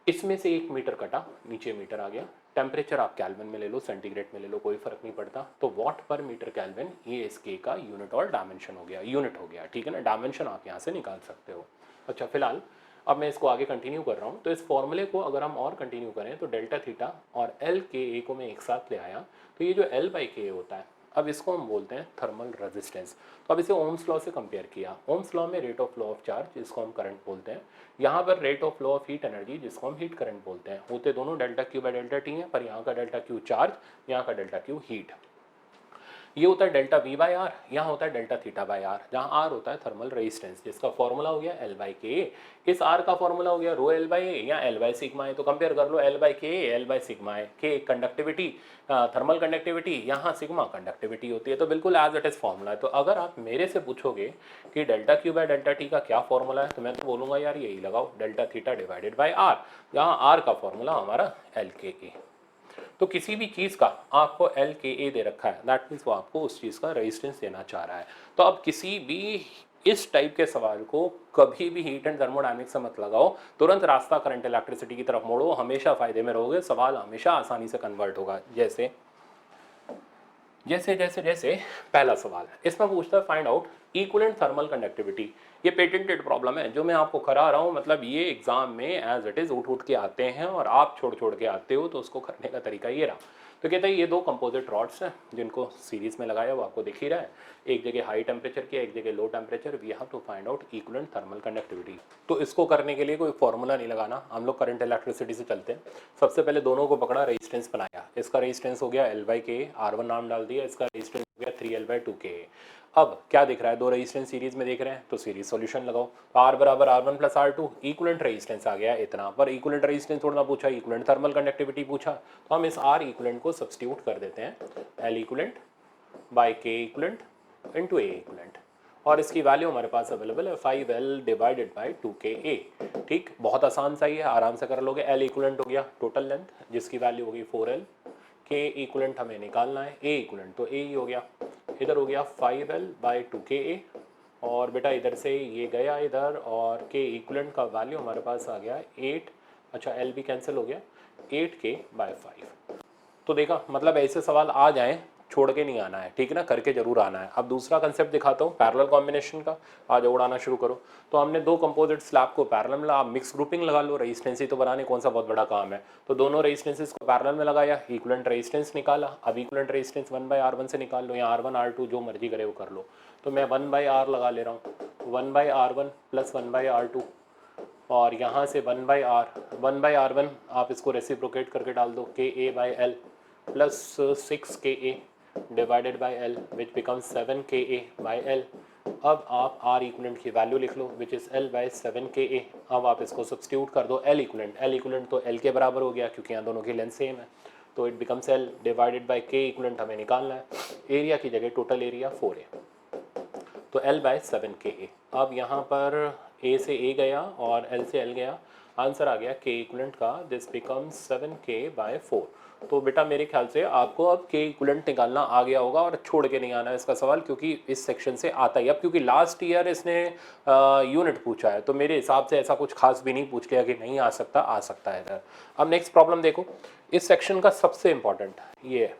इसमें से एक मीटर कटा, नीचे मीटर आ गया, टेम्परेचर आप केल्विन में ले लो, सेंटीग्रेड में ले लो, कोई फर्क नहीं पड़ता। तो वॉट पर मीटर केल्विन ये इसके का यूनिट और डायमेंशन हो गया, यूनिट हो गया, ठीक है ना। डायमेंशन आप यहाँ से निकाल सकते हो। अच्छा, फिलहाल अब मैं इसको आगे कंटिन्यू कर रहा हूँ। तो इस फॉर्मूले को अगर हम और कंटिन्यू करें तो डेल्टा थीटा और एल के ए को मैं एक साथ ले आया, तो ये जो एल बाई के होता है, अब इसको हम बोलते हैं थर्मल रेजिस्टेंस। तो अब इसे ओम्स लॉ से कंपेयर किया। ओम्स लॉ में rate of flow of charge, जिसको हम करंट बोलते हैं, यहाँ पर rate of flow of heat energy, जिसको हम हीट करंट बोलते हैं, होते दोनों delta Q by delta T है, पर यहाँ का डेल्टा क्यू चार्ज, यहाँ का डेल्टा क्यू हीट। ये होता है डेल्टा वी बाई आर, यहाँ होता है डेल्टा थीटा बाई आर, जहाँ आर होता है थर्मल रेजिस्टेंस, जिसका फॉर्मूला हो गया एल बाई के। इस आर का फॉर्मूला हो गया रो एल बाई ए या एल बाई सिग्मा ए। तो कंपेयर कर लो, एल बाई के, एल बाई सिग्मा ए, के कंडक्टिविटी, थर्मल कंडक्टिविटी, यहाँ सिग्मा कंडक्टिविटी होती है। तो बिल्कुल एज इट इज फॉर्मूला है। तो अगर आप मेरे से पूछोगे कि delta Q by delta T का क्या फॉर्मूला है, तो मैं तो बोलूँगा यार यही लगाओ, delta theta divided by R, जहाँ आर का फॉर्मूला हमारा एल के ए। तो किसी भी चीज़ का आपको एल के ए दे रखा है, दैट मीन्स वो आपको उस चीज़ का रेजिस्टेंस देना चाह रहा है। तो अब किसी भी इस टाइप के सवाल को कभी भी हीट एंड थर्मोडायनेमिक्स से मत लगाओ, तुरंत रास्ता करंट इलेक्ट्रिसिटी की तरफ मोड़ो, हमेशा फायदे में रहोगे, सवाल हमेशा आसानी से कन्वर्ट होगा। जैसे जैसे जैसे जैसे पहला सवाल है, इसमें पूछता है find out equivalent thermal conductivity. ये पेटेंटेड प्रॉब्लम है जो मैं आपको करा रहा हूँ, मतलब ये एग्जाम में एज इट इज उठ के आते हैं और आप छोड़ छोड़ के आते हो, तो उसको करने का तरीका ये रहा। तो कहता है ये दो कंपोजिट रॉड्स हैं जिनको सीरीज में लगाया, वो आपको दिख ही रहा है, एक जगह हाई टेम्परेचर की, एक जगह low temperature. We have to find out equivalent thermal conductivity. तो इसको करने के लिए कोई फॉर्मूला नहीं लगाना, हम लोग करंट इलेक्ट्रिसिटी से चलते हैं। सबसे पहले दोनों को पकड़ा, रेजिस्टेंस बनाया, इसका रेजिस्टेंस हो गया एल बाई के, R1 नाम डाल दिया, इसका रेजिस्टेंस हो गया 3L/2K। अब क्या दिख रहा है, दो रेजिस्टेंस सीरीज में दिख रहे हैं, तो सीरीज सॉल्यूशन लगाओ। तो R बराबर R1 plus R2, equivalent resistance आ गया इतना, पर इक्विवेलेंट रेजिस्टेंस थोड़ा पूछा, इक्विवेलेंट थर्मल कंडक्टिविटी पूछा, तो हम इस R इक्विवेलेंट को सब्स्टिट्यूट कर देते हैं, L equivalent by K equivalent into A equivalent, और इसकी वैल्यू हमारे पास अवेलेबल है 5L डिवाइडेड बाई 2KA। ठीक, बहुत आसान सा ही है, आराम से कर लोगे। L इक्विवेलेंट हो गया टोटल लेंथ जिसकी वैल्यू होगी 4L, K इक्विवेलेंट हमें निकालना है, A इक्विवेलेंट तो A ही हो गया, इधर हो गया 5L बाई 2KA, और बेटा इधर से ये गया इधर, और K इक्विवेलेंट का वैल्यू हमारे पास आ गया 8, अच्छा L भी कैंसिल हो गया, 8K बाई 5। तो देखा, मतलब ऐसे सवाल आ जाएं छोड़ के नहीं आना है, ठीक है ना, करके जरूर आना है। अब दूसरा कंसेप्ट दिखाता हूँ पैरेलल कॉम्बिनेशन का, आज उड़ाना शुरू करो। तो हमने दो कंपोजिट स्लैब को पैरेलल में, आप मिक्स ग्रुपिंग लगा लो, रेजिस्टेंस ही तो बनाने, कौन सा बहुत बड़ा काम है। तो दोनों रेजिस्टेंसेस को पैरेलल में लगाया, इक्विवेलेंट रेजिस्टेंस निकाला। अब इक्विवेलेंट रेजिस्टेंस 1/R1 से निकाल लो, या R1 R2 जो मर्जी करे वो कर लो। तो मैं 1/R लगा ले रहा हूँ, 1/R1 प्लस 1/R2, और यहाँ से 1/R1 आप इसको रेसिप्रोकेट करके डाल दो, KA by L plus 6KA divided by L which becomes 7KA by L। अब आप R इक्विवेलेंट की वैल्यू लिख लो which is L by 7KA। अब आप इसको सब्स्टिट्यूट कर दो, L इक्विवेलेंट तो L के बराबर हो गया क्योंकि यहाँ दोनों की लेंथ सेम है, तो it becomes L divided by K equivalent हमें निकालना है, एरिया की जगह टोटल एरिया 4A, तो L बाई 7KA। अब यहाँ पर A से A गया और L से L गया, आंसर आ गया K इक्विवेलेंट का, दिस बिकम्स 7K बाई 4। तो बेटा मेरे ख्याल से आपको अब K इक्विवेलेंट निकालना आ गया होगा, और छोड़ के नहीं आना इसका सवाल, क्योंकि इस सेक्शन से आता ही। अब क्योंकि लास्ट ईयर इसने यूनिट पूछा है, तो मेरे हिसाब से ऐसा कुछ खास भी नहीं पूछ गया कि नहीं आ सकता है इधर। अब नेक्स्ट प्रॉब्लम देखो, इस सेक्शन का सबसे इंपॉर्टेंट ये है,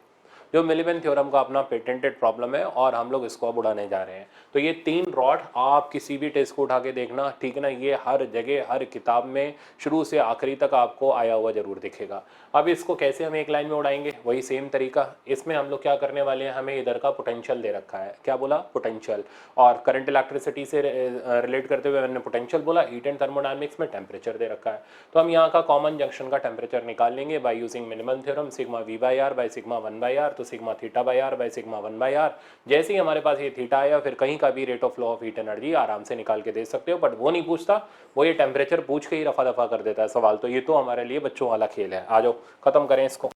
जो मिलिबेन थ्योरम का अपना पेटेंटेड प्रॉब्लम है, और हम लोग इसको अब उड़ाने जा रहे हैं। तो ये 3 रॉड आप किसी भी टेस्ट को उठा के देखना, ठीक है ना, ये हर जगह हर किताब में शुरू से आखिरी तक आपको आया हुआ जरूर दिखेगा। अब इसको कैसे हम एक लाइन में उड़ाएंगे, वही सेम तरीका। इसमें हम लोग क्या करने वाले हैं, हमें इधर का पोटेंशियल दे रखा है, क्या बोला, पोटेंशियल, और करंट इलेक्ट्रिसिटी से रिलेट करते हुए मैंने पोटेंशियल बोला, हीट एंड थर्मोडायनेमिक्स में टेम्परेचर दे रखा है। तो हम यहाँ का कॉमन जंक्शन का टेम्परेचर निकाल लेंगे by using minimum theorem, sigma V/R by sigma 1/R, तो sigma θ/R by sigma 1/R। जैसे ही हमारे पास ये थीटा आया, फिर कहीं का भी rate of flow of heat energy आराम से निकाल के दे सकते हो, बट वो नहीं पूछता, वो ये टेम्परेचर पूछ के ही रफा दफा कर देता है सवाल। तो ये तो हमारे लिए बच्चों वाला खेल है, आ जाओ खत्म करें इसको।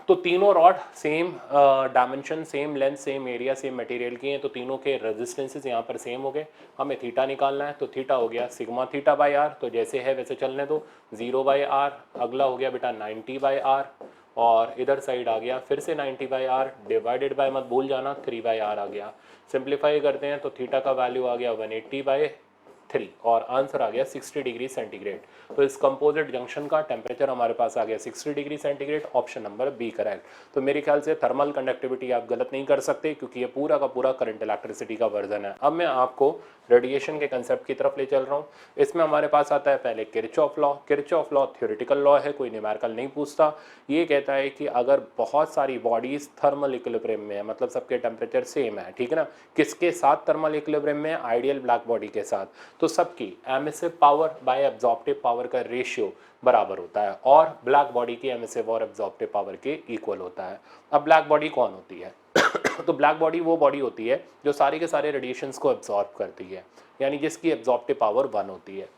तो तीनों rod same dimension, same length, same area, same material की हैं, तो तीनों के रेजिस्टेंसेस यहाँ पर सेम हो गए। हमें थीटा निकालना है, तो थीटा हो गया सिग्मा θ/R, तो जैसे है वैसे चलने दो, 0/R। अगला हो गया बेटा 90/R, और इधर साइड आ गया फिर से 90/R डिवाइडेड बाय, मत भूल जाना, 3/R आ गया। सिंप्लीफाई करते हैं तो थीटा का वैल्यू आ गया 180/3, और आंसर आ गया 60 डिग्री सेंटीग्रेड। तो इस कंपोजिट जंक्शन का टेम्परेचर हमारे पास आ गया 60 degree centigrade, option number B correct. तो मेरे ख्याल से थर्मल कंडक्टिविटी आप गलत नहीं कर सकते, क्योंकि ये पूरा का पूरा करंट इलेक्ट्रिसिटी का वर्जन है। अब मैं आपको रेडिएशन के कंसेप्ट की तरफ ले चल रहा हूँ। इसमें हमारे पास आता है पहले Kirchhoff law. Kirchhoff law theoretical law है, कोई न्यूमेरिकल नहीं पूछता। ये कहता है कि अगर बहुत सारी बॉडीज थर्मल इक्विलिब्रियम में है, मतलब सबके टेम्परेचर सेम है, ठीक है ना, किसके साथ थर्मल इक्विलिब्रियम में, आइडियल ब्लैक बॉडी के साथ, तो सबकी emissive power bye absorptive power का रेशियो बराबर होता है, और ब्लैक बॉडी की एमिसिव और एब्जॉर्प्टिव पावर के इक्वल होता है। अब ब्लैक बॉडी कौन होती है? तो ब्लैक बॉडी वो बॉडी होती है जो सारे के सारे रेडिएशंस को एब्जॉर्ब करती है, यानी जिसकी एब्जॉर्प्टिव पावर 1 होती है।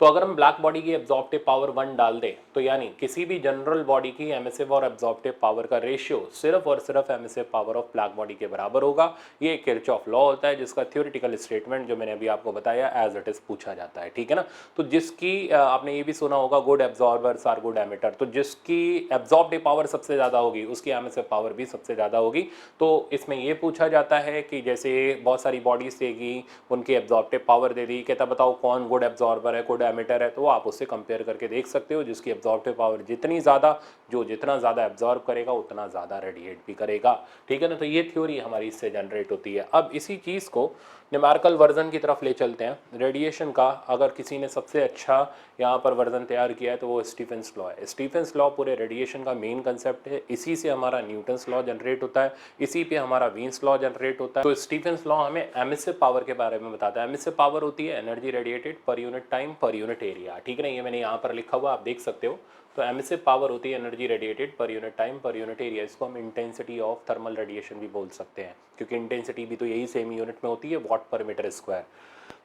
तो अगर हम ब्लैक बॉडी की एब्जॉर्प्टिव पावर 1 डाल दें तो यानी किसी भी जनरल बॉडी की एमिसिव और एब्जॉर्प्टिव पावर का रेशियो सिर्फ और सिर्फ emissive power of black body के बराबर होगा। ये किरचॉफ लॉ होता है जिसका थ्योरेटिकल स्टेटमेंट जो मैंने अभी आपको बताया एज इट इज पूछा जाता है, ठीक है ना। तो जिसकी आपने ये भी सुना होगा good absorbers are good emitter, तो जिसकी एब्जॉर्प्टिव पावर सबसे ज़्यादा होगी उसकी एमिसिव पावर भी सबसे ज़्यादा होगी। तो इसमें ये पूछा जाता है कि जैसे बहुत सारी बॉडीज देगी, उनकी एब्जॉर्प्टिव पावर दे दी, कहता बताओ कौन गुड एब्जॉर्बर है गुड एमिटर है, तो आप उससे कंपेयर करके देख सकते हो। जिसकी एब्जॉर्प्टिव पावर जितनी ज़्यादा, जो जितना ज़्यादा एब्जॉर्ब करेगा उतना ज़्यादा रेडिएट भी करेगा, ठीक है ना। तो ये थ्योरी हमारी इससे जनरेट होती है। अब इसी चीज़ को न्यूमेरिकल वर्जन की तरफ ले चलते हैं रेडिएशन का। अगर किसी ने सबसे अच्छा यहाँ पर वर्जन तैयार किया है तो वो स्टीफेंस लॉ है। स्टीफेंस लॉ पूरे रेडिएशन का मेन कंसेप्ट है, इसी से हमारा न्यूटन्स लॉ जनरेट होता है, इसी पे हमारा वीन्स लॉ जनरेट होता है। तो स्टीफेंस लॉ हमें एमिसिव पावर के बारे में बताता है। एमिसिव पावर होती है energy radiated per unit time per unit area, ठीक है ना। ये मैंने यहाँ पर लिखा हुआ आप देख सकते हो। तो एमिसिव पावर होती है energy radiated per unit time per unit area. इसको हम इंटेंसिटी ऑफ थर्मल रेडिएशन भी बोल सकते हैं, क्योंकि इंटेंसिटी भी तो यही सेम यूनिट में होती है, वॉट पर मीटर स्क्वायर।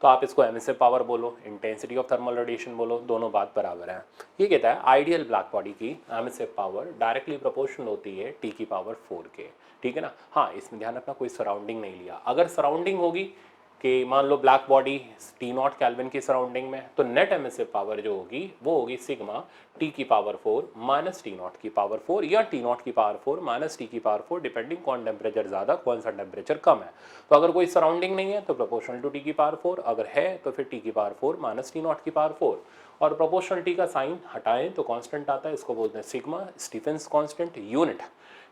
तो आप इसको एमिसिव पावर बोलो, इंटेंसिटी ऑफ थर्मल रेडिएशन बोलो, दोनों बात बराबर है। ये कहता है आइडियल ब्लैक बॉडी की एमिसिव पावर डायरेक्टली प्रोपोर्शनल होती है टी की पावर 4 के, ठीक है ना। हाँ, इसमें ध्यान रखना कोई सराउंडिंग नहीं लिया। अगर सराउंडिंग होगी कि मान लो ब्लैक बॉडी T0 केल्विन की सराउंडिंग में, तो नेट एमिसिव पावर जो होगी वो होगी सिग्मा T की पावर 4 माइनस T0 की पावर 4 या T0 की पावर 4 माइनस T की पावर 4, डिपेंडिंग कौन टेम्परेचर ज़्यादा कौन सा टेम्परेचर कम है। तो अगर कोई सराउंडिंग नहीं है तो प्रोपोर्शनल टू T की पावर 4, अगर है तो फिर T की पावर 4 माइनस T0 की पावर 4। और प्रोपोर्शनलिटी का साइन हटाएं तो कांस्टेंट आता है, इसको बोलते हैं सिग्मा, स्टीफेंस कांस्टेंट।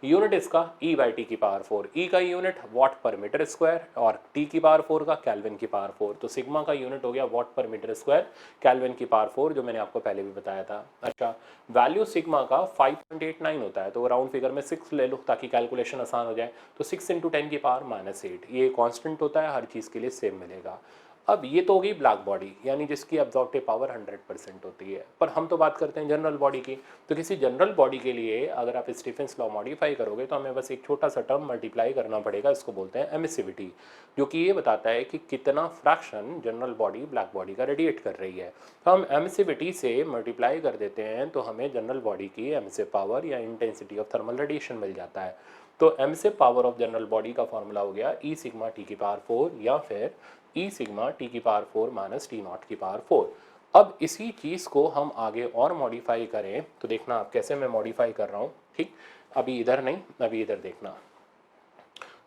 यूनिट इसका E बाई टी की पावर 4, E का यूनिट वॉट पर मीटर स्क्वायर और T की पावर 4 का केल्विन की पावर 4। तो सिग्मा का यूनिट हो गया वॉट पर मीटर स्क्वायर, केल्विन की पावर 4, जो मैंने आपको पहले भी बताया था। अच्छा, वैल्यू सिग्मा का 5.89 होता है, तो राउंड फिगर में 6 ले लो ताकि कैलकुलेशन आसान हो जाए। तो 6 इंटू 10 की पावर -8, ये कॉन्स्टेंट होता है, हर चीज़ के लिए सेम मिलेगा। अब ये तो होगी ब्लैक बॉडी, यानी जिसकी एब्जॉर्प्टिव पावर 100% होती है। पर हम तो बात करते हैं जनरल बॉडी की। तो किसी जनरल बॉडी के लिए अगर आप स्टीफेंस लॉ मॉडिफाई करोगे तो हमें बस एक छोटा सा टर्म मल्टीप्लाई करना पड़ेगा, इसको बोलते हैं एमिसिविटी, जो कि ये बताता है कि कितना fraction general body black body का रेडिएट कर रही है। तो हम एमिसिविटी से मल्टीप्लाई कर देते हैं तो हमें जनरल बॉडी की एमिसिव पावर या इंटेंसिटी ऑफ थर्मल रेडिएशन मिल जाता है। तो emissive power of general body का फॉर्मूला हो गया E सिग्मा टी की पावर 4 या फिर E सिग्मा टी की पावर 4 माइनस T0 की पावर 4। अब इसी चीज़ को हम आगे और मॉडिफाई करें तो देखना आप कैसे मैं मॉडिफाई कर रहा हूँ, ठीक। अभी इधर नहीं, अभी इधर देखना।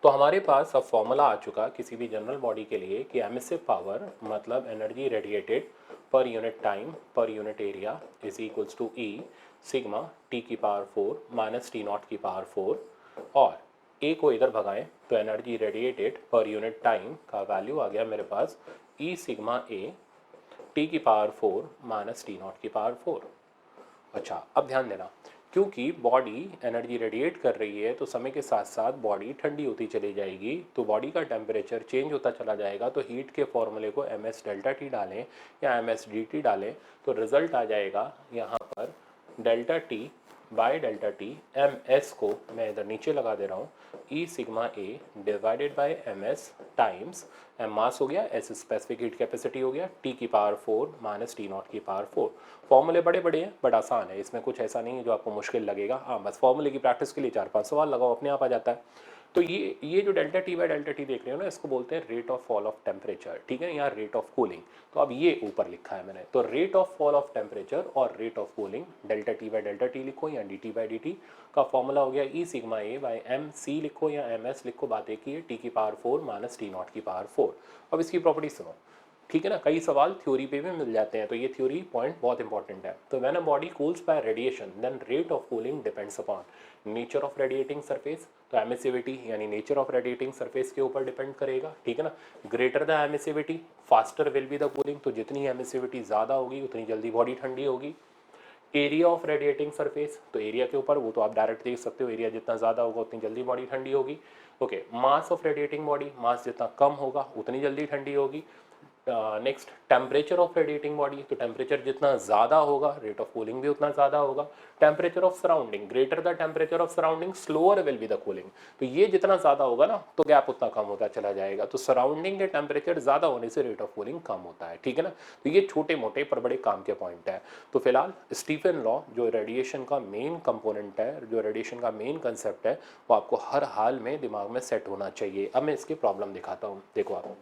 तो हमारे पास अब फॉर्मूला आ चुका किसी भी जनरल बॉडी के लिए कि एमिसिव पावर मतलब energy radiated per unit time per unit area is equals to E sigma T की पावर 4 माइनस T0 की पावर 4, और ए को इधर भगाएं तो energy radiated per unit time का वैल्यू आ गया मेरे पास E सिग्मा ए टी की पावर 4 माइनस T0 की पावर 4। अच्छा, अब ध्यान देना, क्योंकि बॉडी एनर्जी रेडिएट कर रही है तो समय के साथ साथ बॉडी ठंडी होती चली जाएगी, तो बॉडी का टेम्परेचर चेंज होता चला जाएगा। तो हीट के फॉर्मूले को ms डेल्टा टी डालें या ms dt डालें तो रिजल्ट आ जाएगा यहाँ पर delta T by delta T, M S को मैं इधर नीचे लगा दे रहा हूँ, E sigma A divided by M S times M mass हो गया, एस स्पेसिफिक हीट कैपेसिटी हो गया, टी की पावर 4 माइनस T0 की पावर 4। फॉर्मूले बड़े बड़े हैं बट आसान है, इसमें कुछ ऐसा नहीं है जो आपको मुश्किल लगेगा। हाँ, बस फॉर्मूले की प्रैक्टिस के लिए 4-5 सवाल लगाओ, अपने आप आ जाता है। तो ये जो delta T by delta T देख रहे हो ना, इसको बोलते हैं rate of fall of temperature, ठीक है, या रेट ऑफ कूलिंग। तो अब ये ऊपर लिखा है मैंने, तो rate of fall of temperature और rate of cooling delta T by delta T लिखो या D T by D T का फॉर्मूला हो गया E sigma A by M C लिखो या एम एस लिखो, बात एक ही है, टी की पावर 4 माइनस T0 की पावर 4। अब इसकी प्रॉपर्टी सुनो, ठीक है ना, कई सवाल थ्योरी पे भी मिल जाते हैं, तो ये थ्योरी पॉइंट बहुत इंपॉर्टेंट है। तो when a body cools by radiation then rate of cooling depends upon nature of radiating surface. तो एमिसिविटी यानी नेचर ऑफ रेडिएटिंग सरफेस के ऊपर डिपेंड करेगा, ठीक है ना। Greater the emissivity faster will be the cooling, तो जितनी एमिसिविटी ज़्यादा होगी उतनी जल्दी बॉडी ठंडी होगी। एरिया ऑफ रेडिएटिंग सरफेस, तो एरिया के ऊपर वो तो आप डायरेक्ट देख सकते हो, एरिया जितना ज़्यादा होगा उतनी जल्दी बॉडी ठंडी होगी। Okay, mass of radiating body, mass जितना कम होगा उतनी जल्दी ठंडी होगी। Next temperature of radiating body, तो टेम्परेचर जितना ज़्यादा होगा रेट ऑफ कूलिंग भी उतना ज़्यादा होगा। Temperature of surrounding, greater the temperature of surrounding slower will be the cooling, तो ये जितना ज़्यादा होगा ना तो गैप उतना कम होता चला जाएगा, तो सराउंडिंग के टेम्परेचर ज़्यादा होने से रेट ऑफ कूलिंग कम होता है, ठीक है ना। तो ये छोटे मोटे पर बड़े काम के पॉइंट है। तो फिलहाल स्टीफन लॉ जो रेडिएशन का मेन कंपोनेंट है, जो रेडिएशन का मेन कंसेप्ट है, वो आपको हर हाल में दिमाग में सेट होना चाहिए। अब मैं इसकी प्रॉब्लम दिखाता हूँ, देखो आप।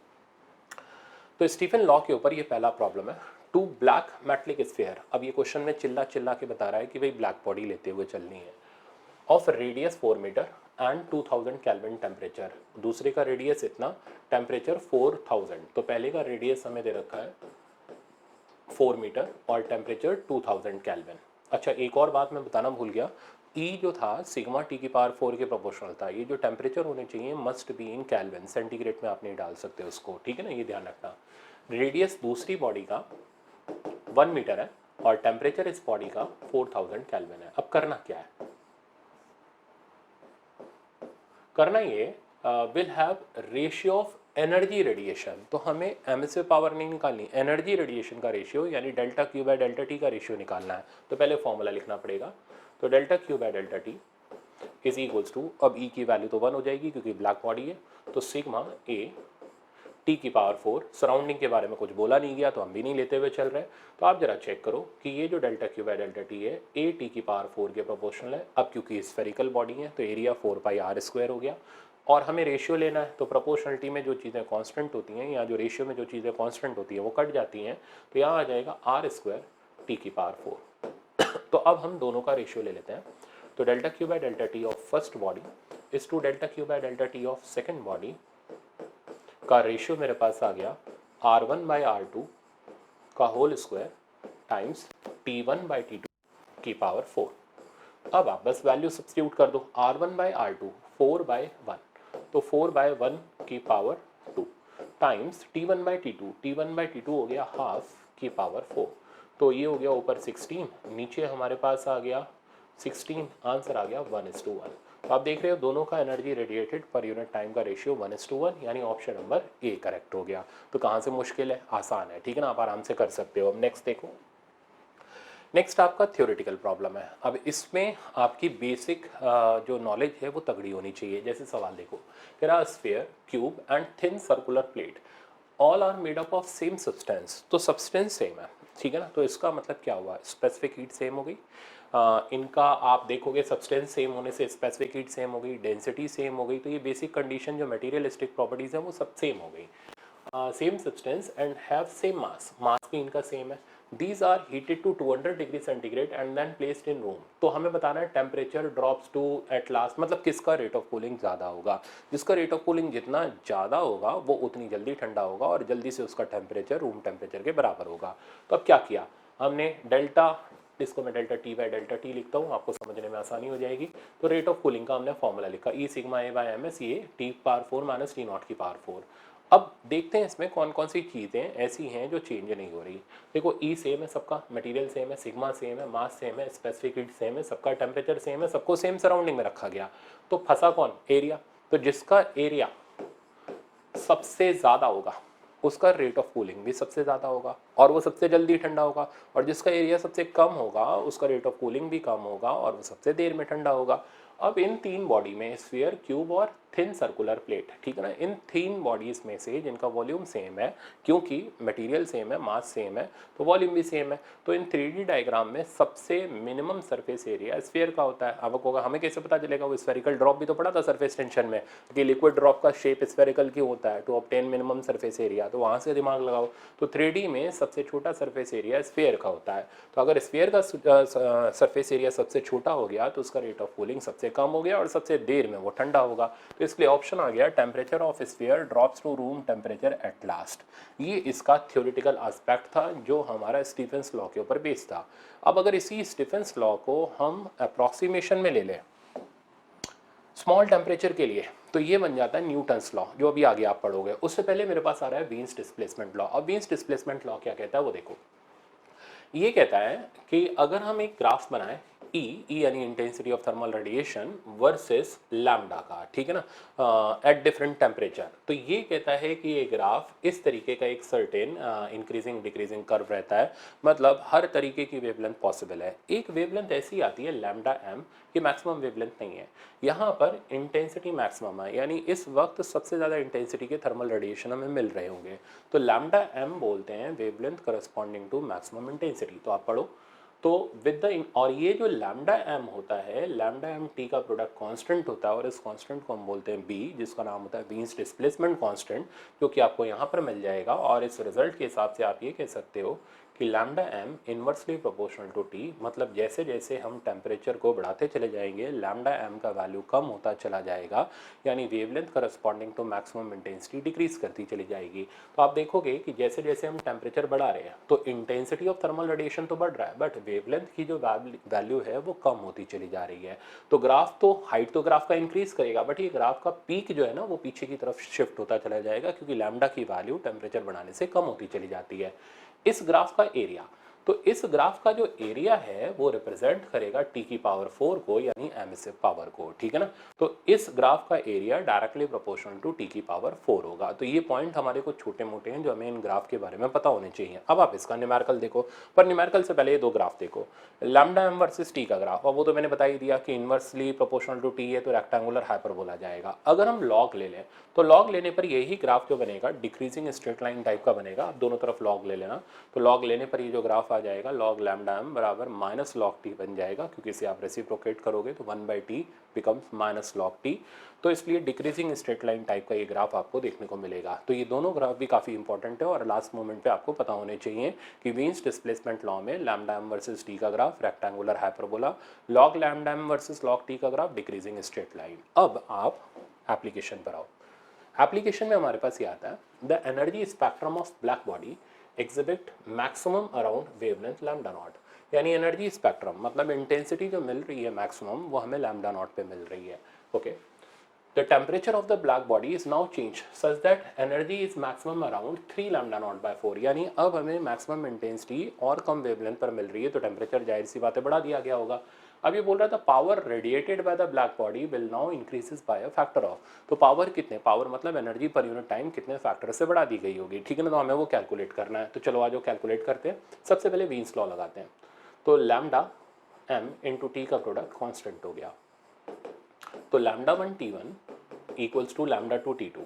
तो स्टीफन लॉ के ऊपर ये पहला प्रॉब्लम है, टू ब्लैक मेटलिक स्फीयर। अब ये क्वेश्चन में चिल्ला चिल्ला के बता रहा है कि भाई ब्लैक बॉडी लेते हुए चलनी है, of radius 4 metre and 2000 kelvin temperature. दूसरे का रेडियस इतना, टेम्परेचर 4000। तो पहले का रेडियस हमें दे रखा है 4 मीटर और टेम्परेचर 2000 केल्विन। अच्छा, एक और बात मैं बताना भूल गया, ई जो था सिग्मा टी की पावर 4 के प्रोपोर्शनल था। ये जो टेम्परेचर होने चाहिए must be in kelvin, centigrade में आप नहीं डाल सकते उसको, ठीक है ना, ये ध्यान रखना। रेडियस दूसरी बॉडी का 1 मीटर है और टेम्परेचर इस बॉडी का 4000 केल्विन है। अब करना क्या है, करना ये will have ratio of energy radiation. तो हमें एम से पावर नहीं निकालनी, एनर्जी रेडिएशन का रेशियो यानी delta Q by delta T का रेशियो निकालना है। तो पहले फॉर्मूला लिखना पड़ेगा, तो delta Q by delta T is equals to, अब ई की वैल्यू तो 1 हो जाएगी क्योंकि ब्लैक बॉडी है, तो सिग्मा ए टी की पावर 4, सराउंडिंग के बारे में कुछ बोला नहीं गया तो हम भी नहीं लेते हुए चल रहे हैं। तो आप जरा चेक करो कि ये जो delta Q by delta T है ए टी की पावर 4 के प्रोपोर्शनल है। अब क्योंकि स्फेरिकल बॉडी है तो एरिया 4 पाई आर स्क्वायर हो गया, और हमें रेशियो लेना है, तो प्रोपोर्शनलिटी में जो चीज़ें कांस्टेंट होती हैं या जो रेशियो में जो चीज़ें कांस्टेंट होती हैं वो कट जाती हैं, तो यहाँ आ जाएगा आर स्क्वायर टी की पावर 4। तो अब हम दोनों का रेशियो ले लेते हैं, तो delta Q by delta T of first body is to delta Q by delta T of second body का रेशियो मेरे पास आ गया R1 बाई R2 का whole square times T1 by T2 की पावर 4। अब आप बस वैल्यू सब्स्टिट्यूट कर दो, R1 बाई R2 4 बाई 1, तो 4 बाई 1 की power 2 times T1 by T2, T1 by T2 हो गया हाफ की पावर 4। तो ये हो गया ऊपर 16, नीचे हमारे पास आ गया 16, आंसर आ गया 1:1। तो आप देख रहे हो दोनों का energy radiated per unit time का रेशियो 1:1, यानी ऑप्शन नंबर ए करेक्ट हो गया। तो कहाँ से मुश्किल है, आसान है, ठीक है ना, आप आराम से कर सकते हो। अब नेक्स्ट देखो, नेक्स्ट आपका थ्योरेटिकल प्रॉब्लम है। अब इसमें आपकी बेसिक जो नॉलेज है वो तगड़ी होनी चाहिए। जैसे सवाल देखो, कह रहा sphere, cube and thin circular plate all are made up of same substance. तो सब्सटेंस सेम है, ठीक है ना, तो इसका मतलब क्या हुआ, स्पेसिफिक हीट सेम हो गई। इनका आप देखोगे सब्सटेंस सेम होने से स्पेसिफिक हीट सेम हो गई, डेंसिटी सेम हो गई, तो ये बेसिक कंडीशन जो मटेरियलिस्टिक प्रॉपर्टीज़ हैं वो सब सेम हो गई। Same substance and have same mass, mass भी इनका सेम है। These are heated to 200 degree centigrade and then placed in room. तो हमें बताना है temperature drops to at last, मतलब किसका रेट ऑफ कूलिंग ज़्यादा होगा। जिसका रेट ऑफ कूलिंग जितना ज़्यादा होगा वो उतनी जल्दी ठंडा होगा और जल्दी से उसका टेम्परेचर रूम टेम्परेचर के बराबर होगा। तो अब क्या किया हमने, डेल्टा, इसको मैं delta T by delta T लिखता हूँ, आपको समझने में आसानी हो जाएगी। तो रेट ऑफ कूलिंग का हमने फॉर्मूला लिखा, E sigma A by M S, ये T power 4 minus T not की पावर 4। अब देखते हैं इसमें कौन कौन सी चीज़ें ऐसी हैं जो चेंज नहीं हो रही। देखो ई सेम है सबका, मटेरियल सेम है, सिग्मा सेम है, मास सेम है, स्पेसिफिक हीट सेम है, सबका टेम्परेचर सेम है, सबको सेम सराउंडिंग में रखा गया। तो फंसा कौन, एरिया। तो जिसका एरिया सबसे ज़्यादा होगा उसका रेट ऑफ कूलिंग भी सबसे ज़्यादा होगा और वो सबसे जल्दी ठंडा होगा, और जिसका एरिया सबसे कम होगा उसका रेट ऑफ कूलिंग भी कम होगा और वो सबसे देर में ठंडा होगा। अब इन तीन बॉडी में, स्फीयर, क्यूब और थिन सर्कुलर प्लेट, ठीक है ना, इन तीन बॉडीज़ में से जिनका वॉल्यूम सेम है, क्योंकि मटेरियल सेम है, मास सेम है, तो वॉल्यूम भी सेम है, तो इन 3D डायग्राम में सबसे मिनिमम सरफेस एरिया स्फीयर का होता है। अब होगा हमें कैसे पता चलेगा, वो स्फेरिकल ड्रॉप भी तो पढ़ा था सरफेस टेंशन में कि लिक्विड ड्रॉप का शेप स्फेरिकल क्यों होता है, to obtain minimum surface area, तो वहाँ से दिमाग लगाओ। तो 3D में सबसे छोटा सरफेस एरिया स्फीयर का होता है, तो अगर स्फीयर का सरफेस एरिया सबसे छोटा हो गया तो उसका रेट ऑफ कूलिंग सबसे कम हो गया और सबसे देर में वो ठंडा होगा। तो इसलिए ऑप्शन आ गया temperature of sphere drops to room temperature at last. ये इसका थ्योरेटिकल एस्पेक्ट था जो हमारा स्टीफेंस लॉ के ऊपर बेस्ड था। अब अगर इसी स्टीफेंस लॉ को हम अप्रॉक्सीमेशन में ले लें स्मॉल टेम्परेचर के लिए, तो ये बन जाता है न्यूटन्स लॉ, जो अभी आगे आप पढ़ोगे। उससे पहले मेरे पास आ रहा है वीन्स डिस्प्लेसमेंट लॉ। अब वीन्स डिस्प्लेसमेंट लॉ क्या कहता है वो देखो, ये कहता है कि अगर हम एक ग्राफ बनाएं ई यानी intensity of thermal radiation versus lambda का, ठीक है ना, एट डिफरेंट टेम्परेचर। तो ये कहता है कि ये ग्राफ इस तरीके का एक सर्टेन इंक्रीजिंग डिक्रीजिंग कर्व रहता है, मतलब हर तरीके की वेवलेंथ पॉसिबल है। एक वेवलेंथ ऐसी आती है लैम्डा एम, ये मैक्सिमम वेवलेंथ नहीं है, यहाँ पर इंटेंसिटी मैक्सिमम है, यानी इस वक्त सबसे ज़्यादा इंटेंसिटी के थर्मल रेडिएशन हमें मिल रहे होंगे, तो लैम्डा एम बोलते हैं wavelength corresponding to maximum intensity. तो आप पढ़ो, तो विद द, और ये जो लैम्डा एम होता है, लैम्डा एम टी का प्रोडक्ट कांस्टेंट होता है, और इस कांस्टेंट को हम बोलते हैं बी, जिसका नाम होता है वीन्स डिस्प्लेसमेंट कांस्टेंट, जो कि आपको यहाँ पर मिल जाएगा। और इस रिजल्ट के हिसाब से आप ये कह सकते हो कि lambda M inversely proportional to T, मतलब जैसे जैसे हम टेम्परेचर को बढ़ाते चले जाएंगे लैम्डा एम का वैल्यू कम होता चला जाएगा, यानी wavelength corresponding to maximum intensity decrease करती चली जाएगी। तो आप देखोगे कि जैसे जैसे हम टेम्परेचर बढ़ा रहे हैं तो इंटेंसिटी ऑफ थर्मल रेडिएशन तो बढ़ रहा है, बट वेवलेंथ की जो वैल्यू है वो कम होती चली जा रही है। तो ग्राफ तो हाइट तो ग्राफ का इंक्रीज करेगा, बट ये ग्राफ का पीक जो है ना वो पीछे की तरफ शिफ्ट होता चला जाएगा, क्योंकि लैम्डा की वैल्यू टेम्परेचर बढ़ाने से कम होती चली जाती है। इस ग्राफ का एरिया, तो इस ग्राफ का जो एरिया है वो रिप्रेजेंट करेगा टी की पावर 4 को, यानी एमिसिव पावर को, ठीक है ना। तो इस ग्राफ का area directly proportional to T की पावर 4 होगा। तो ये पॉइंट हमारे को छोटे मोटे हैं जो हमें इन ग्राफ के बारे में पता होने चाहिए। अब आप इसका न्यूमेरिकल देखो, पर न्यूमेरिकल से पहले ये दो ग्राफ देखो, लैम्डा एम वर्सेस टी का ग्राफ। अब वो तो मैंने बता ही दिया कि इनवर्सली प्रोपोर्शनल टू टी है तो रेक्टेंगुलर हाइपरबोला जाएगा। अगर हम लॉग ले लें तो लॉग लेने पर यही ग्राफ जो बनेगा डिक्रीजिंग स्ट्रेट लाइन टाइप का बनेगा। आप दोनों तरफ लॉग ले लेना, तो लॉग लेने पर ये जो ग्राफ आ जाएगा लॉग लैम्डा एम बराबर माइनस लॉग टी बन जाएगा, क्योंकि इसे आप रेसिप्रोकेट करोगे तो 1/t becomes minus log T. तो इसलिए डिक्रीजिंग स्ट्रेट लाइन टाइप का ये ग्राफ आपको देखने को मिलेगा। तो ये दोनों ग्राफ भी काफ़ी इंपॉर्टेंट है और लास्ट मोमेंट पे आपको पता होने चाहिए कि वीन्स डिस्प्लेसमेंट लॉ में लैम्डा एम वर्सेस टी का graph rectangular hyperbola, log lambda M versus log T का ग्राफ डिक्रीजिंग स्ट्रेट लाइन। अब आप एप्लीकेशन पर आओ। एप्लीकेशन में हमारे पास ये आता है, the energy spectrum of black body exhibit maximum around wavelength lambda naught, यानी एनर्जी स्पेक्ट्रम मतलब इंटेंसिटी जो मिल रही है मैक्सिमम वो हमें लैम्डा नॉट पे मिल रही है। Okay, the temperature of the black body is now change such that energy is maximum around 3 lambda naught by 4, यानी अब हमें मैक्सिमम इंटेंसिटी और कम वेवलेंथ पर मिल रही है, तो टेम्परेचर जाहिर सी बातें बढ़ा दिया गया होगा। अब ये बोल रहा था power radiated by the black body will now increases by a factor of, तो पावर कितने, पावर मतलब एनर्जी पर यूनिट टाइम कितने फैक्टर से बढ़ा दी गई होगी, ठीक है ना। तो हमें वो कैलकुलेट करना है, तो चलो आज वो कैलकुलेट करते हैं। सबसे पहले वीन्स लॉ लगाते हैं, तो लैम्डा एम इंटू टी का प्रोडक्ट कॉन्स्टेंट हो गया, तो lambda 1 T1 equals to lambda 2 T2।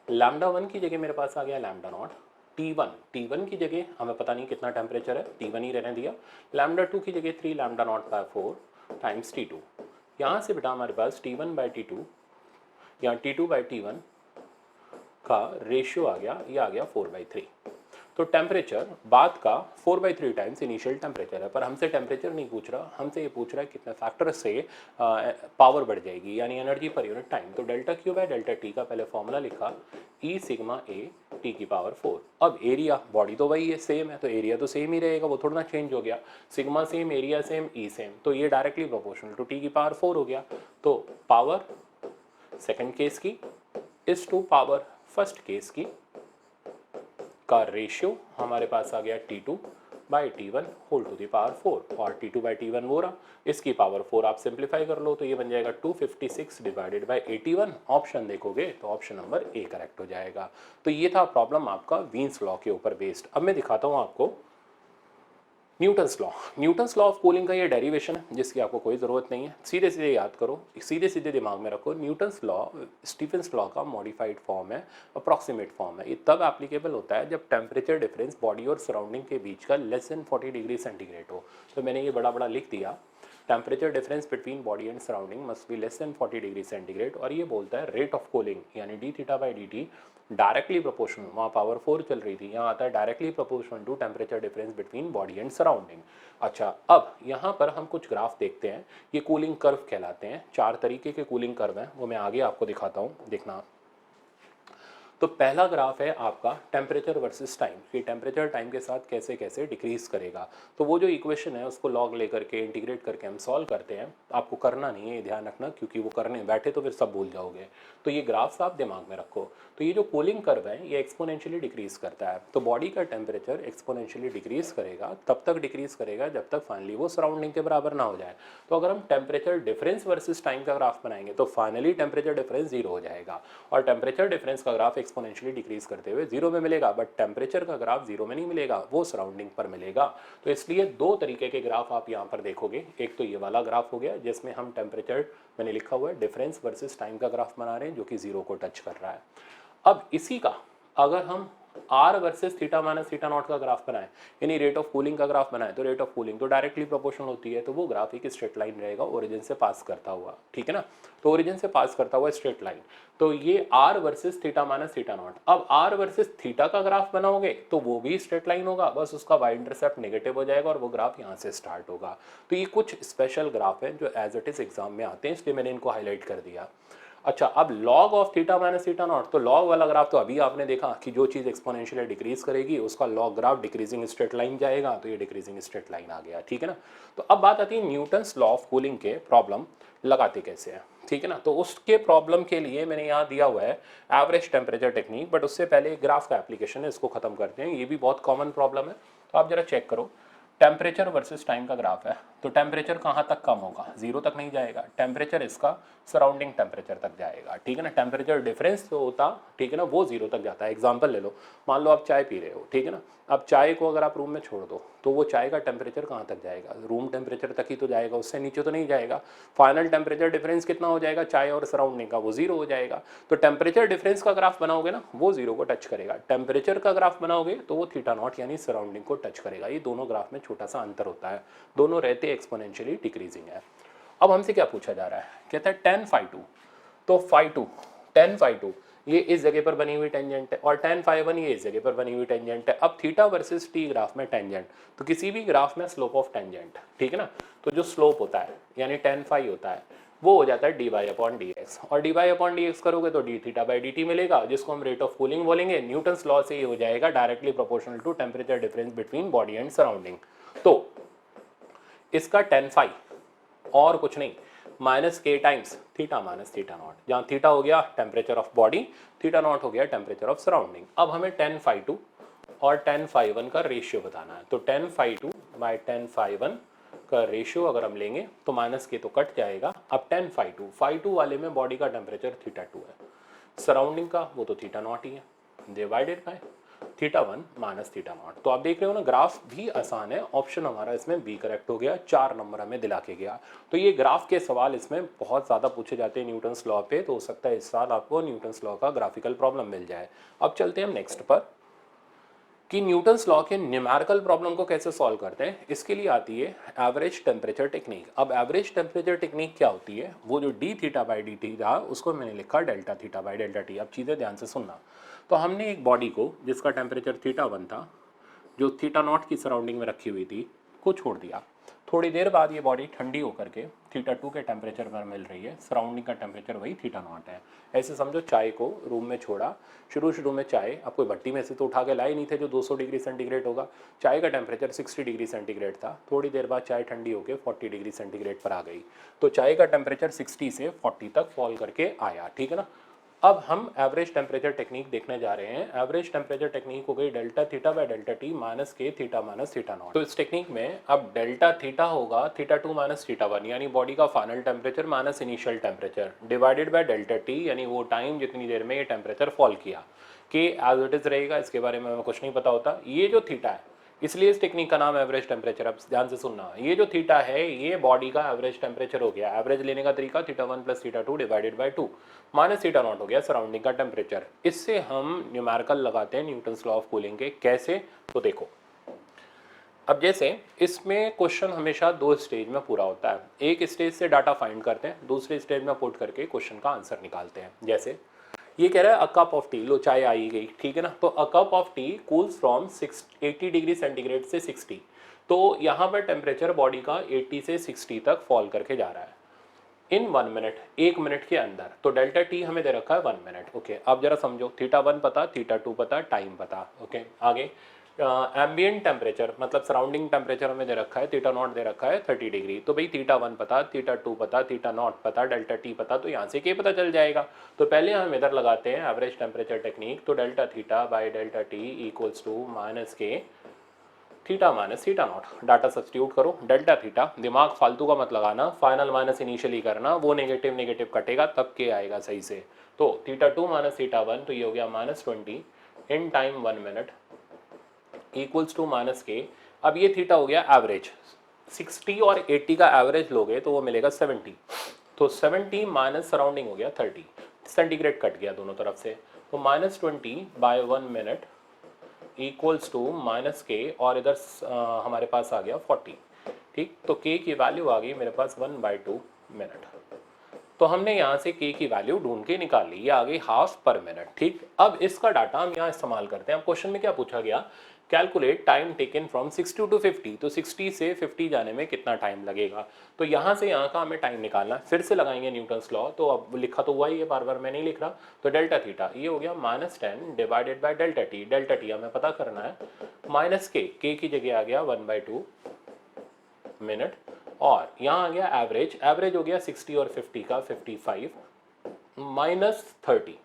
Lambda 1 की जगह मेरे पास आ गया लैम्डा नॉट, T1 की जगह हमें पता नहीं कितना टेम्परेचर है, T1 ही रहने दिया, लैम्डा 2 की जगह 3 lambda naught by 4 times T2। यहाँ से बेटा हमारे पास T1 बाई T2 या T2 बाई T1 का रेशियो आ गया, ये आ गया 4/3। तो टेम्परेचर बाद का 4/3 टाइम्स इनिशियल टेम्परेचर है, पर हमसे टेम्परेचर नहीं पूछ रहा, हमसे ये पूछ रहा है कितने फैक्टर से पावर बढ़ जाएगी, यानी एनर्जी पर यूनिट टाइम। तो delta Q by delta T का पहले फॉर्मूला लिखा, ई सिग्मा ए टी की पावर 4। अब एरिया, बॉडी तो वही है सेम है, तो एरिया तो सेम ही रहेगा, वो थोड़ा ना चेंज हो गया, sigma same, area same, E same, तो ये डायरेक्टली प्रोपोर्शनल टू टी की पावर 4 हो गया। तो पावर सेकेंड केस की is to power first case की का रेशियो हमारे पास आ गया T2 by T1 whole to the power 4, और T2 बाई T1 वो रहा, इसकी पावर 4 आप सिंप्लीफाई कर लो तो ये बन जाएगा 256 डिवाइडेड बाई 81। ऑप्शन देखोगे तो ऑप्शन नंबर ए करेक्ट हो जाएगा। तो ये था प्रॉब्लम आपका वीन्स लॉ के ऊपर बेस्ड। अब मैं दिखाता हूँ आपको Newton's law. Newton's law of cooling का ये डेरिवेशन है जिसकी आपको कोई ज़रूरत नहीं है, सीधे सीधे याद करो, सीधे सीधे दिमाग में रखो। न्यूटन्स लॉ स्टीफेंस लॉ का मॉडिफाइड फॉर्म है, अप्रॉक्सीमेट फॉर्म है। ये तब एप्लीकेबल होता है जब टेम्परेचर डिफरेंस बॉडी और सराउंडिंग के बीच का लेस देन 40 डिग्री सेंटीग्रेड हो। तो मैंने ये बड़ा बड़ा लिख दिया, temperature difference between body and surrounding must be less than 40 degree centigrade, और ये बोलता है रेट ऑफ कूलिंग यानी D theta by D T directly proportional, वहाँ पावर 4 चल रही थी, यहाँ आता है directly proportional to temperature difference between body and surrounding. अच्छा, अब यहाँ पर हम कुछ ग्राफ देखते हैं, ये कूलिंग कर्व कहलाते हैं। 4 तरीके के कूलिंग कर्व हैं, वो मैं आगे आपको दिखाता हूँ, देखना। तो पहला ग्राफ है आपका टेम्परेचर वर्सेस टाइम, कि टेम्परेचर टाइम के साथ कैसे कैसे डिक्रीज करेगा। तो वो जो इक्वेशन है उसको लॉग लेकर के इंटीग्रेट करके हम सॉल्व करते हैं। आपको करना नहीं है, ये ध्यान रखना, क्योंकि वो करने बैठे तो फिर सब भूल जाओगे। तो ये ग्राफ्स आप दिमाग में रखो। तो ये जो कूलिंग कर्व है ये एक्सपोनेंशियली डिक्रीज करता है। तो बॉडी का टेम्परेचर एक्सपोनेंशियली डिक्रीज करेगा, तब तक डिक्रीज करेगा जब तक फाइनली वो सराउंडिंग के बराबर ना हो जाए। तो अगर हम टेम्परेचर डिफरेंस वर्सेस टाइम का ग्राफ बनाएंगे तो फाइनली टेम्परेचर डिफरेंस जीरो हो जाएगा, और टेम्परेचर डिफरेंस का ग्राफ एक्सपोनेंशियली डिक्रीज करते हुए जीरो में मिलेगा, बट टेम्परेचर का ग्राफ जीरो में नहीं मिलेगा, वो सराउंडिंग पर मिलेगा। तो इसलिए दो तरीके के ग्राफ आप यहाँ पर देखोगे। एक तो ये वाला ग्राफ हो गया जिसमें हम टेम्परेचर, मैंने लिखा हुआ है डिफरेंस वर्सेस टाइम का ग्राफ बना रहे हैं जो कि जीरो को टच कर रहा है। अब इसी का अगर हम R versus theta minus theta not का ग्राफ बनाए, यानी रेट ऑफ कूलिंग का ग्राफ बनाए, तो रेट ऑफ कूलिंग तो डायरेक्टली प्रोपोर्शनल होती है, तो वो ग्राफ एक स्ट्रेट लाइन रहेगा ओरिजिन से पास करता हुआ, ठीक है ना। तो ओरिजिन से पास करता हुआ स्ट्रेट लाइन, तो ये R versus theta minus theta not. अब आर वर्सेस थीटा का ग्राफ बनाओगे तो वो भी स्ट्रेट लाइन होगा, बस उसका वाई इंटरसेप्ट नेगेटिव हो जाएगा और वो ग्राफ यहाँ से स्टार्ट होगा। तो ये कुछ स्पेशल ग्राफ है जो एज इट इज एग्जाम में आते हैं, इसलिए मैंने इनको हाईलाइट कर दिया। अच्छा, अब log of theta minus theta not, तो लॉग वाला ग्राफ तो अभी आपने देखा कि जो चीज़ एक्सपोनेंशियली डिक्रीज करेगी उसका log graph decreasing straight line जाएगा, तो ये डिक्रीजिंग स्ट्रेट लाइन आ गया, ठीक है ना। तो अब बात आती है न्यूटन्स लॉ ऑफ कूलिंग के प्रॉब्लम लगाते कैसे हैं, ठीक है ना। तो उसके प्रॉब्लम के लिए मैंने यहाँ दिया हुआ है एवरेज टेम्परेचर टेक्निक, बट उससे पहले ग्राफ का एप्लीकेशन है, इसको खत्म करते हैं। ये भी बहुत कॉमन प्रॉब्लम है, तो आप जरा चेक करो। टेम्परेचर वर्सेस टाइम का ग्राफ है, तो टेम्परेचर कहाँ तक कम होगा, जीरो तक नहीं जाएगा, टेम्परेचर इसका सराउंडिंग टेम्परेचर तक जाएगा, ठीक है ना। टेम्परेचर डिफरेंस जो होता, ठीक है ना, वो जीरो तक जाता है। एग्जांपल ले लो, मान लो आप चाय पी रहे हो, ठीक है ना। अब चाय को अगर आप रूम में छोड़ दो तो वो चाय का टेम्परेचर कहाँ तक जाएगा, रूम टेम्परेचर तक ही तो जाएगा, उससे नीचे तो नहीं जाएगा। फाइनल टेम्परेचर डिफरेंस कितना हो जाएगा चाय और सराउंडिंग का, वो जीरो हो जाएगा। तो टेम्परेचर डिफरेंस का ग्राफ बनाओगे ना, वो जीरो को टच करेगा। टेम्परेचर का ग्राफ बनाओगे तो वो थीटा नॉट यानी सराउंडिंग को टच करेगा। ये दोनों ग्राफ में छोटा सा अंतर होता है, दोनों रहते एक्सपोनेंशियली डिक्रीजिंग है। अब हमसे क्या पूछा जा रहा है, कहता है tan phi2, तो phi2 tan phi2 ये इस जगह पर बनी हुई टेंजेंट है, और tan phi1 ये इस जगह पर बनी हुई टेंजेंट है। अब थीटा वर्सेस टी ग्राफ में टेंजेंट, तो किसी भी ग्राफ में स्लोप ऑफ टेंजेंट, ठीक है ना, तो जो स्लोप होता है यानी tan phi होता है वो हो जाता है dy अपॉन dx, और dy अपॉन dx करोगे तो d थीटा बाई dt मिलेगा, जिसको हम रेट ऑफ कूलिंग बोलेंगे। न्यूटन्स लॉ से ये हो जाएगा directly proportional to temperature difference between body and surrounding. तो इसका tan phi और कुछ नहीं minus K times theta minus theta naught, जहाँ थीटा हो गया temperature of body, theta naught हो गया टेम्परेचर ऑफ सराउंडिंग। अब हमें tan phi2 और tan phi1 का रेशियो बताना है, तो tan phi2 by tan phi1 का रेशियो अगर हम लेंगे तो माइनस के तो कट जाएगा। अब tan phi2 वाले में बॉडी का टेम्परेचर थीटा2 है, सराउंडिंग का वो तो थीटा नॉट ही है, divided by theta one minus theta not. तो आप देख रहे हो ना, ग्राफ भी आसान है, ऑप्शन हमारा इसमें बी करेक्ट हो गया, 4 नंबर हमें दिला के गया। तो ये ग्राफ के सवाल इसमें बहुत ज़्यादा पूछे जाते हैं न्यूटन्स लॉ पे, तो हो सकता है इस साल आपको न्यूटन्स लॉ का ग्राफिकल प्रॉब्लम मिल जाए। अब चलते हैं हम नेक्स्ट पर कि न्यूटन्स लॉ के न्यूमेरिकल प्रॉब्लम को कैसे सॉल्व करते हैं। इसके लिए आती है एवरेज टेम्परेचर टेक्निक। अब एवरेज टेम्परेचर टेक्निक क्या होती है, वो जो D theta by D T था उसको मैंने लिखा delta theta by delta T. अब चीज़ें ध्यान से सुनना। तो हमने एक बॉडी को जिसका टेम्परेचर थीटा1 था, जो थीटा नॉट की सराउंडिंग में रखी हुई थी, को छोड़ दिया। थोड़ी देर बाद ये बॉडी ठंडी होकर के थीटा2 के टेम्परेचर पर मिल रही है, सराउंडिंग का टेम्परेचर वही थीटा नॉट है। ऐसे समझो चाय को रूम में छोड़ा, शुरू में चाय आप कोई भट्टी में से तो उठा के लाए नहीं थे जो 200 डिग्री सेंटीग्रेड होगा। चाय का टेम्परेचर 60 डिग्री सेंटीग्रेड था, थोड़ी देर बाद चाय ठंडी होकर 40 डिग्री सेंटीग्रेड पर आ गई, तो चाय का टेम्परेचर 60 से 40 तक फॉल करके आया, ठीक है ना। अब हम एवरेज टेम्परेचर टेक्निक देखने जा रहे हैं। एवरेज टेम्परेचर टेक्निक हो गई delta theta by delta T minus K theta minus theta not. तो इस टेक्निक में अब डेल्टा थीटा होगा थीटा2 माइनस थीटा1 यानी बॉडी का final temperature minus initial temperature divided by delta T यानी वो टाइम जितनी देर में ये टेम्परेचर फॉल किया, कि एज इट इज रहेगा, इसके बारे में हमें कुछ नहीं पता होता। ये जो थीटा है इसलिए इस टेक्निक का नाम एवरेज टेम्परेचर। अब ध्यान से सुनना, ये जो थीटा है ये बॉडी का एवरेज टेम्परेचर हो गया। एवरेज लेने का तरीका थीटा1 प्लस थीटा2 divided by 2 minus theta naught हो गया सराउंडिंग का टेम्परेचर। इससे हम न्यूमेरिकल लगाते हैं न्यूटन्स लॉ ऑफ कूलिंग के। कैसे, तो देखो, अब जैसे इसमें क्वेश्चन हमेशा 2 स्टेज में पूरा होता है। एक स्टेज से डाटा फाइंड करते हैं, दूसरे स्टेज में पुट करके क्वेश्चन का आंसर निकालते हैं। जैसे ये कह रहा है अ कप ऑफ टी, लो चाय आई गई, ठीक है ना। तो a cup of T cools from 80 degree centigrade से 60, तो यहाँ पर टेम्परेचर बॉडी का 80 से 60 तक फॉल करके जा रहा है। इन 1 मिनट, 1 मिनट के अंदर, तो डेल्टा टी हमें दे रखा है 1 मिनट। ओके, अब जरा समझो, थीटा 1 पता, थीटा 2 पता, टाइम पता। ओके, आगे एम्बियंट टेम्परेचर मतलब सराउंडिंग टेम्परेचर हमें दे रखा है, थीटा नॉट दे रखा है 30 डिग्री। तो भाई थीटा 1 पता, थीटा 2 पता, थीटा नॉट पता, डेल्टा टी पता, तो यहाँ से क्या पता चल जाएगा। तो पहले हम इधर लगाते हैं एवरेज टेम्परेचर टेक्निक। तो delta theta by delta T equals to minus K theta minus theta not. Data substitute करो, डेल्टा थीटा, दिमाग फालतू का मत लगाना, फाइनल माइनस इनिशियली करना, वो नेगेटिव नेगेटिव कटेगा तब के आएगा सही से। तो थीटा 2 माइनस थीटा 1, तो ये हो गया -20 in time 1 minute equals to minus K. अब ये थीटा हो गया एवरेज, 60 और 80 का एवरेज लोगे तो वो मिलेगा 70। तो 70 माइनस सराउंडिंग हो गया 30, सेंटीग्रेड कट गया दोनों तरफ से। तो -20 by 1 minute equals to minus K, और इधर हमारे पास आ गया 40। ठीक, तो के की वैल्यू आ गई मेरे पास 1/2 मिनट। तो हमने यहाँ से के की वैल्यू ढूंढ के निकाल ली, ये आ गई हाफ पर मिनट। ठीक, अब इसका डाटा हम यहाँ इस्तेमाल करते हैं। अब क्वेश्चन में क्या पूछा गया, calculate time taken from 60 to 50। तो 60 से 50 जाने में कितना टाइम लगेगा। तो यहाँ से यहाँ का हमें टाइम निकालना है। फिर से लगाएंगे न्यूटन्स लॉ। तो अब लिखा तो हुआ ही है, बार बार मैं नहीं लिख रहा। तो डेल्टा थीटा ये हो गया -10 divided by delta T. Delta T हमें पता करना है, माइनस के की जगह आ गया 1/2 मिनट, और यहाँ आ गया एवरेज, एवरेज हो गया 60 और 50 का 55 -30।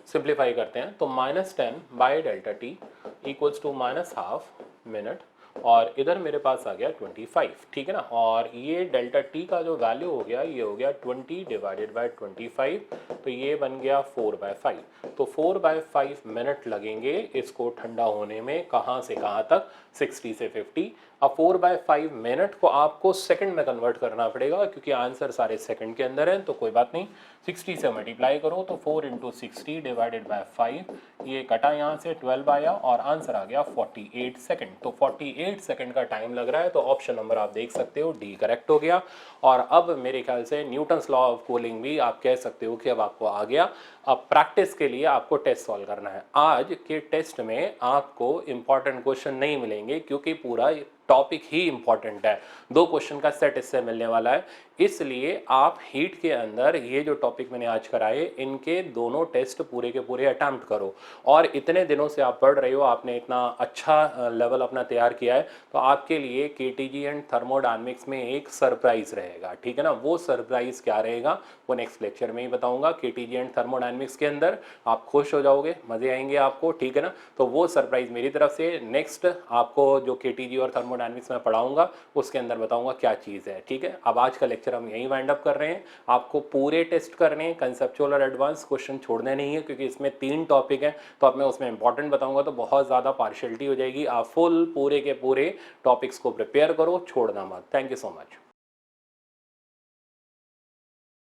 सिंप्लीफाई करते हैं तो -10 by delta T equals to -half minute, और इधर मेरे पास आ गया 25। ठीक है ना, और ये डेल्टा टी का जो वैल्यू हो गया ये हो गया 20 डिवाइडेड बाय 25, तो ये बन गया 4/5। तो 4/5 मिनट लगेंगे इसको ठंडा होने में। कहाँ से कहाँ तक, 60 से 50। अब 4/5 मिनट को आपको सेकंड में कन्वर्ट करना पड़ेगा, क्योंकि आंसर सारे सेकंड के अंदर है। तो कोई बात नहीं, 60 से मल्टीप्लाई करो, तो 4 × 60 डिवाइडेड बाय 5, ये कटा यहाँ से 12 आया, और आंसर आ गया 48 सेकंड। तो 48 सेकंड का टाइम लग रहा है। तो ऑप्शन नंबर आप देख सकते हो डी करेक्ट हो गया। और अब मेरे ख्याल से न्यूटन्स लॉ ऑफ कूलिंग भी आप कह सकते हो कि अब आपको आ गया। अब प्रैक्टिस के लिए आपको टेस्ट सॉल्व करना है। आज के टेस्ट में आपको इंपॉर्टेंट क्वेश्चन नहीं मिलेंगे, क्योंकि पूरा टॉपिक ही इंपॉर्टेंट है। 2 क्वेश्चन का सेट इससे मिलने वाला है, इसलिए आप हीट के अंदर ये जो टॉपिक मैंने आज कराए, इनके दोनों टेस्ट पूरे के पूरे अटेम्प्ट करो। और इतने दिनों से आप पढ़ रहे हो, आपने इतना अच्छा लेवल अपना तैयार किया है, तो आपके लिए केटीजी एंड थर्मोडायनेमिक्स में एक सरप्राइज रहेगा। ठीक है ना, वो सरप्राइज क्या रहेगा वो नेक्स्ट लेक्चर में ही बताऊंगा। केटीजी एंड थर्मोडायनेमिक्स के अंदर आप खुश हो जाओगे, मजे आएंगे आपको। ठीक है ना, तो वो सरप्राइज मेरी तरफ से नेक्स्ट आपको जो केटीजी और थर्मोडायनेमिक्स में पढ़ाऊंगा उसके अंदर बताऊंगा क्या चीज़ है। ठीक है, अब आज का लेक्चर हम यहीं वाइंड अप कर रहे हैं। आपको पूरे टेस्ट करने हैं, कंसेप्चुअल और एडवांस क्वेश्चन छोड़ने नहीं है, क्योंकि इसमें 3 टॉपिक हैं। तो अब मैं उसमें इंपॉर्टेंट बताऊंगा तो बहुत ज़्यादा पार्शियलिटी हो जाएगी। आप फुल पूरे के पूरे टॉपिक्स को प्रिपेयर करो, छोड़ना मत। Thank you so much.